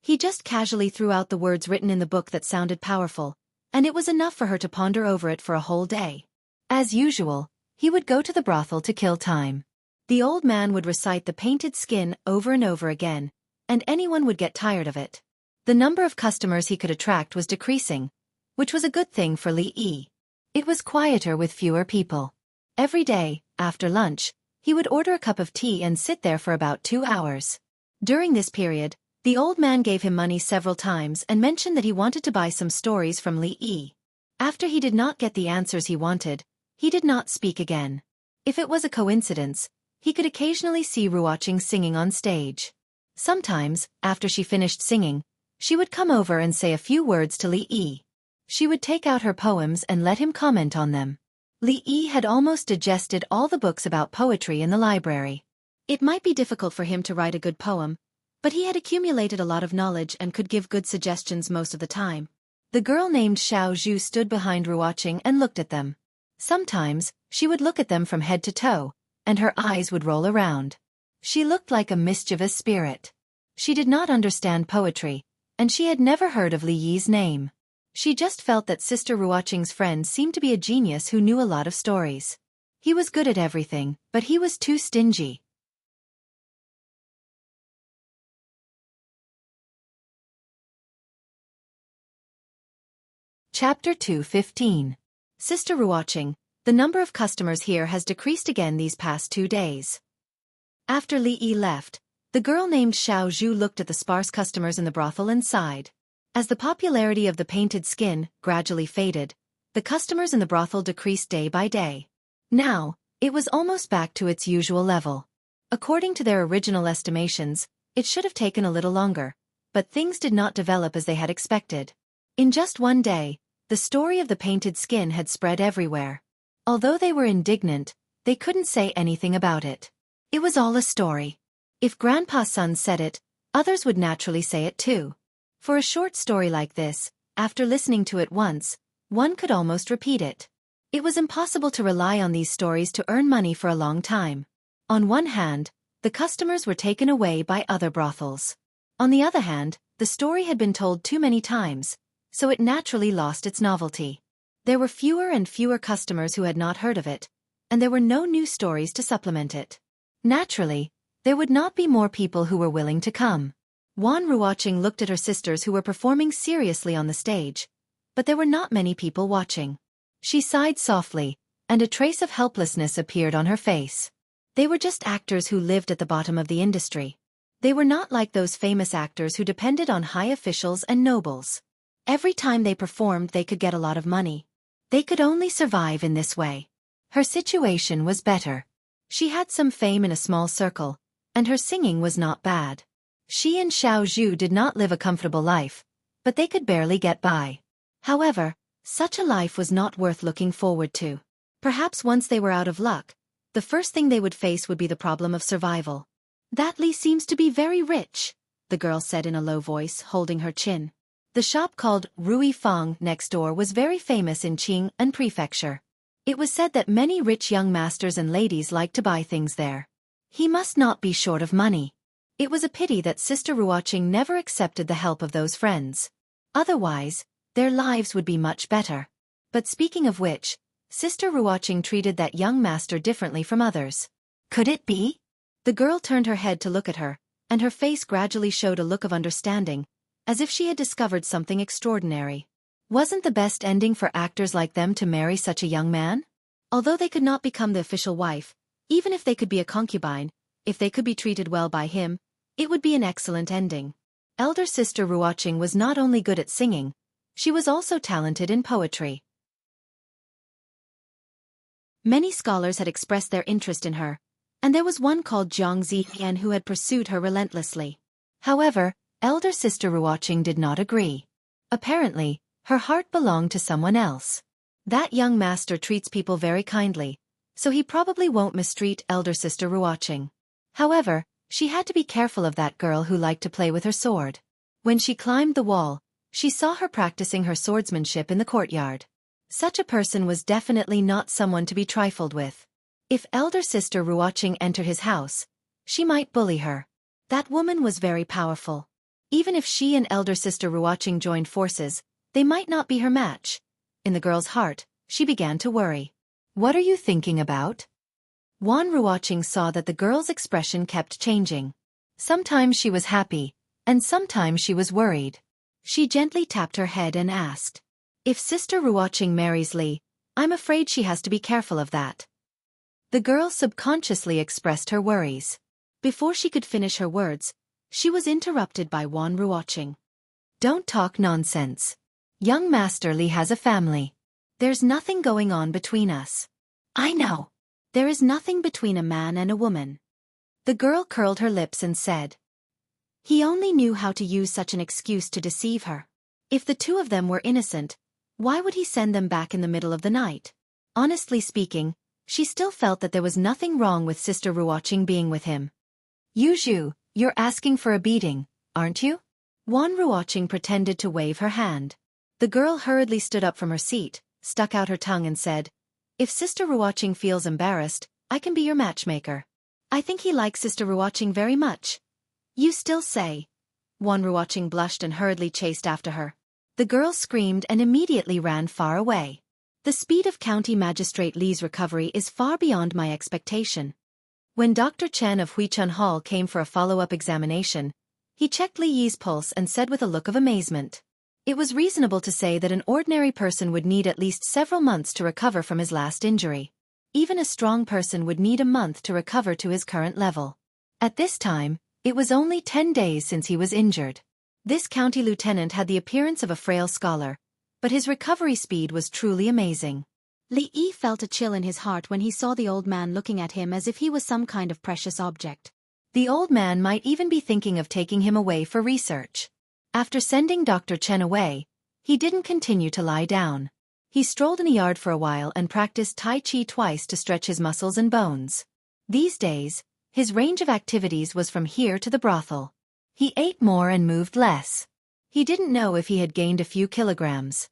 He just casually threw out the words written in the book that sounded powerful, and it was enough for her to ponder over it for a whole day. As usual, he would go to the brothel to kill time. The old man would recite the painted skin over and over again, and anyone would get tired of it. The number of customers he could attract was decreasing, which was a good thing for Li Yi. It was quieter with fewer people. Every day, after lunch, he would order a cup of tea and sit there for about 2 hours. During this period, The old man gave him money several times and mentioned that he wanted to buy some stories from Li Yi. After he did not get the answers he wanted, he did not speak again. If it was a coincidence, he could occasionally see Ruoqing singing on stage. Sometimes, after she finished singing, she would come over and say a few words to Li Yi. She would take out her poems and let him comment on them. Li Yi had almost digested all the books about poetry in the library. It might be difficult for him to write a good poem, but he had accumulated a lot of knowledge and could give good suggestions most of the time. The girl named Xiao Zhu stood behind Ruoqing and looked at them. Sometimes, she would look at them from head to toe, and her eyes would roll around. She looked like a mischievous spirit. She did not understand poetry, and she had never heard of Li Yi's name. She just felt that Sister Ruoqing's friend seemed to be a genius who knew a lot of stories. He was good at everything, but he was too stingy. Chapter 2:15. Sister Ruoqing, the number of customers here has decreased again these past 2 days. After Li Yi left, the girl named Xiao Zhu looked at the sparse customers in the brothel and sighed. As the popularity of the painted skin gradually faded, the customers in the brothel decreased day by day. Now, it was almost back to its usual level. According to their original estimations, it should have taken a little longer, but things did not develop as they had expected. In just one day, the story of the painted skin had spread everywhere. Although they were indignant, they couldn't say anything about it. It was all a story. If Grandpa's son said it, others would naturally say it too. For a short story like this, after listening to it once, one could almost repeat it. It was impossible to rely on these stories to earn money for a long time. On one hand, the customers were taken away by other brothels. On the other hand, the story had been told too many times, so it naturally lost its novelty. There were fewer and fewer customers who had not heard of it, and there were no new stories to supplement it. Naturally, there would not be more people who were willing to come. Wan Ruoqing looked at her sisters who were performing seriously on the stage, but there were not many people watching. She sighed softly, and a trace of helplessness appeared on her face. They were just actors who lived at the bottom of the industry. They were not like those famous actors who depended on high officials and nobles. Every time they performed they could get a lot of money. They could only survive in this way. Her situation was better. She had some fame in a small circle, and her singing was not bad. She and Xiao Zhu did not live a comfortable life, but they could barely get by. However, such a life was not worth looking forward to. Perhaps once they were out of luck, the first thing they would face would be the problem of survival. That Li seems to be very rich, the girl said in a low voice, holding her chin. The shop called Rui Fang next door was very famous in Qing'an Prefecture. It was said that many rich young masters and ladies liked to buy things there. He must not be short of money. It was a pity that Sister Ruoqing never accepted the help of those friends. Otherwise, their lives would be much better. But speaking of which, Sister Ruoqing treated that young master differently from others. Could it be? The girl turned her head to look at her, and her face gradually showed a look of understanding, as if she had discovered something extraordinary. Wasn't the best ending for actors like them to marry such a young man? Although they could not become the official wife, even if they could be a concubine, if they could be treated well by him, it would be an excellent ending. Elder Sister Ruoqing was not only good at singing, she was also talented in poetry. Many scholars had expressed their interest in her, and there was one called Zhang Ziyan who had pursued her relentlessly. However, Elder Sister Ruoqing did not agree. Apparently, her heart belonged to someone else. That young master treats people very kindly, so he probably won't mistreat Elder Sister Ruoqing. However, she had to be careful of that girl who liked to play with her sword. When she climbed the wall, she saw her practicing her swordsmanship in the courtyard. Such a person was definitely not someone to be trifled with. If Elder Sister Ruoqing entered his house, she might bully her. That woman was very powerful. Even if she and Elder Sister Ruoqing joined forces, they might not be her match. In the girl's heart, she began to worry. What are you thinking about? Wan Ruoqing saw that the girl's expression kept changing. Sometimes she was happy, and sometimes she was worried. She gently tapped her head and asked, "If Sister Ruoqing marries Li, I'm afraid she has to be careful of that." The girl subconsciously expressed her worries. Before she could finish her words, She was interrupted by Wan Ruoqing. Don't talk nonsense. Young Master Li has a family. There's nothing going on between us. I know. There is nothing between a man and a woman. The girl curled her lips and said. He only knew how to use such an excuse to deceive her. If the two of them were innocent, why would he send them back in the middle of the night? Honestly speaking, she still felt that there was nothing wrong with Sister Ruoqing being with him. Yuzhu, you're asking for a beating, aren't you? Wan Ruoqing pretended to wave her hand. The girl hurriedly stood up from her seat, stuck out her tongue and said, If Sister Ruoqing feels embarrassed, I can be your matchmaker. I think he likes Sister Ruoqing very much. You still say? Wan Ruoqing blushed and hurriedly chased after her. The girl screamed and immediately ran far away. The speed of County Magistrate Li's recovery is far beyond my expectation. When Dr. Chen of Huichun Hall came for a follow-up examination, he checked Li Yi's pulse and said with a look of amazement. It was reasonable to say that an ordinary person would need at least several months to recover from his last injury. Even a strong person would need a month to recover to his current level. At this time, it was only 10 days since he was injured. This county lieutenant had the appearance of a frail scholar, but his recovery speed was truly amazing. Li Yi felt a chill in his heart when he saw the old man looking at him as if he was some kind of precious object. The old man might even be thinking of taking him away for research. After sending Dr. Chen away, he didn't continue to lie down. He strolled in the yard for a while and practiced Tai Chi twice to stretch his muscles and bones. These days, his range of activities was from here to the brothel. He ate more and moved less. He didn't know if he had gained a few kilograms.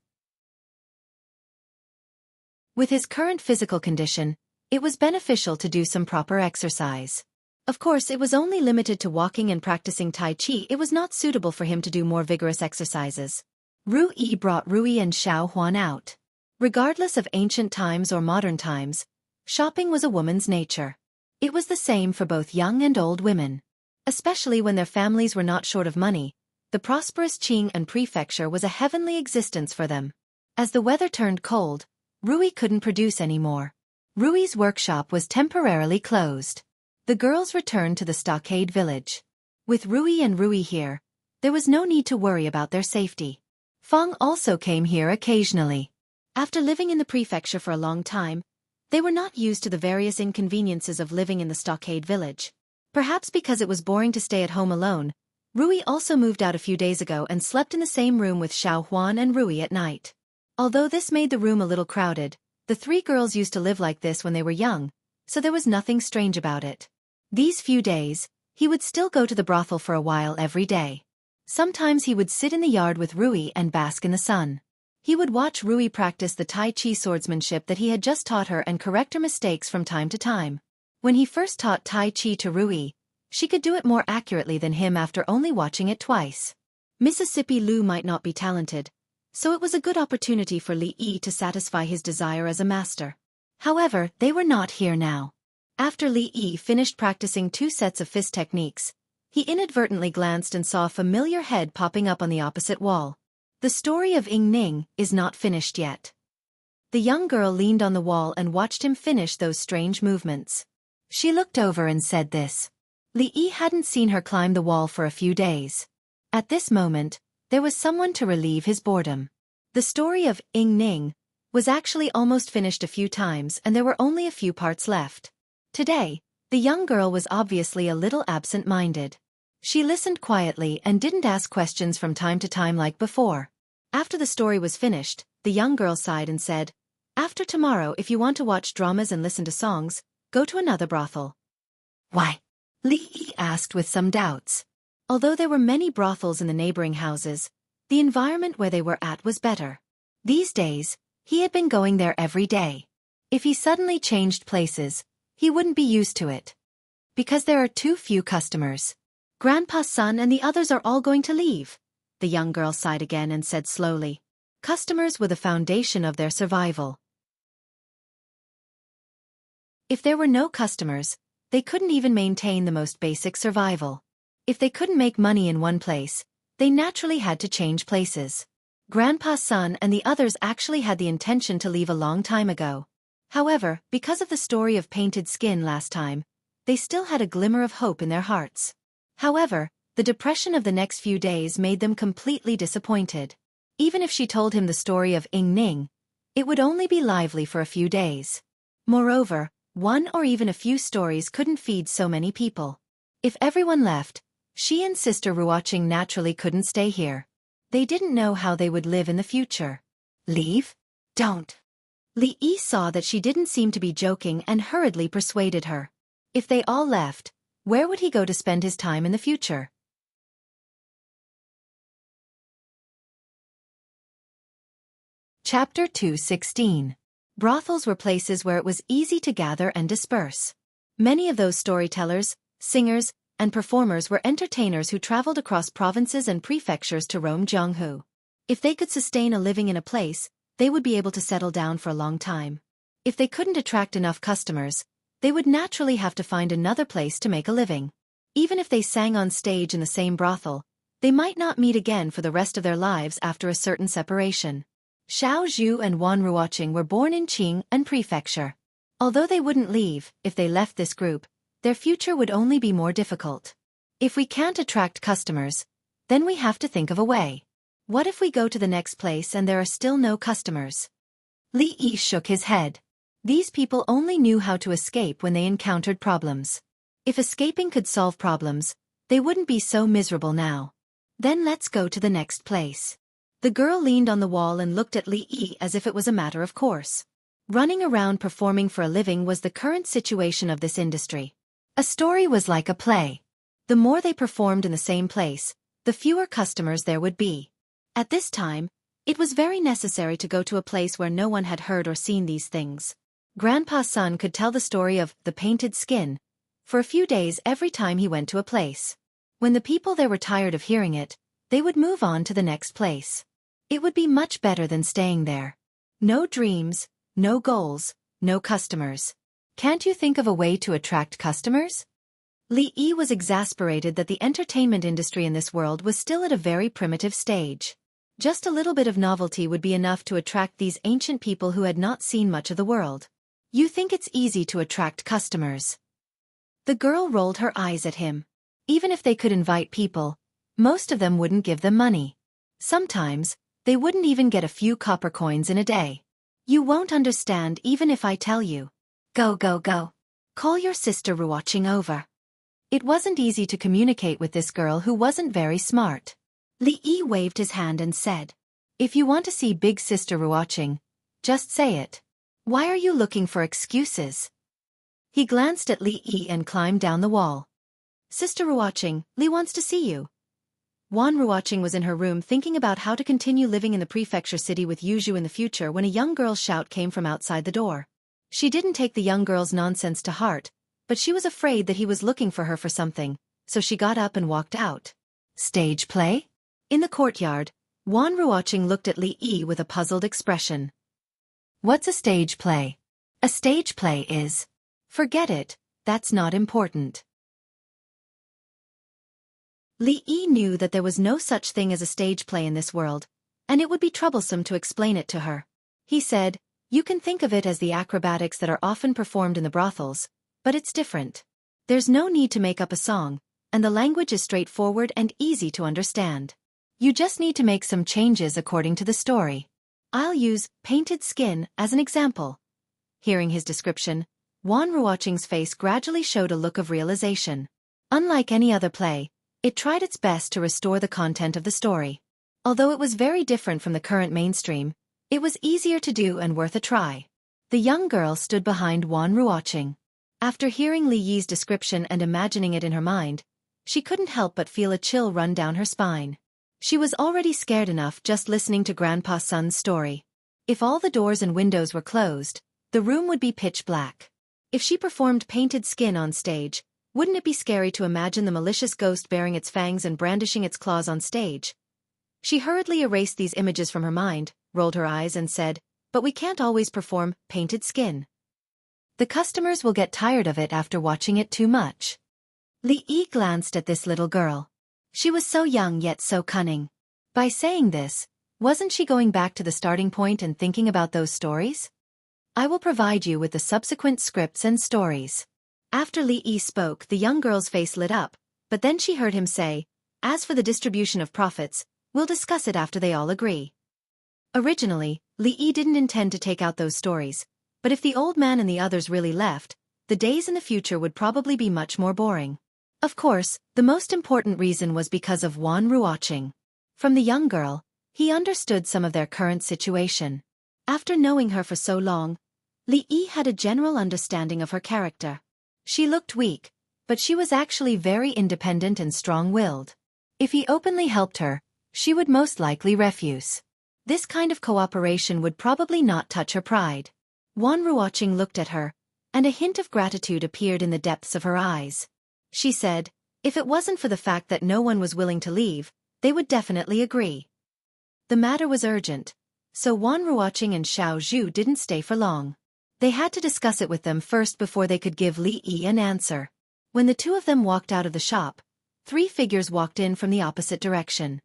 With his current physical condition, it was beneficial to do some proper exercise. Of course, it was only limited to walking and practicing Tai Chi. It was not suitable for him to do more vigorous exercises. Ru Yi brought Rui and Xiaofan out. Regardless of ancient times or modern times, shopping was a woman's nature. It was the same for both young and old women. Especially when their families were not short of money, the prosperous Qing and prefecture was a heavenly existence for them. As the weather turned cold, Rui couldn't produce anymore. Rui's workshop was temporarily closed. The girls returned to the stockade village. With Rui and Rui here, there was no need to worry about their safety. Feng also came here occasionally. After living in the prefecture for a long time, they were not used to the various inconveniences of living in the stockade village. Perhaps because it was boring to stay at home alone, Rui also moved out a few days ago and slept in the same room with Xiaohuan and Rui at night. Although this made the room a little crowded, the three girls used to live like this when they were young, so there was nothing strange about it. These few days, he would still go to the brothel for a while every day. Sometimes he would sit in the yard with Rui and bask in the sun. He would watch Rui practice the Tai Chi swordsmanship that he had just taught her and correct her mistakes from time to time. When he first taught Tai Chi to Rui, she could do it more accurately than him after only watching it twice. Mississippi Lu might not be talented, so it was a good opportunity for Li Yi to satisfy his desire as a master. However, they were not here now. After Li Yi finished practicing 2 sets of fist techniques, he inadvertently glanced and saw a familiar head popping up on the opposite wall. The story of Ying Ning is not finished yet. The young girl leaned on the wall and watched him finish those strange movements. She looked over and said this. Li Yi hadn't seen her climb the wall for a few days. At this moment, there was someone to relieve his boredom. The story of Ying Ning was actually almost finished a few times and there were only a few parts left. Today, the young girl was obviously a little absent-minded. She listened quietly and didn't ask questions from time to time like before. After the story was finished, the young girl sighed and said, After tomorrow, if you want to watch dramas and listen to songs, go to another brothel. Why? Li Yi asked with some doubts. Although there were many brothels in the neighboring houses, the environment where they were at was better. These days, he had been going there every day. If he suddenly changed places, he wouldn't be used to it. Because there are too few customers. Grandpa's son and the others are all going to leave. The young girl sighed again and said slowly. Customers were the foundation of their survival. If there were no customers, they couldn't even maintain the most basic survival. If they couldn't make money in one place, they naturally had to change places. Grandpa's son and the others actually had the intention to leave a long time ago. However, because of the story of painted skin last time, they still had a glimmer of hope in their hearts. However, The depression of the next few days made them completely disappointed. Even if she told him the story of Ing Ning, it would only be lively for a few days. Moreover, one or even a few stories couldn't feed so many people. If everyone left, she and Sister Ruoqing naturally couldn't stay here. They didn't know how they would live in the future. Leave? Don't. Li Yi saw that she didn't seem to be joking and hurriedly persuaded her. If they all left, where would he go to spend his time in the future? Chapter 2:16. Brothels were places where it was easy to gather and disperse. Many of those storytellers, singers, and performers were entertainers who traveled across provinces and prefectures to roam Jianghu. If they could sustain a living in a place, they would be able to settle down for a long time. If they couldn't attract enough customers, they would naturally have to find another place to make a living. Even if they sang on stage in the same brothel, they might not meet again for the rest of their lives after a certain separation. Xiao Zhu and Wan Ruoqing were born in Qing and Prefecture. Although they wouldn't leave, if they left this group, their future would only be more difficult. If we can't attract customers, then we have to think of a way. What if we go to the next place and there are still no customers? Li Yi shook his head. These people only knew how to escape when they encountered problems. If escaping could solve problems, they wouldn't be so miserable now. Then let's go to the next place. The girl leaned on the wall and looked at Li Yi as if it was a matter of course. Running around performing for a living was the current situation of this industry. A story was like a play. The more they performed in the same place, the fewer customers there would be. At this time, it was very necessary to go to a place where no one had heard or seen these things. Grandpa's son could tell the story of the painted skin for a few days every time he went to a place. When the people there were tired of hearing it, they would move on to the next place. It would be much better than staying there. No dreams, no goals, no customers. Can't you think of a way to attract customers? Li Yi was exasperated that the entertainment industry in this world was still at a very primitive stage. Just a little bit of novelty would be enough to attract these ancient people who had not seen much of the world. You think it's easy to attract customers? The girl rolled her eyes at him. Even if they could invite people, most of them wouldn't give them money. Sometimes, they wouldn't even get a few copper coins in a day. You won't understand even if I tell you. Go, go, go. Call your sister Ruoqing over. It wasn't easy to communicate with this girl who wasn't very smart. Li Yi waved his hand and said, "If you want to see big sister Ruoqing, just say it. Why are you looking for excuses?" He glanced at Li Yi and climbed down the wall. "Sister Ruoqing, Li wants to see you." Wan Ruoqing was in her room thinking about how to continue living in the prefecture city with Yuzhu in the future when a young girl's shout came from outside the door. She didn't take the young girl's nonsense to heart, but she was afraid that he was looking for her for something, so she got up and walked out. Stage play? In the courtyard, Wan Ruoqing looked at Li Yi with a puzzled expression. "What's a stage play?" "A stage play is..." "Forget it, that's not important." Li Yi knew that there was no such thing as a stage play in this world, and it would be troublesome to explain it to her. He said, "You can think of it as the acrobatics that are often performed in the brothels, but it's different. There's no need to make up a song, and the language is straightforward and easy to understand. You just need to make some changes according to the story. I'll use painted skin as an example." Hearing his description, Wan Ruoqing's face gradually showed a look of realization. Unlike any other play, it tried its best to restore the content of the story. Although it was very different from the current mainstream, it was easier to do and worth a try. The young girl stood behind Wan Ruoqing. After hearing Li Yi's description and imagining it in her mind, she couldn't help but feel a chill run down her spine. She was already scared enough just listening to Grandpa Sun's story. If all the doors and windows were closed, the room would be pitch black. If she performed painted skin on stage, wouldn't it be scary to imagine the malicious ghost baring its fangs and brandishing its claws on stage? She hurriedly erased these images from her mind, rolled her eyes and said, "But we can't always perform painted skin. The customers will get tired of it after watching it too much." Li Yi glanced at this little girl. She was so young yet so cunning. By saying this, wasn't she going back to the starting point and thinking about those stories? "I will provide you with the subsequent scripts and stories." After Li Yi spoke, the young girl's face lit up, but then she heard him say, As for the distribution of profits, we'll discuss it after they all agree. Originally, Li Yi didn't intend to take out those stories, but if the old man and the others really left, the days in the future would probably be much more boring. Of course, the most important reason was because of Wan Ruoqing. From the young girl, he understood some of their current situation. After knowing her for so long, Li Yi had a general understanding of her character. She looked weak, but she was actually very independent and strong-willed. If he openly helped her, she would most likely refuse. This kind of cooperation would probably not touch her pride. Wan Ruoqing looked at her, and a hint of gratitude appeared in the depths of her eyes. She said, if it wasn't for the fact that no one was willing to leave, they would definitely agree. The matter was urgent, so Wan Ruoqing and Xiao Zhu didn't stay for long. They had to discuss it with them first before they could give Li Yi an answer. When the two of them walked out of the shop, 3 figures walked in from the opposite direction.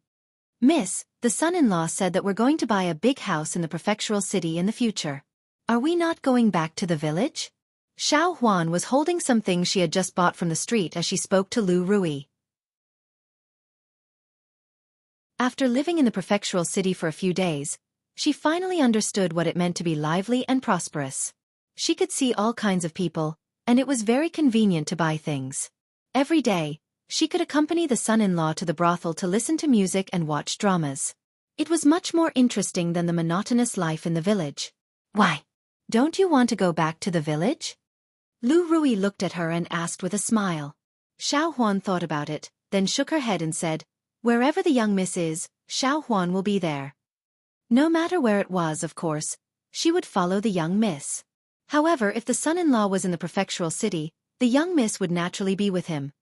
Miss, the son-in-law said that we're going to buy a big house in the prefectural city in the future. Are we not going back to the village? Xiao Huan was holding some things she had just bought from the street as she spoke to Lu Rui. After living in the prefectural city for a few days, she finally understood what it meant to be lively and prosperous. She could see all kinds of people, and it was very convenient to buy things. Every day, she could accompany the son-in-law to the brothel to listen to music and watch dramas. It was much more interesting than the monotonous life in the village. Why? Don't you want to go back to the village? Lu Rui looked at her and asked with a smile. Xiao Huan thought about it, then shook her head and said, wherever the young miss is, Xiao Huan will be there. No matter where it was, of course, she would follow the young miss. However, if the son-in-law was in the prefectural city, the young miss would naturally be with him.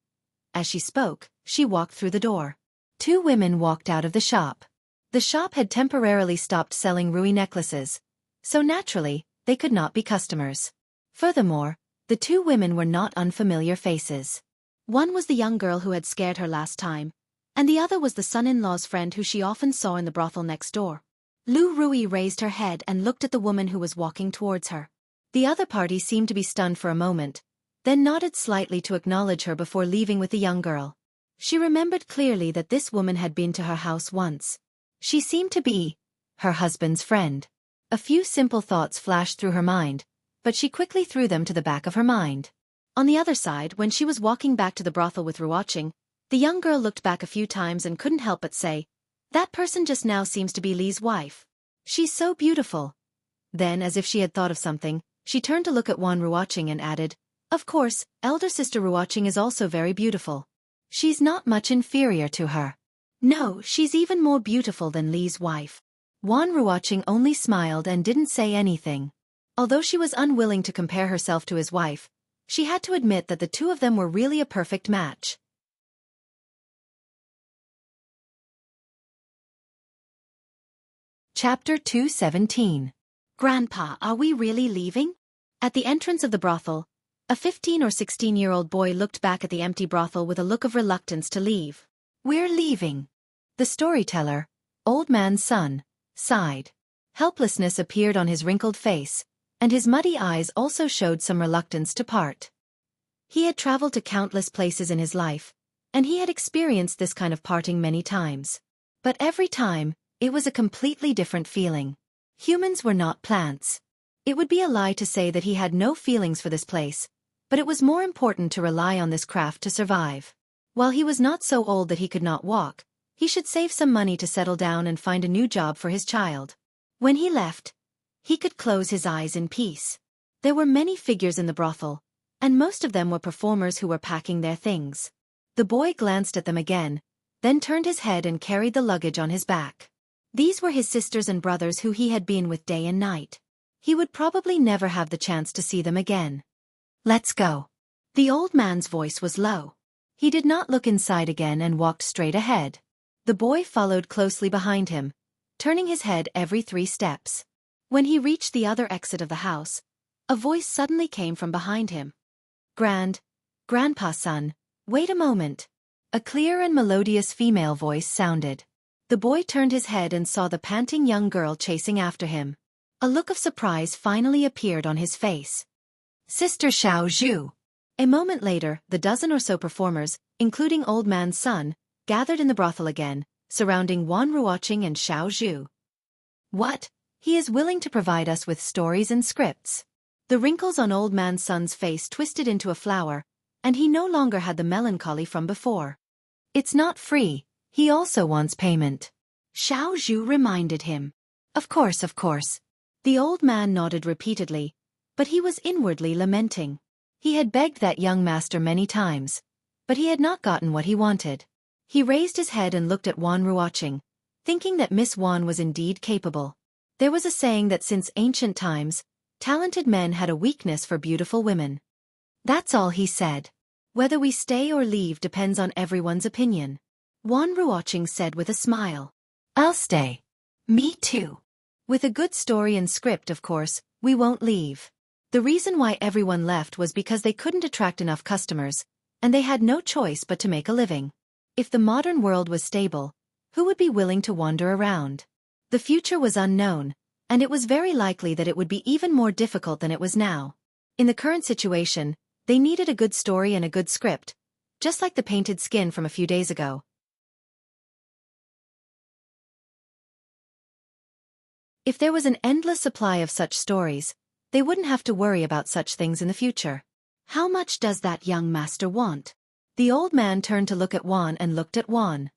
As she spoke, she walked through the door. 2 women walked out of the shop. The shop had temporarily stopped selling Rui necklaces, so naturally, they could not be customers. Furthermore, the 2 women were not unfamiliar faces. One was the young girl who had scared her last time, and the other was the son-in-law's friend who she often saw in the brothel next door. Lu Rui raised her head and looked at the woman who was walking towards her. The other party seemed to be stunned for a moment, then nodded slightly to acknowledge her before leaving with the young girl. She remembered clearly that this woman had been to her house once. She seemed to be her husband's friend. A few simple thoughts flashed through her mind, but she quickly threw them to the back of her mind. On the other side, when she was walking back to the brothel with Ruoqing, the young girl looked back a few times and couldn't help but say, that person just now seems to be Li's wife. She's so beautiful. Then, as if she had thought of something, she turned to look at Wan Ruoqing and added, of course, elder sister Ruoqing is also very beautiful. She's not much inferior to her. No, she's even more beautiful than Li's wife. Wan Ruoqing only smiled and didn't say anything. Although she was unwilling to compare herself to his wife, she had to admit that the 2 of them were really a perfect match. Chapter 217. Grandpa, are we really leaving? At the entrance of the brothel, a 15 or 16-year-old boy looked back at the empty brothel with a look of reluctance to leave. We're leaving. The storyteller, old man's son, sighed. Helplessness appeared on his wrinkled face, and his muddy eyes also showed some reluctance to part. He had traveled to countless places in his life, and he had experienced this kind of parting many times. But every time, it was a completely different feeling. Humans were not plants. It would be a lie to say that he had no feelings for this place, but it was more important to rely on this craft to survive. While he was not so old that he could not walk, he should save some money to settle down and find a new job for his child. When he left, he could close his eyes in peace. There were many figures in the brothel, and most of them were performers who were packing their things. The boy glanced at them again, then turned his head and carried the luggage on his back. These were his sisters and brothers who he had been with day and night. He would probably never have the chance to see them again. Let's go. The old man's voice was low. He did not look inside again and walked straight ahead. The boy followed closely behind him, turning his head every 3 steps. When he reached the other exit of the house, a voice suddenly came from behind him. Grandpa son, wait a moment. A clear and melodious female voice sounded. The boy turned his head and saw the panting young girl chasing after him. A look of surprise finally appeared on his face. Sister Xiao Zhu. A moment later, the dozen or so performers, including old man's son, gathered in the brothel again, surrounding Wan Ruoqing and Xiao Zhu. What? He is willing to provide us with stories and scripts. The wrinkles on Old Man Sun's face twisted into a flower, and he no longer had the melancholy from before. It's not free, he also wants payment. Xiao Zhu reminded him. Of course. The old man nodded repeatedly, but he was inwardly lamenting. He had begged that young master many times, but he had not gotten what he wanted. He raised his head and looked at Wan Ruoqing, thinking that Miss Wan was indeed capable. There was a saying that since ancient times, talented men had a weakness for beautiful women. That's all he said. Whether we stay or leave depends on everyone's opinion. Wan Ruoqing said with a smile. I'll stay. Me too. With a good story and script, of course, we won't leave. The reason why everyone left was because they couldn't attract enough customers, and they had no choice but to make a living. If the modern world was stable, who would be willing to wander around? The future was unknown, and it was very likely that it would be even more difficult than it was now. In the current situation, they needed a good story and a good script, just like the painted skin from a few days ago. If there was an endless supply of such stories, they wouldn't have to worry about such things in the future. How much does that young master want? The old man turned to look at Wan and looked at Wan.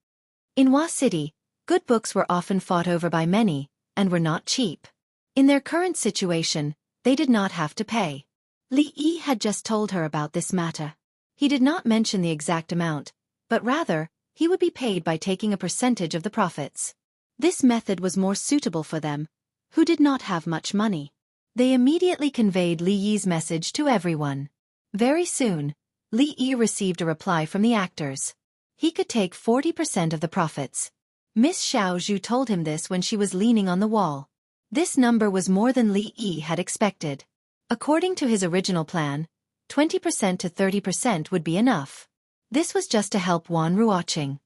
In Hua City, good books were often fought over by many, and were not cheap. In their current situation, they did not have to pay. Li Yi had just told her about this matter. He did not mention the exact amount, but rather, he would be paid by taking a percentage of the profits. This method was more suitable for them, who did not have much money. They immediately conveyed Li Yi's message to everyone. Very soon, Li Yi received a reply from the actors. He could take 40% of the profits. Miss Xiao Zhu told him this when she was leaning on the wall. This number was more than Li Yi had expected. According to his original plan, 20% to 30% would be enough. This was just to help Wan Ruoqing.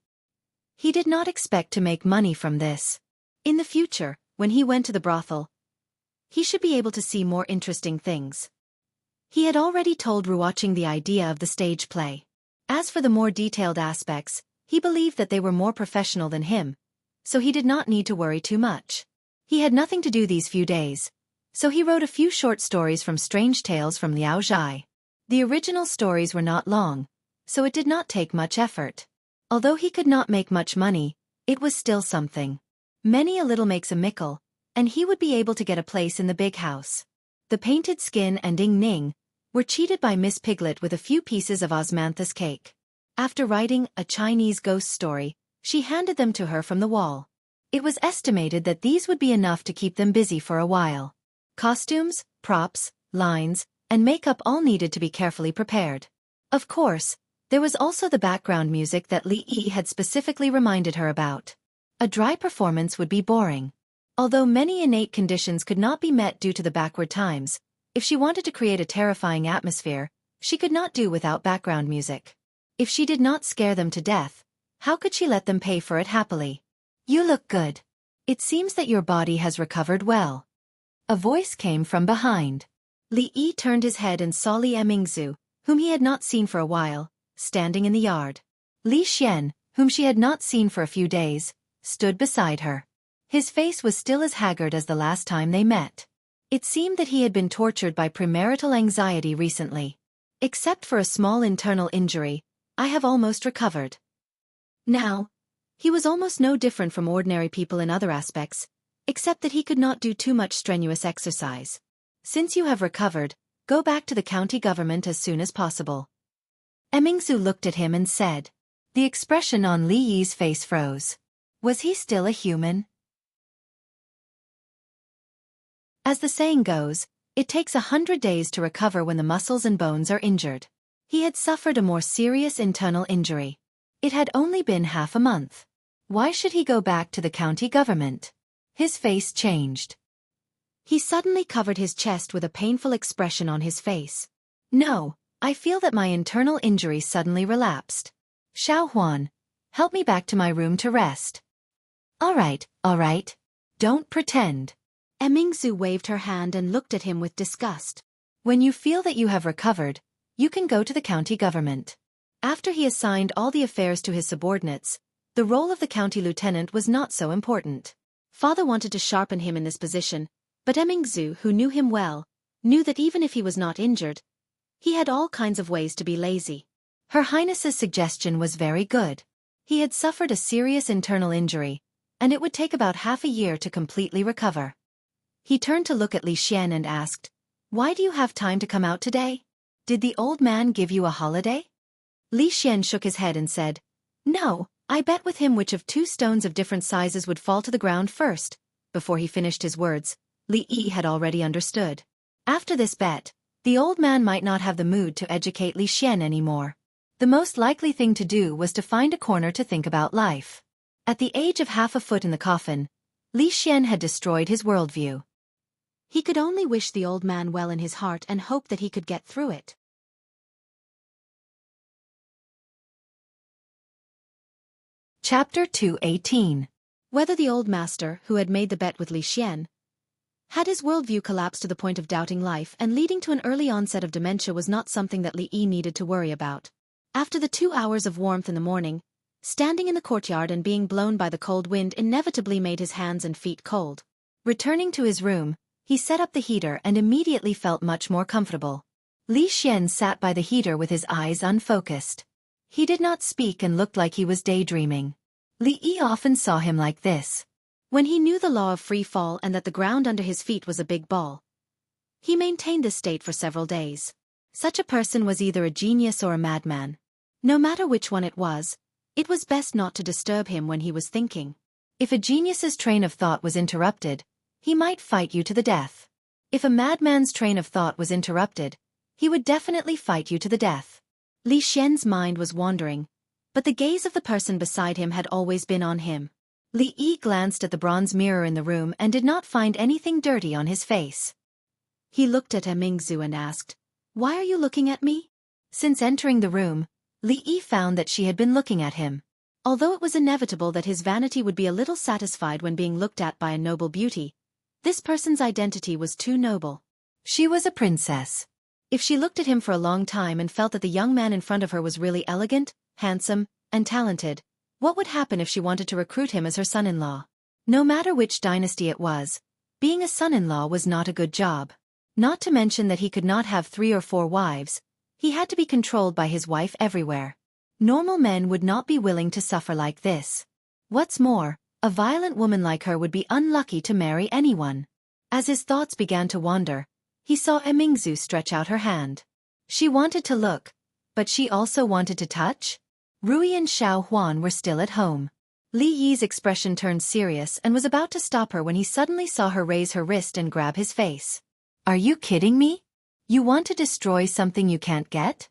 He did not expect to make money from this. In the future, when he went to the brothel, he should be able to see more interesting things. He had already told Ruoqing the idea of the stage play. As for the more detailed aspects, he believed that they were more professional than him, so he did not need to worry too much. He had nothing to do these few days, so he wrote a few short stories from Strange Tales from Liao Zhai. The original stories were not long, so it did not take much effort. Although he could not make much money, it was still something. Many a little makes a mickle, and he would be able to get a place in the big house. The painted skin and Ying Ning were cheated by Miss Piglet with a few pieces of osmanthus cake. After writing a Chinese ghost story, she handed them to her from the wall. It was estimated that these would be enough to keep them busy for a while. Costumes, props, lines, and makeup all needed to be carefully prepared. Of course, there was also the background music that Li Yi had specifically reminded her about. A dry performance would be boring. Although many innate conditions could not be met due to the backward times, if she wanted to create a terrifying atmosphere, she could not do without background music. If she did not scare them to death, how could she let them pay for it happily? You look good. It seems that your body has recovered well. A voice came from behind. Li Yi turned his head and saw Li Emingzu, whom he had not seen for a while, standing in the yard. Li Xian, whom she had not seen for a few days, stood beside her. His face was still as haggard as the last time they met. It seemed that he had been tortured by premarital anxiety recently. Except for a small internal injury, I have almost recovered. Now, he was almost no different from ordinary people in other aspects, except that he could not do too much strenuous exercise. Since you have recovered, go back to the county government as soon as possible. Emingzu looked at him and said. The expression on Li Yi's face froze. Was he still a human? As the saying goes, it takes 100 days to recover when the muscles and bones are injured. He had suffered a more serious internal injury. It had only been half a month. Why should he go back to the county government? His face changed. He suddenly covered his chest with a painful expression on his face. No, I feel that my internal injury suddenly relapsed. Xiaofan, help me back to my room to rest. All right. Don't pretend. Emingzu waved her hand and looked at him with disgust. When you feel that you have recovered, you can go to the county government. After he assigned all the affairs to his subordinates, The role of the county lieutenant was not so important. Father wanted to sharpen him in this position, but Emingzu, who knew him well, knew that even if he was not injured, he had all kinds of ways to be lazy. Her Highness's suggestion was very good. He had suffered a serious internal injury, and it would take about half a year to completely recover. He turned to look at Li Xian and asked, "Why do you have time to come out today? Did the old man give you a holiday?" Li Xian shook his head and said, "No, I bet with him which of 2 stones of different sizes would fall to the ground first." Before he finished his words, Li Yi had already understood. After this bet, the old man might not have the mood to educate Li Xian anymore. The most likely thing to do was to find a corner to think about life. At the age of half a foot in the coffin, Li Xian had destroyed his worldview. He could only wish the old man well in his heart and hope that he could get through it. Chapter 218. Whether the old master, who had made the bet with Li Xian, had his worldview collapsed to the point of doubting life and leading to an early onset of dementia was not something that Li Yi needed to worry about. After the 2 hours of warmth in the morning, standing in the courtyard and being blown by the cold wind inevitably made his hands and feet cold. Returning to his room, he set up the heater and immediately felt much more comfortable. Li Xian sat by the heater with his eyes unfocused. He did not speak and looked like he was daydreaming. Li Yi often saw him like this. When he knew the law of free fall and that the ground under his feet was a big ball, he maintained this state for several days. Such a person was either a genius or a madman. No matter which one it was best not to disturb him when he was thinking. If a genius's train of thought was interrupted, he might fight you to the death. If a madman's train of thought was interrupted, he would definitely fight you to the death. Li Xian's mind was wandering, but the gaze of the person beside him had always been on him. Li Yi glanced at the bronze mirror in the room and did not find anything dirty on his face. He looked at Emingzu and asked, "Why are you looking at me?" Since entering the room, Li Yi found that she had been looking at him. Although it was inevitable that his vanity would be a little satisfied when being looked at by a noble beauty, this person's identity was too noble. She was a princess. If she looked at him for a long time and felt that the young man in front of her was really elegant, handsome, and talented, what would happen if she wanted to recruit him as her son-in-law? No matter which dynasty it was, being a son-in-law was not a good job. Not to mention that he could not have 3 or 4 wives. He had to be controlled by his wife everywhere. Normal men would not be willing to suffer like this. What's more, a violent woman like her would be unlucky to marry anyone. As his thoughts began to wander, he saw Emingzu stretch out her hand. She wanted to look, but she also wanted to touch. Rui and Xiaofan were still at home. Li Yi's expression turned serious and was about to stop her when he suddenly saw her raise her wrist and grab his face. "Are you kidding me? You want to destroy something you can't get?"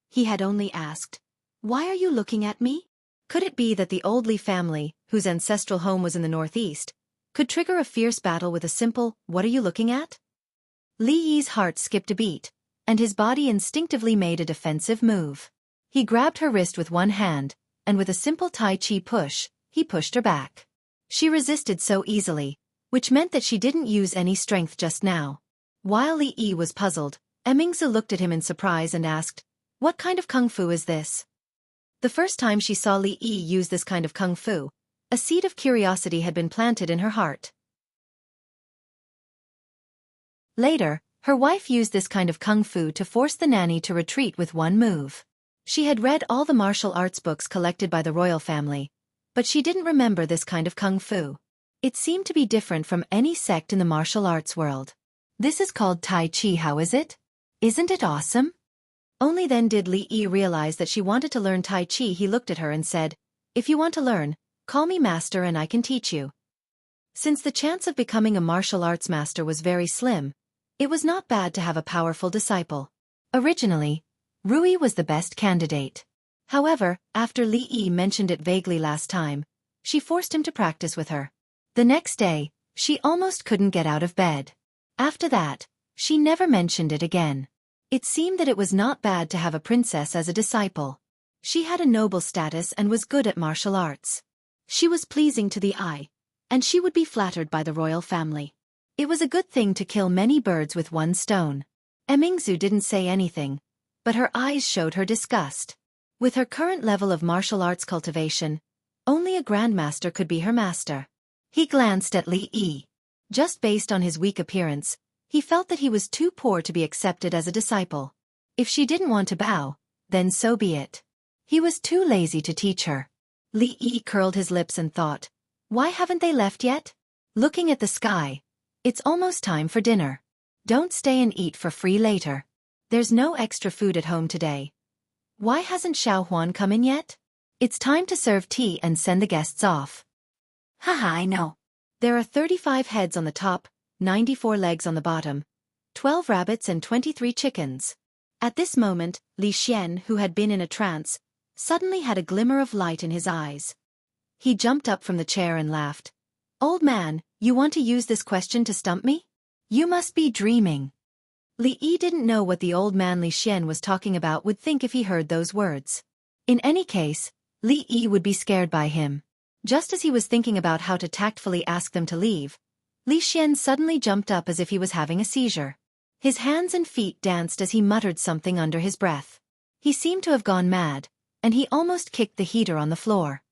He had only asked, "Why are you looking at me?" Could it be that the old Li family, whose ancestral home was in the northeast, could trigger a fierce battle with a simple, "What are you looking at?" Li Yi's heart skipped a beat, and his body instinctively made a defensive move. He grabbed her wrist with one hand, and with a simple Tai Chi push, he pushed her back. She resisted so easily, which meant that she didn't use any strength just now. While Li Yi was puzzled, Emingzu looked at him in surprise and asked, "What kind of kung fu is this?" The first time she saw Li Yi use this kind of kung fu, a seed of curiosity had been planted in her heart. Later, her wife used this kind of kung fu to force the nanny to retreat with one move. She had read all the martial arts books collected by the royal family, but she didn't remember this kind of kung fu. It seemed to be different from any sect in the martial arts world. "This is called Tai Chi, how is it? Isn't it awesome?" Only then did Li Yi realize that she wanted to learn Tai Chi. He looked at her and said, "If you want to learn, call me master and I can teach you." Since the chance of becoming a martial arts master was very slim, it was not bad to have a powerful disciple. Originally, Rui was the best candidate. However, after Li Yi mentioned it vaguely last time, she forced him to practice with her. The next day, she almost couldn't get out of bed. After that, she never mentioned it again. It seemed that it was not bad to have a princess as a disciple. She had a noble status and was good at martial arts. She was pleasing to the eye, and she would be flattered by the royal family. It was a good thing to kill many birds with one stone. Emingzu didn't say anything, but her eyes showed her disgust. With her current level of martial arts cultivation, Only a grandmaster could be her master. He glanced at Li Yi. Just based on his weak appearance, he felt that he was too poor to be accepted as a disciple. If she didn't want to bow, then so be it. He was too lazy to teach her. Li Yi curled his lips and thought, why haven't they left yet? Looking at the sky, it's almost time for dinner. Don't stay and eat for free later. There's no extra food at home today. Why hasn't Xiaofan come in yet? It's time to serve tea and send the guests off. Haha, I know. There are 35 heads on the top, 94 legs on the bottom, 12 rabbits and 23 chickens. At this moment, Li Xian, who had been in a trance, suddenly had a glimmer of light in his eyes. He jumped up from the chair and laughed. Old man, you want to use this question to stump me? You must be dreaming. Li Yi didn't know what the old man Li Xian was talking about would think if he heard those words. In any case, Li Yi would be scared by him. Just as he was thinking about how to tactfully ask them to leave, Li Xian suddenly jumped up as if he was having a seizure. His hands and feet danced as he muttered something under his breath. He seemed to have gone mad, and he almost kicked the heater on the floor.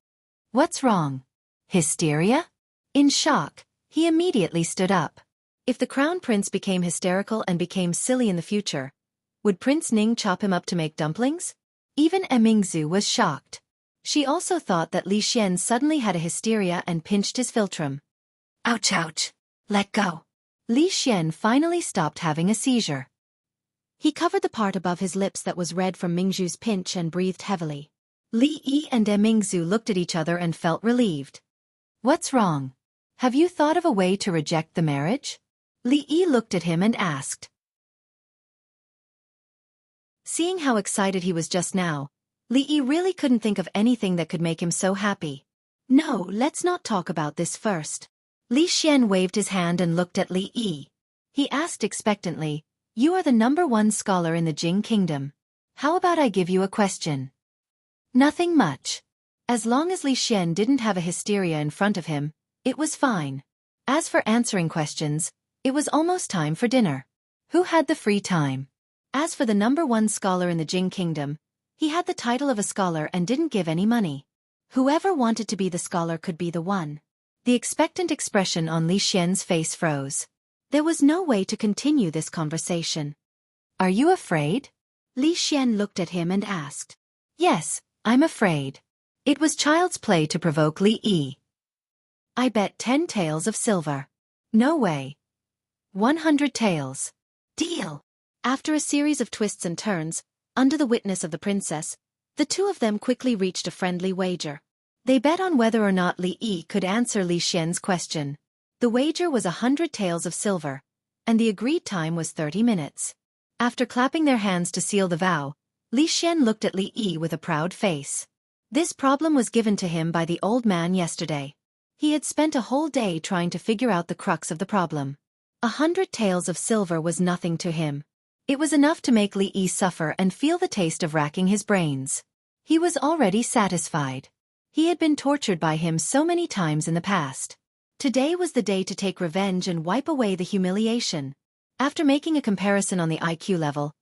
What's wrong? Hysteria? In shock, he immediately stood up. If the crown prince became hysterical and became silly in the future, would Prince Ning chop him up to make dumplings? Even Emingzu was shocked. She also thought that Li Xian suddenly had a hysteria and pinched his philtrum. Ouch, ouch. Let go. Li Xian finally stopped having a seizure. He covered the part above his lips that was red from Mingzhu's pinch and breathed heavily. Li Yi and Emingzu looked at each other and felt relieved. What's wrong? Have you thought of a way to reject the marriage? Li Yi looked at him and asked. Seeing how excited he was just now, Li Yi really couldn't think of anything that could make him so happy. No, let's not talk about this first. Li Xian waved his hand and looked at Li Yi. He asked expectantly, you are the #1 scholar in the Jing kingdom. How about I give you a question? Nothing much. As long as Li Xian didn't have a hysteria in front of him, it was fine. As for answering questions, it was almost time for dinner. Who had the free time? As for the #1 scholar in the Jing kingdom, he had the title of a scholar and didn't give any money. Whoever wanted to be the scholar could be the one. The expectant expression on Li Xian's face froze. There was no way to continue this conversation. Are you afraid? Li Xian looked at him and asked. Yes, I'm afraid. It was child's play to provoke Li Yi. I bet 10 taels of silver. No way. 100 taels. Deal. After a series of twists and turns, under the witness of the princess, the two of them quickly reached a friendly wager. They bet on whether or not Li Yi could answer Li Xian's question. The wager was 100 taels of silver, and the agreed time was 30 minutes. After clapping their hands to seal the vow, Li Xian looked at Li Yi with a proud face. This problem was given to him by the old man yesterday. He had spent a whole day trying to figure out the crux of the problem. 100 taels of silver was nothing to him. It was enough to make Li Yi suffer and feel the taste of racking his brains. He was already satisfied. He had been tortured by him so many times in the past. Today was the day to take revenge and wipe away the humiliation. After making a comparison on the IQ level,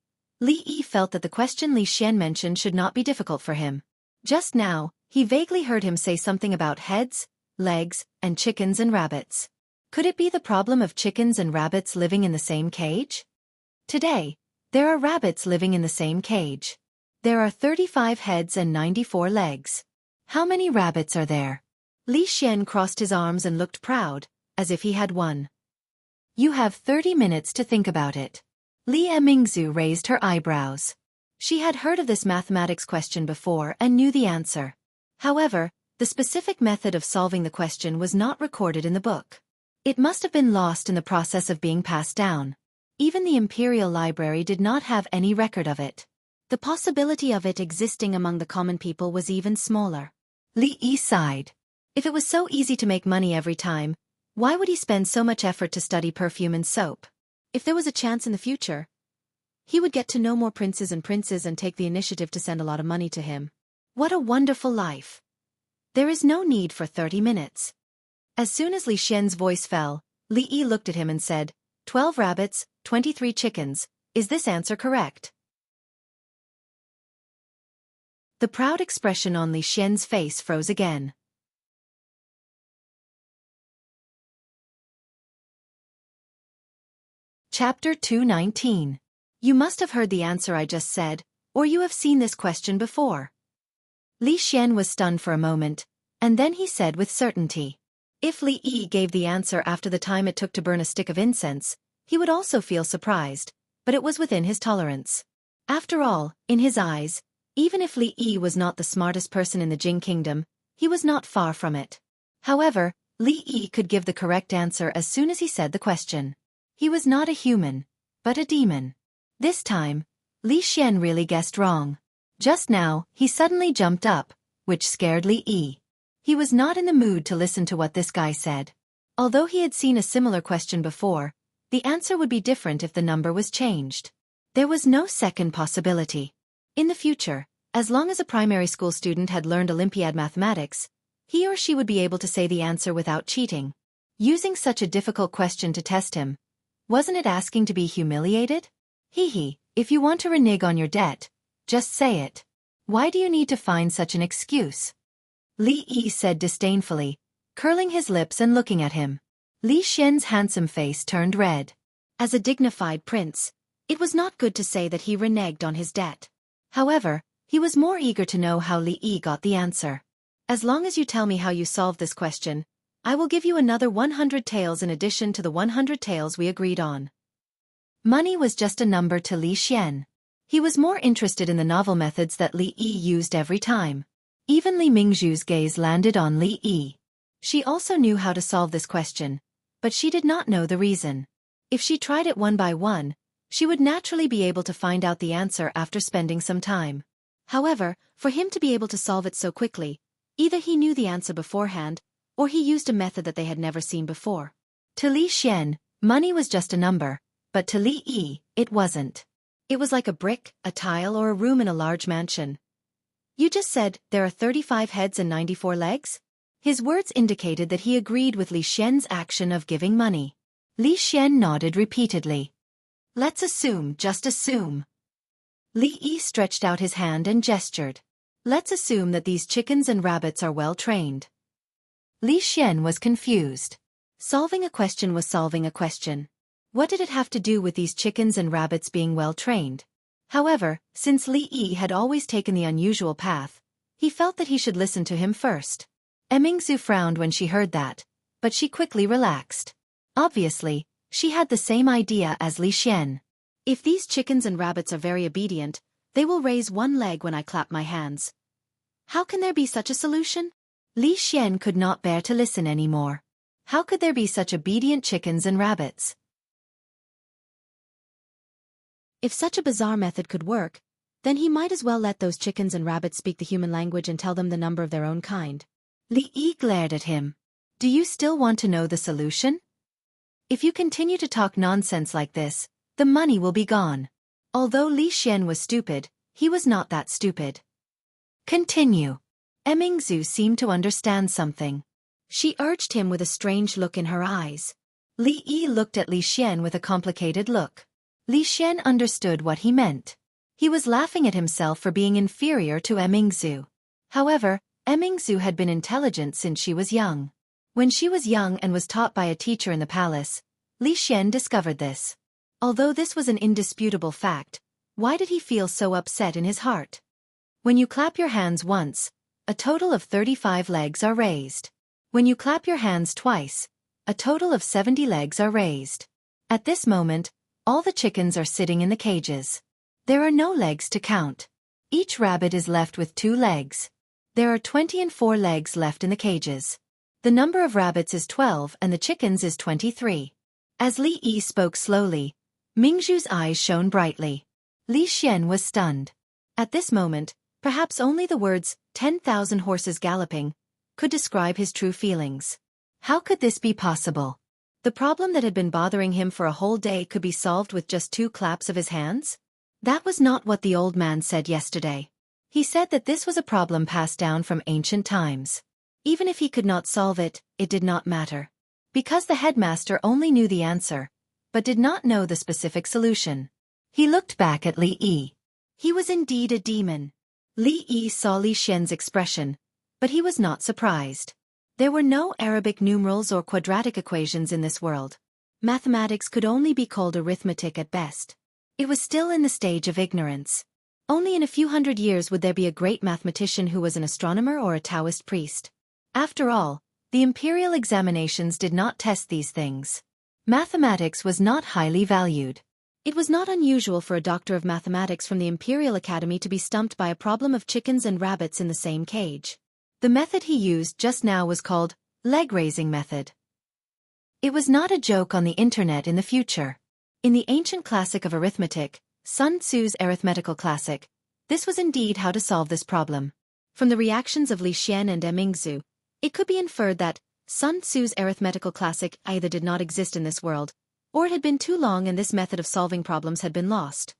Li Yi felt that the question Li Xian mentioned should not be difficult for him. Just now, he vaguely heard him say something about heads, legs, and chickens and rabbits. Could it be the problem of chickens and rabbits living in the same cage? Today, there are rabbits living in the same cage. There are 35 heads and 94 legs. How many rabbits are there? Li Xian crossed his arms and looked proud, as if he had won. You have 30 minutes to think about it. Li Mingzu raised her eyebrows. She had heard of this mathematics question before and knew the answer. However, the specific method of solving the question was not recorded in the book. It must have been lost in the process of being passed down. Even the Imperial Library did not have any record of it. The possibility of it existing among the common people was even smaller. Li Yi sighed. If it was so easy to make money every time, why would he spend so much effort to study perfume and soap? If there was a chance in the future, he would get to know more princes and take the initiative to send a lot of money to him. What a wonderful life. There is no need for 30 minutes. As soon as Li Xian's voice fell, Li Yi looked at him and said, 12 rabbits, 23 chickens, is this answer correct? The proud expression on Li Xian's face froze again. Chapter 219. You must have heard the answer I just said, or you have seen this question before. Li Xian was stunned for a moment, and then he said with certainty. If Li Yi gave the answer after the time it took to burn a stick of incense, he would also feel surprised, but it was within his tolerance. After all, in his eyes, even if Li Yi was not the smartest person in the Jing Kingdom, he was not far from it. However, Li Yi could give the correct answer as soon as he said the question. He was not a human, but a demon. This time, Li Xian really guessed wrong. Just now, he suddenly jumped up, which scared Li Yi. He was not in the mood to listen to what this guy said. Although he had seen a similar question before, the answer would be different if the number was changed. There was no second possibility. In the future, as long as a primary school student had learned Olympiad mathematics, he or she would be able to say the answer without cheating. Using such a difficult question to test him, wasn't it asking to be humiliated? Hee, if you want to renege on your debt, just say it. Why do you need to find such an excuse? Li Yi said disdainfully, curling his lips and looking at him. Li Xian's handsome face turned red. As a dignified prince, it was not good to say that he reneged on his debt. However, he was more eager to know how Li Yi got the answer. As long as you tell me how you solved this question, I will give you another 100 taels in addition to the 100 taels we agreed on. Money was just a number to Li Xian. He was more interested in the novel methods that Li Yi used every time. Even Li Mingzhu's gaze landed on Li Yi. She also knew how to solve this question, but she did not know the reason. If she tried it one by one, she would naturally be able to find out the answer after spending some time. However, for him to be able to solve it so quickly, either he knew the answer beforehand, or he used a method that they had never seen before. To Li Xian, money was just a number, but to Li Yi, it wasn't. It was like a brick, a tile, or a room in a large mansion. You just said, there are 35 heads and 94 legs? His words indicated that he agreed with Li Xian's action of giving money. Li Xian nodded repeatedly. Let's assume, just assume. Li Yi stretched out his hand and gestured. Let's assume that these chickens and rabbits are well trained. Li Xian was confused. Solving a question was solving a question. What did it have to do with these chickens and rabbits being well trained? However, since Li Yi had always taken the unusual path, he felt that he should listen to him first. Mingzhu frowned when she heard that, but she quickly relaxed. Obviously, she had the same idea as Li Xian. If these chickens and rabbits are very obedient, they will raise one leg when I clap my hands. How can there be such a solution? Li Xian could not bear to listen anymore. How could there be such obedient chickens and rabbits? If such a bizarre method could work, then he might as well let those chickens and rabbits speak the human language and tell them the number of their own kind. Li Yi glared at him. Do you still want to know the solution? If you continue to talk nonsense like this, the money will be gone. Although Li Xian was stupid, he was not that stupid. Continue. Mingzhu seemed to understand something. She urged him with a strange look in her eyes. Li Yi looked at Li Xian with a complicated look. Li Xian understood what he meant. He was laughing at himself for being inferior to Mingzhu. However, Mingzhu had been intelligent since she was young. When she was young and was taught by a teacher in the palace, Li Xian discovered this. Although this was an indisputable fact, why did he feel so upset in his heart? When you clap your hands once, a total of 35 legs are raised. When you clap your hands twice, a total of 70 legs are raised. At this moment, all the chickens are sitting in the cages. There are no legs to count. Each rabbit is left with 2 legs. There are 24 legs left in the cages. The number of rabbits is 12 and the chickens is 23. As Li Yi spoke slowly, Mingzhu's eyes shone brightly. Li Xian was stunned. At this moment, perhaps only the words, 10,000 horses galloping, could describe his true feelings. How could this be possible? The problem that had been bothering him for a whole day could be solved with just 2 claps of his hands? That was not what the old man said yesterday. He said that this was a problem passed down from ancient times. Even if he could not solve it, it did not matter. Because the headmaster only knew the answer, but did not know the specific solution. He looked back at Li Yi. He was indeed a demon. Li Yi saw Li Xian's expression, but he was not surprised. There were no Arabic numerals or quadratic equations in this world. Mathematics could only be called arithmetic at best. It was still in the stage of ignorance. Only in a few hundred years would there be a great mathematician who was an astronomer or a Taoist priest. After all, the imperial examinations did not test these things. Mathematics was not highly valued. It was not unusual for a doctor of mathematics from the Imperial Academy to be stumped by a problem of chickens and rabbits in the same cage. The method he used just now was called leg-raising method. It was not a joke on the internet in the future. In the ancient classic of arithmetic, Sun Tzu's Arithmetical Classic, this was indeed how to solve this problem. From the reactions of Li Xian and Emingzu, it could be inferred that Sun Tzu's Arithmetical Classic either did not exist in this world, or it had been too long and this method of solving problems had been lost.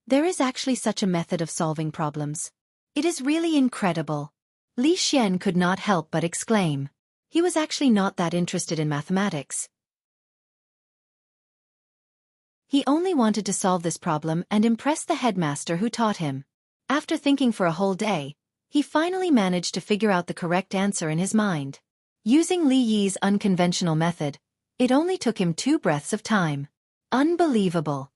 There is actually such a method of solving problems. It is really incredible. Li Xian could not help but exclaim. He was actually not that interested in mathematics. He only wanted to solve this problem and impress the headmaster who taught him. After thinking for a whole day, he finally managed to figure out the correct answer in his mind. Using Li Yi's unconventional method, it only took him 2 breaths of time. Unbelievable.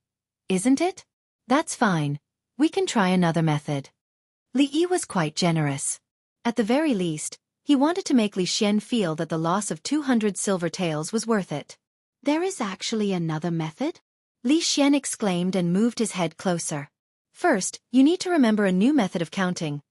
Isn't it? That's fine. We can try another method. Li Yi was quite generous. At the very least, he wanted to make Li Xian feel that the loss of 200 silver taels was worth it. There is actually another method? Li Xian exclaimed and moved his head closer. First, you need to remember a new method of counting.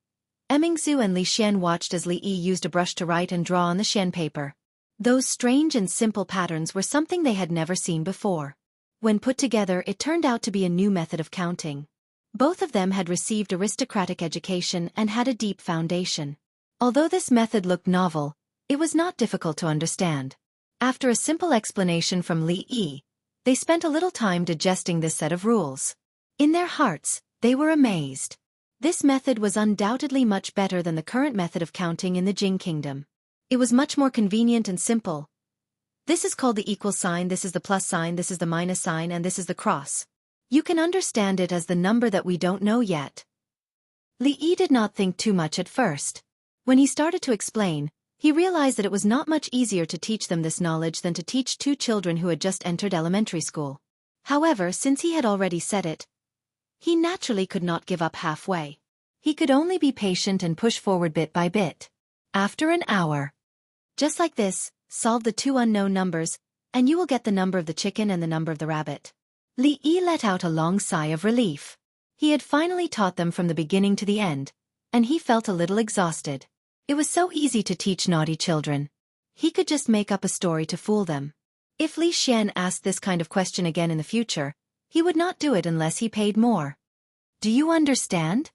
Emingzu and Li Xian watched as Li Yi used a brush to write and draw on the Xian paper. Those strange and simple patterns were something they had never seen before. When put together, it turned out to be a new method of counting. Both of them had received aristocratic education and had a deep foundation. Although this method looked novel, it was not difficult to understand. After a simple explanation from Li Yi, they spent a little time digesting this set of rules. In their hearts, they were amazed. This method was undoubtedly much better than the current method of counting in the Jing Kingdom. It was much more convenient and simple. This is called the equal sign, this is the plus sign, this is the minus sign, and this is the cross. You can understand it as the number that we don't know yet. Li Yi did not think too much at first. When he started to explain, he realized that it was not much easier to teach them this knowledge than to teach 2 children who had just entered elementary school. However, since he had already said it, he naturally could not give up halfway. He could only be patient and push forward bit by bit. After an hour, just like this, solve the 2 unknown numbers, and you will get the number of the chicken and the number of the rabbit. Li Yi let out a long sigh of relief. He had finally taught them from the beginning to the end, and he felt a little exhausted. It was so easy to teach naughty children. He could just make up a story to fool them. If Li Xian asked this kind of question again in the future, he would not do it unless he paid more. Do you understand?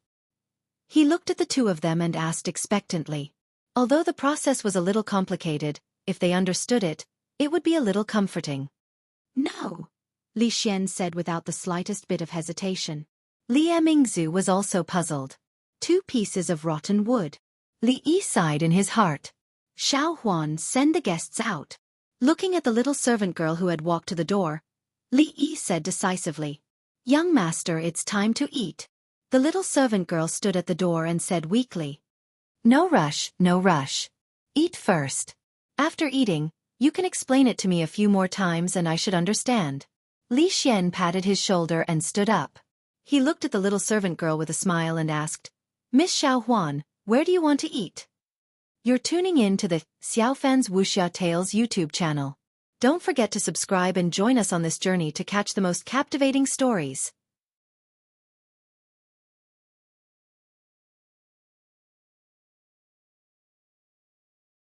He looked at the 2 of them and asked expectantly. Although the process was a little complicated, if they understood it, it would be a little comforting. No, Li Xian said without the slightest bit of hesitation. Li Emingzu was also puzzled. 2 pieces of rotten wood. Li Yi sighed in his heart. Xiaofan, send the guests out. Looking at the little servant girl who had walked to the door, Li Yi said decisively. Young master, it's time to eat. The little servant girl stood at the door and said weakly. No rush, no rush. Eat first. After eating, you can explain it to me a few more times and I should understand. Li Xian patted his shoulder and stood up. He looked at the little servant girl with a smile and asked, Miss Xiaohuan, where do you want to eat? You're tuning in to the Xiaofan's Wuxia Tales YouTube channel. Don't forget to subscribe and join us on this journey to catch the most captivating stories.